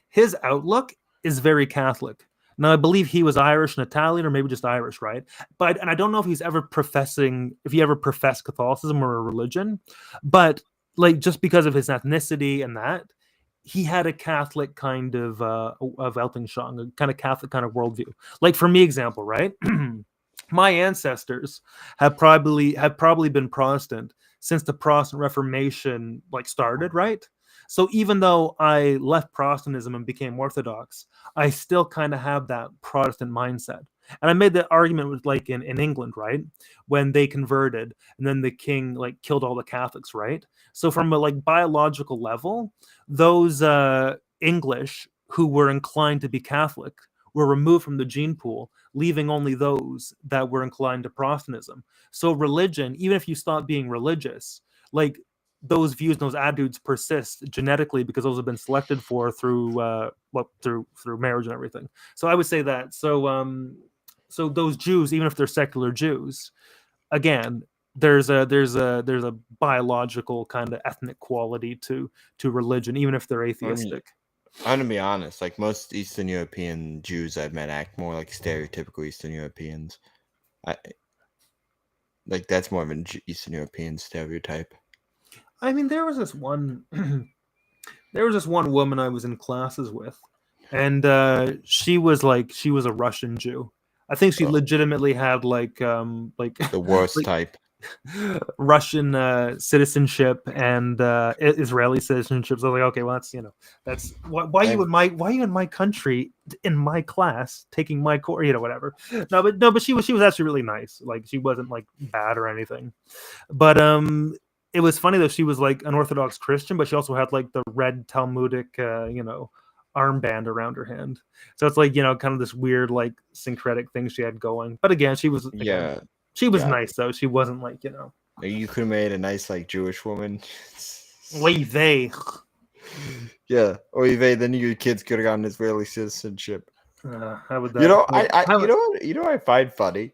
A: his outlook is very Catholic. Now I believe he was Irish and Italian, or maybe just Irish, right? And I don't know if he ever professed Catholicism or a religion, but like just because of his ethnicity and that, he had a Catholic kind of Weltanschauung, a kind of Catholic kind of worldview. Like for me, example, right? My ancestors have probably been Protestant since the Protestant Reformation like started, right? So even though I left Protestantism and became Orthodox, I still kind of have that Protestant mindset. And I made the argument with like in England, right? When they converted and then the king like killed all the Catholics, right? So from a like biological level, those English who were inclined to be Catholic were removed from the gene pool, leaving only those that were inclined to Protestantism. So religion, even if you stop being religious, like those views, those attitudes persist genetically because those have been selected for through through marriage and everything. So I would say that. So those Jews, even if they're secular Jews, again, there's a biological kind of ethnic quality to religion, even if they're atheistic.
B: I'm gonna be honest. Like most Eastern European Jews I've met act more like stereotypical Eastern Europeans. Like that's more of an Eastern European stereotype.
A: I mean, there was this one woman I was in classes with, and she was a Russian Jew. I think she legitimately had like
B: the worst
A: like,
B: type.
A: Russian citizenship and Israeli citizenship. So I was like, okay, well, that's why you in my country in my class taking my course, whatever. No, but she was actually really nice. Like she wasn't like bad or anything. But it was funny though. She was like an Orthodox Christian, but she also had like the red Talmudic, armband around her hand. So it's like kind of this weird like syncretic thing she had going. But again, she was She was nice though. She wasn't like
B: You could have made a nice like Jewish woman.
A: Oy vey.
B: Yeah, oy vey. Then your kids could have gotten Israeli citizenship.
A: How would that?
B: You know what I find funny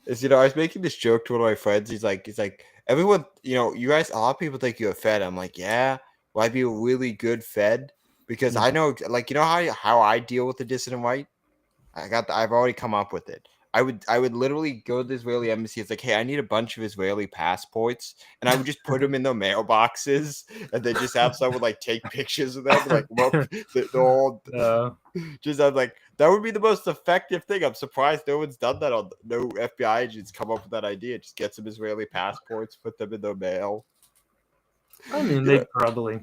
B: is I was making this joke to one of my friends. He's like everyone. You guys. A lot of people think you're a Fed. I'm like, yeah. Well, I'd be a really good Fed because I know like how I deal with the dissident white. I've already come up with it. I would literally go to the Israeli embassy. It's like, hey, I need a bunch of Israeli passports, and I would just put them in their mailboxes, and then just have someone like take pictures of them. Like, look, I'm like, that would be the most effective thing. I'm surprised no one's done that. No FBI agents come up with that idea. Just get some Israeli passports, put them in their mail.
A: I mean, they probably.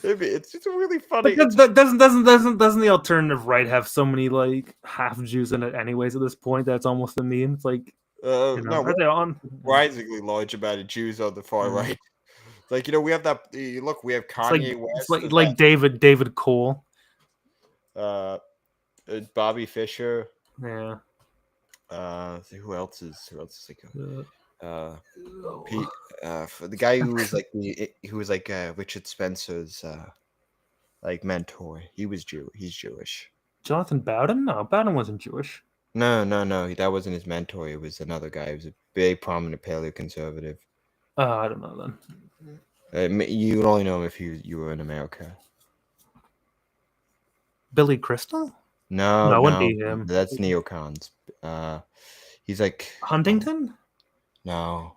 B: It's just really funny.
A: But doesn't the alternative right have so many like half Jews in it anyways at this point that's almost a meme? It's like
B: no,
A: are they on
B: surprisingly large amount of Jews on the far right. Like we have that. Look, we have Kanye West.
A: It's like David Cole.
B: Bobby Fischer.
A: Yeah.
B: Who else is like the guy who was like Richard Spencer's like mentor. He's Jewish.
A: Jonathan Bowden? No, Bowden wasn't Jewish.
B: No, that wasn't his mentor. It was another guy. He was a very prominent paleoconservative.
A: I don't know then.
B: You would only know him if you were in America.
A: Billy Crystal?
B: No,
A: it wouldn't be him.
B: That's neocons. He's like
A: Huntington?
B: No.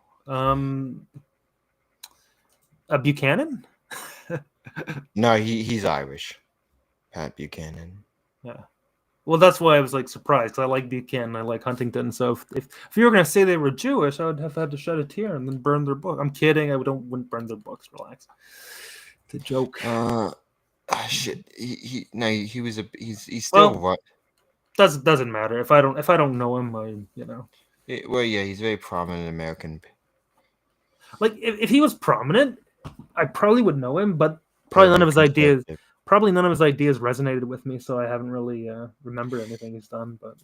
A: Buchanan?
B: No, he's Irish. Pat Buchanan.
A: Yeah. Well, that's why I was like surprised. I like Buchanan, I like Huntington. So if you were gonna say they were Jewish, I would have had to shed a tear and then burn their book. I'm kidding. I wouldn't burn their books. Relax. It's a joke.
B: Shit. He's still what?
A: Doesn't matter. If I don't know him,
B: Well, yeah, he's a very prominent American.
A: Like if he was prominent, I probably would know him, but probably none of his ideas resonated with me, so I haven't really remembered anything he's done. But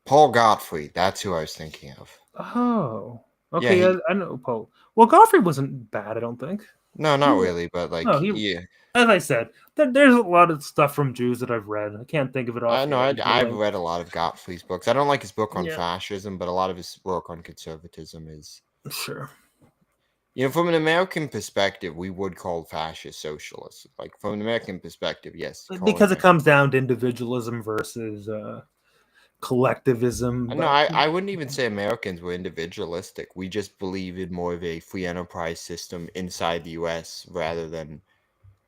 B: Paul Gottfried, that's who I was thinking of.
A: Oh, okay, yeah, I know Paul. Well, Godfrey wasn't bad, I don't think.
B: No, not
A: Yeah.
B: really, but like,
A: No,
B: yeah.
A: as I said, there's a lot of stuff from Jews that I've read. I can't think of it
B: I know
A: offhand.
B: I've read a lot of Gottfried's books. I don't like his book on
A: Yeah.
B: fascism, but a lot of his work on conservatism is.
A: Sure.
B: From an American perspective, we would call fascists socialists. Like from an American perspective, yes.
A: Because it comes down to individualism versus collectivism.
B: No, I wouldn't even say Americans were individualistic. We just believe in more of a free enterprise system inside the U.S. rather than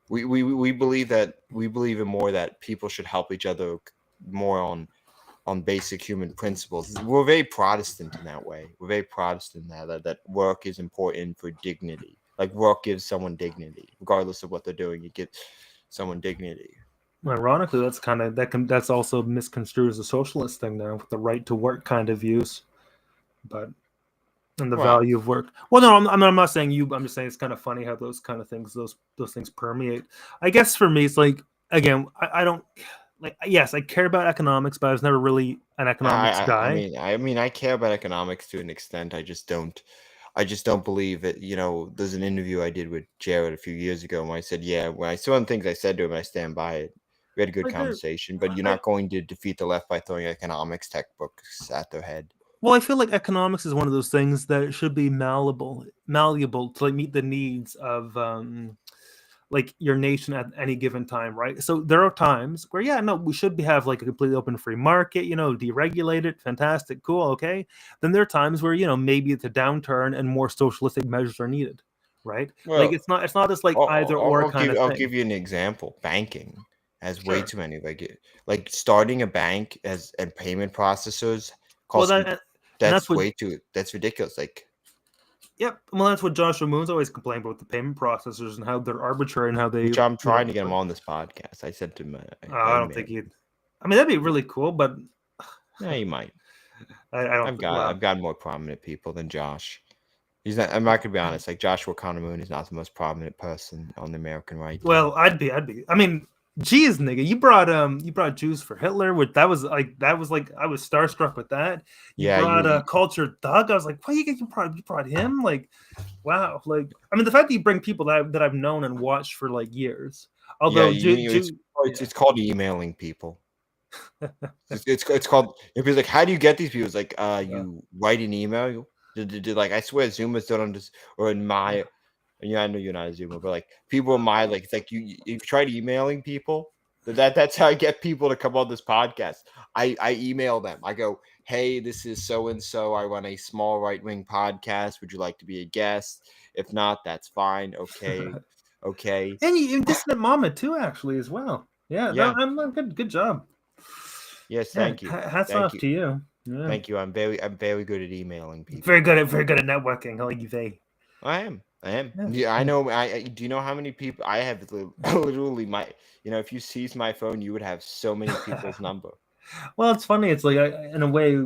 B: we believe in more that people should help each other more on basic human principles. We're very Protestant in that way. We're very Protestant in that work is important for dignity. Like work gives someone dignity, regardless of what they're doing. It gives someone dignity.
A: Ironically, that's also misconstrued as a socialist thing now, with the right to work kind of views, and the value of work. Well, no, I'm not saying you. I'm just saying it's kind of funny how those kind of things, those things permeate. I guess for me, it's like, again, I don't like. Yes, I care about economics, but I was never really an economics guy.
B: I mean, I care about economics to an extent. I just don't believe it. There's an interview I did with Jared a few years ago when I said, when I saw the things I said to him, I stand by it. We had a good conversation, but you're not going to defeat the left by throwing economics textbooks at their head.
A: Well, I feel like economics is one of those things that should be malleable to like meet the needs of like your nation at any given time, right? So there are times where we should have like a completely open free market, deregulated, fantastic, cool, okay. Then there are times where maybe it's a downturn and more socialistic measures are needed, right?
B: Well,
A: like it's not just like either or kind of thing.
B: I'll give you an example. Banking has way too many like starting a bank and payment processors costs. That's ridiculous. Like,
A: yep. Well, that's what Joshua Moon's always complained about, the payment processors and how they're arbitrary and how they.
B: Which I'm trying to get him on this podcast. I said to him,
A: I don't think he'd. I mean, that'd be really cool, but
B: yeah, he might.
A: I don't.
B: I've got more prominent people than Josh. He's not. I'm not gonna be honest. Like Joshua Connor Moon is not the most prominent person on the American right.
A: Well, I'd be. I mean, geez, nigga, you brought Jews for Hitler, which that was like I was starstruck with that. You brought a cultured thug. I was like, what, you brought him? Like, wow. Like, I mean, the fact that you bring people that I've known and watched for like years. Although
B: it's called emailing people. it's called. If it's like, how do you get these people? It's like, you write an email. Like, I swear, Zoomers don't understand, or in my. I know you're not a Zoomer, but like people in my it's like you tried emailing people. That's how I get people to come on this podcast. I email them. I go, hey, this is so and so. I run a small right-wing podcast. Would you like to be a guest? If not, that's fine. Okay.
A: And you Dissident Mama too, actually, as well. Yeah. No, I'm good job.
B: Yes, thank you.
A: Hats off to you. Yeah.
B: Thank you. I'm very good at emailing people.
A: Very good at networking. Like you say.
B: I am. Yeah, I know. Do you know how many people I have? Literally, if you seized my phone, you would have so many people's number.
A: Well, it's funny. It's like in a way,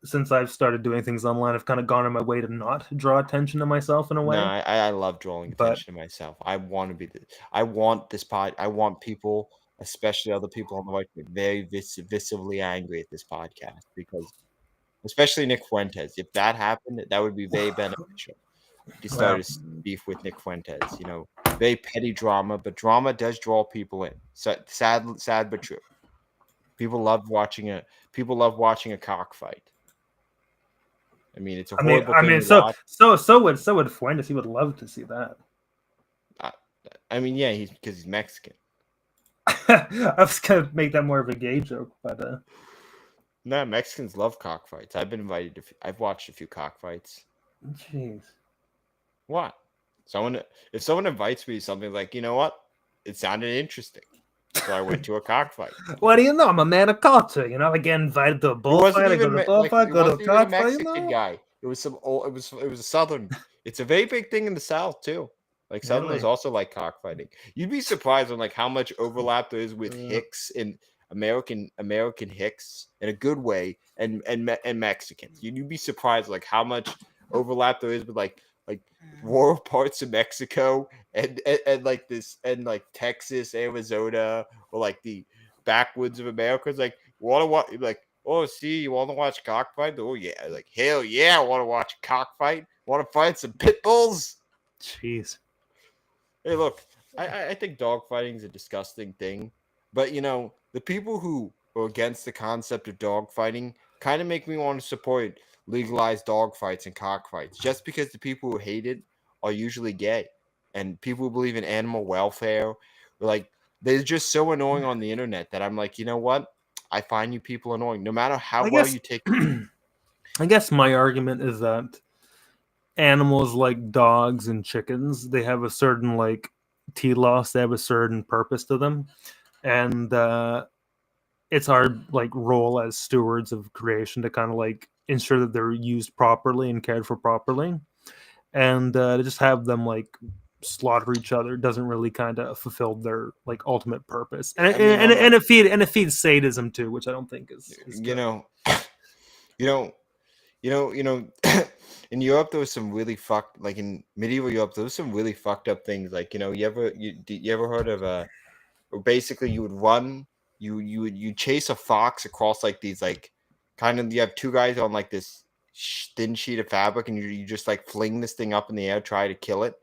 A: since I've started doing things online, I've kind of gone on my way to not draw attention to myself in a way.
B: No, I love drawing attention to myself. I want to be. I want people, especially other people on the right, to be very viscerally angry at this podcast, because, especially Nick Fuentes. If that happened, that would be very beneficial. He started beef with Nick Fuentes, very petty drama, but drama does draw people in. So sad but true. People love watching a cockfight. I mean, it's a horrible thing to watch.
A: So would Fuentes. He would love to see that.
B: I mean, yeah, because he's Mexican.
A: I was gonna make that more of a gay joke, but
B: no, Mexicans love cockfights. I've been invited I've watched a few cockfights.
A: Jeez.
B: What? If someone invites me to something, like, you know what? It sounded interesting. So I went to a cockfight.
A: What do you know? I'm a man of culture. I get invited to a bullfight. I go to a bullfight, go to a cockfight.
B: Guy. It was a Southern. It's a very big thing in the South too. Like Southerners also like cockfighting. You'd be surprised on like how much overlap there is with Hicks in American Hicks in a good way, and Mexicans. You'd be surprised like how much overlap there is with like rural parts of Mexico and like this and like Texas, Arizona, or like the backwoods of America. It's like, want to watch? Like, oh, see, you want to watch cockfight? Oh yeah, like hell yeah, I want to watch cockfight. Want to fight some pit bulls?
A: Jeez.
B: Hey, look, I think dogfighting is a disgusting thing, but the people who are against the concept of dogfighting kind of make me want to support legalized dogfights and cockfights, just because the people who hate it are usually gay, and people who believe in animal welfare, like they're just so annoying on the internet that I'm like, you know what? I find you people annoying, no matter how
A: I
B: well
A: guess-
B: you take.
A: I guess my argument is that animals like dogs and chickens, they have a certain like telos, they have a certain purpose to them, and it's our like role as stewards of creation to kind of like ensure that they're used properly and cared for properly, and to just have them like slaughter each other doesn't really kind of fulfill their like ultimate purpose, and
B: I mean,
A: it feeds sadism too, which I don't think is
B: you
A: good.
B: know, in Europe there was some really fucked, like in medieval Europe there was some really fucked up things. Like you ever heard of where basically you would run, you chase a fox across like these like kind of, you have two guys on like this thin sheet of fabric, and you just like fling this thing up in the air, try to kill it.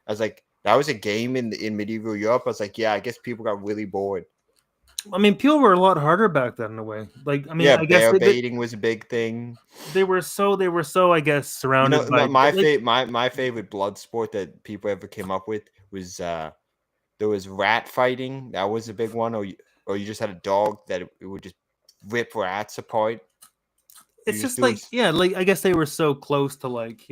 B: I was like, that was a game in medieval Europe. I was like, yeah, I guess people got really bored.
A: I mean, people were a lot harder back then in a way. Like, I mean,
B: Yeah,
A: I guess
B: bear baiting was a big thing.
A: they were so, I guess, surrounded by
B: My favorite blood sport that people ever came up with was there was rat fighting. That was a big one. Or you just had a dog that it would just rip rats apart.
A: It's just like, yeah, like I guess they were so close to like,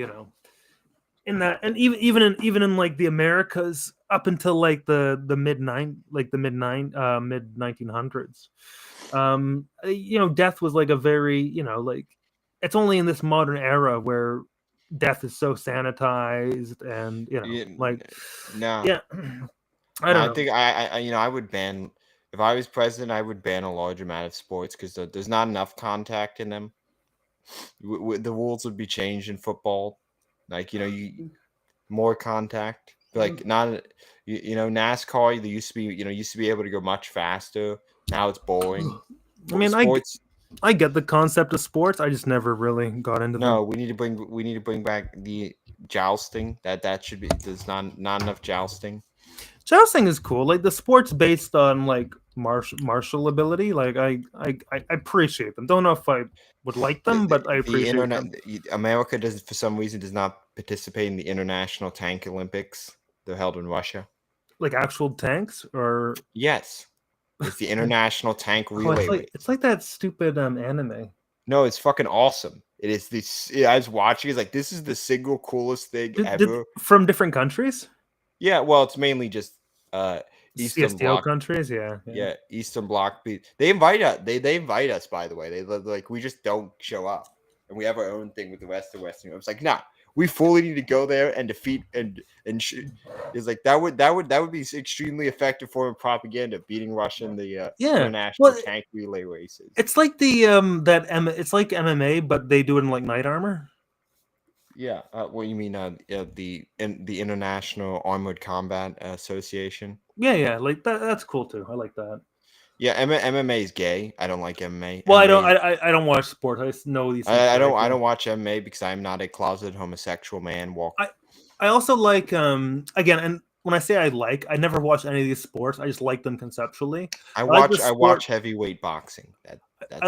A: in that, and even in like the Americas up until like the mid 1900s. Death was like a very, like it's only in this modern era where death is so sanitized and
B: no.
A: yeah. I don't know.
B: I think I would ban, if I was president, I would ban a large amount of sports because there's not enough contact in them. The rules would be changed in football, like you more contact, like not NASCAR. They used to be able to go much faster. Now it's boring.
A: I mean,
B: sports.
A: I get the concept of sports. I just never really got into them.
B: No, we need to bring back the jousting. That should be. There's not enough jousting.
A: Jousting is cool. Like the sports based on like martial ability. Like I appreciate them. Don't know if I would like them, but I appreciate them.
B: America for some reason does not participate in the International Tank Olympics. They're held in Russia.
A: Like actual tanks, or
B: yes, it's the International Tank Relay Race.
A: It's like that stupid anime.
B: No, it's fucking awesome. It is this. I was watching. It's like, this is the single coolest thing ever.
A: From different countries.
B: Yeah, well, it's mainly just Eastern Bloc
A: countries. Yeah,
B: Eastern Bloc. They invite us. They invite us. By the way, they like, we just don't show up, and we have our own thing with the rest of Western Europe. It's like, nah, we fully need to go there and defeat and it's like that would be extremely effective form of propaganda, beating Russia in the international tank relay races.
A: It's like the it's like MMA, but they do it in like knight armor.
B: Yeah, what you mean? The International Armored Combat Association.
A: Yeah, like that's cool too. I like that.
B: Yeah, MMA is gay. I don't like MMA.
A: Well,
B: MMA,
A: I don't watch sports. I just know these things.
B: I don't watch MMA because I'm not a closeted homosexual man.
A: I also like again, and when I say I never watch any of these sports. I just like them conceptually.
B: I watch heavyweight boxing. That's
A: I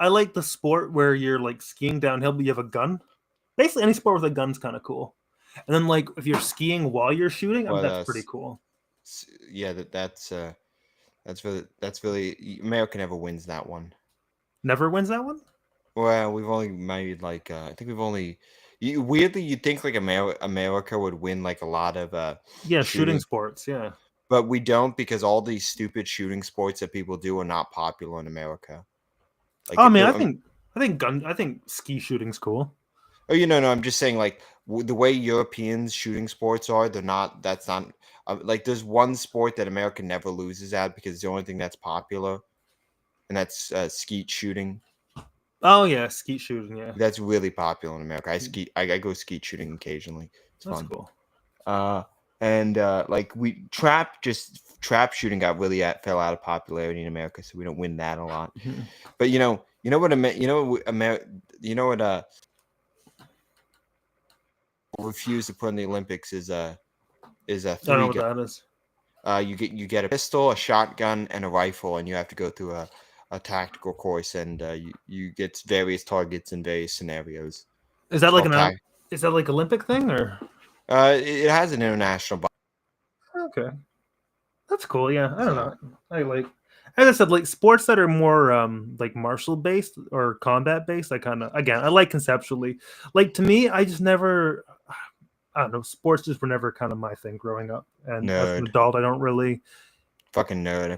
A: like the sport where you're like skiing downhill, but you have a gun. Basically, any sport with a gun's kind of cool. And then, like, if you're skiing while you're shooting, that's pretty cool.
B: Yeah, that's really America never wins that one.
A: Never wins that one?
B: Well, we've only made like I think we've only. Weirdly, you'd think like America would win like a lot of
A: shooting sports, yeah.
B: But we don't, because all these stupid shooting sports that people do are not popular in America.
A: Like, I think ski shooting's cool.
B: Oh, no, I'm just saying, like, the way Europeans shooting sports are, that's not, like, there's one sport that America never loses at because it's the only thing that's popular, and that's skeet shooting.
A: Oh, yeah, skeet shooting, yeah.
B: That's really popular in America. I go skeet shooting occasionally. It's
A: that's
B: fun.
A: Cool.
B: And like, trap shooting fell out of popularity in America, so we don't win that a lot. But refuse to put in the Olympics is
A: I don't know what that is.
B: You get a pistol, a shotgun, and a rifle, and you have to go through a tactical course, and you get various targets in various scenarios.
A: Is that like
B: called
A: is that like Olympic thing or?
B: It has an international.
A: Okay, that's cool. Yeah, I don't know. I like, as I said, like sports that are more like martial based or combat based. I kind of I like conceptually. Like to me, I just never. I don't know. Sports just were never kind of my thing growing up, and as an
B: Nerd.
A: adult, I don't really.
B: Fucking nerd.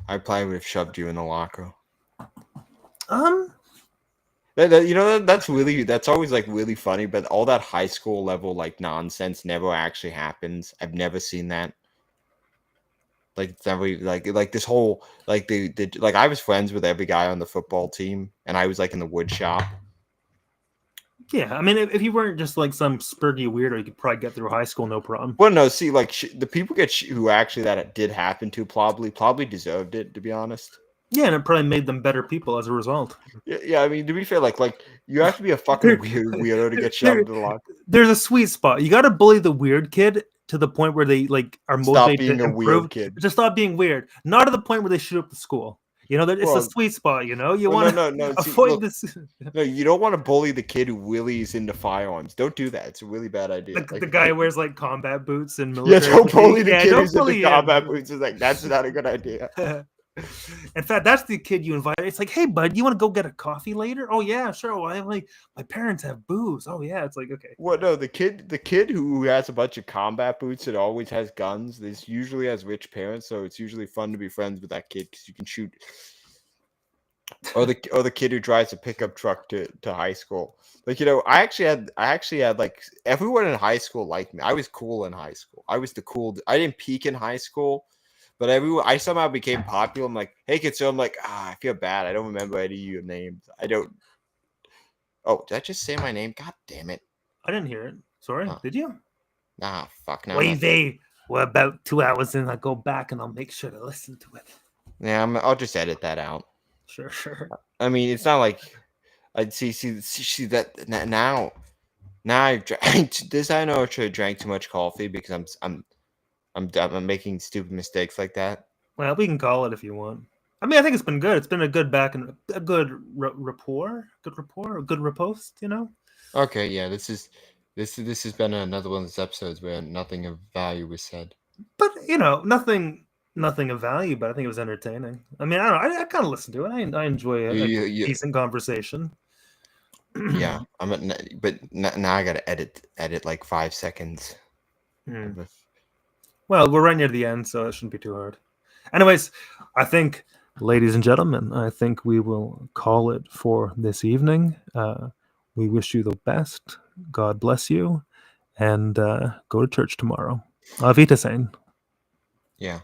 B: I probably would have shoved you in the locker. That's always like really funny, but all that high school level like nonsense never actually happens. I've never seen that. Like it's never like this whole like the like I was friends with every guy on the football team, and I was like in the wood shop.
A: Yeah, I mean, if you weren't just like some spurgy weirdo, you could probably get through high school no problem.
B: Well, no, see, like the people who actually that it did happen to probably deserved it, to be honest.
A: Yeah, and it probably made them better people as a result.
B: Yeah. I mean, to be fair, like you have to be a fucking weirdo to get shoved in the locker.
A: There's a sweet spot. You got to bully the weird kid to the point where they like are motivated
B: being
A: to
B: a
A: improve.
B: weird kid.
A: Just stop being weird. Not to the point where they shoot up the school. You know, it's a sweet spot. You know, you want to avoid this.
B: No, you don't want to bully the kid who really is into firearms. Don't do that. It's a really bad idea.
A: The guy who wears like combat boots and military.
B: Yeah, don't bully the kid who's into combat boots. It's like that's not a good idea.
A: In fact, that's the kid you invite. It's like, hey, bud, you want to go get a coffee later? Oh yeah, sure. Well, I like my parents have booze. Oh yeah, it's like okay.
B: Well, no, the kid who has a bunch of combat boots and always has guns. This usually has rich parents, so it's usually fun to be friends with that kid because you can shoot. Or the kid who drives a pickup truck to high school. Like I actually had like everyone in high school liked me. I was cool in high school. I was the cool. I didn't peak in high school. But I somehow became popular. I'm like, hey, kid. So I'm like, I feel bad. I don't remember any of your names. I don't. Oh, did I just say my name? God damn it.
A: I didn't hear it. Sorry. Did you?
B: Nah, fuck no.
A: Wait, we're about 2 hours in. I'll go back and I'll make sure to listen to it.
B: Yeah, I'll just edit that out.
A: Sure.
B: I mean, it's not like I'd see that now. Now I've drank this. I know I should have drank too much coffee because I'm making stupid mistakes like that.
A: Well, we can call it if you want. I mean, I think it's been good. It's been a good a good rapport, a good riposte. You know.
B: Okay, yeah. This has been another one of those episodes where nothing of value was said.
A: But nothing of value. But I think it was entertaining. I mean, I don't know. I kind of listen to it. I enjoy a decent conversation.
B: Yeah, but now I gotta edit like 5 seconds.
A: Well, we're right near the end, so it shouldn't be too hard. Anyways, I think, ladies and gentlemen, I think we will call it for this evening. We wish you the best. God bless you, and go to church tomorrow. Auf Wiedersehen.
B: Yeah.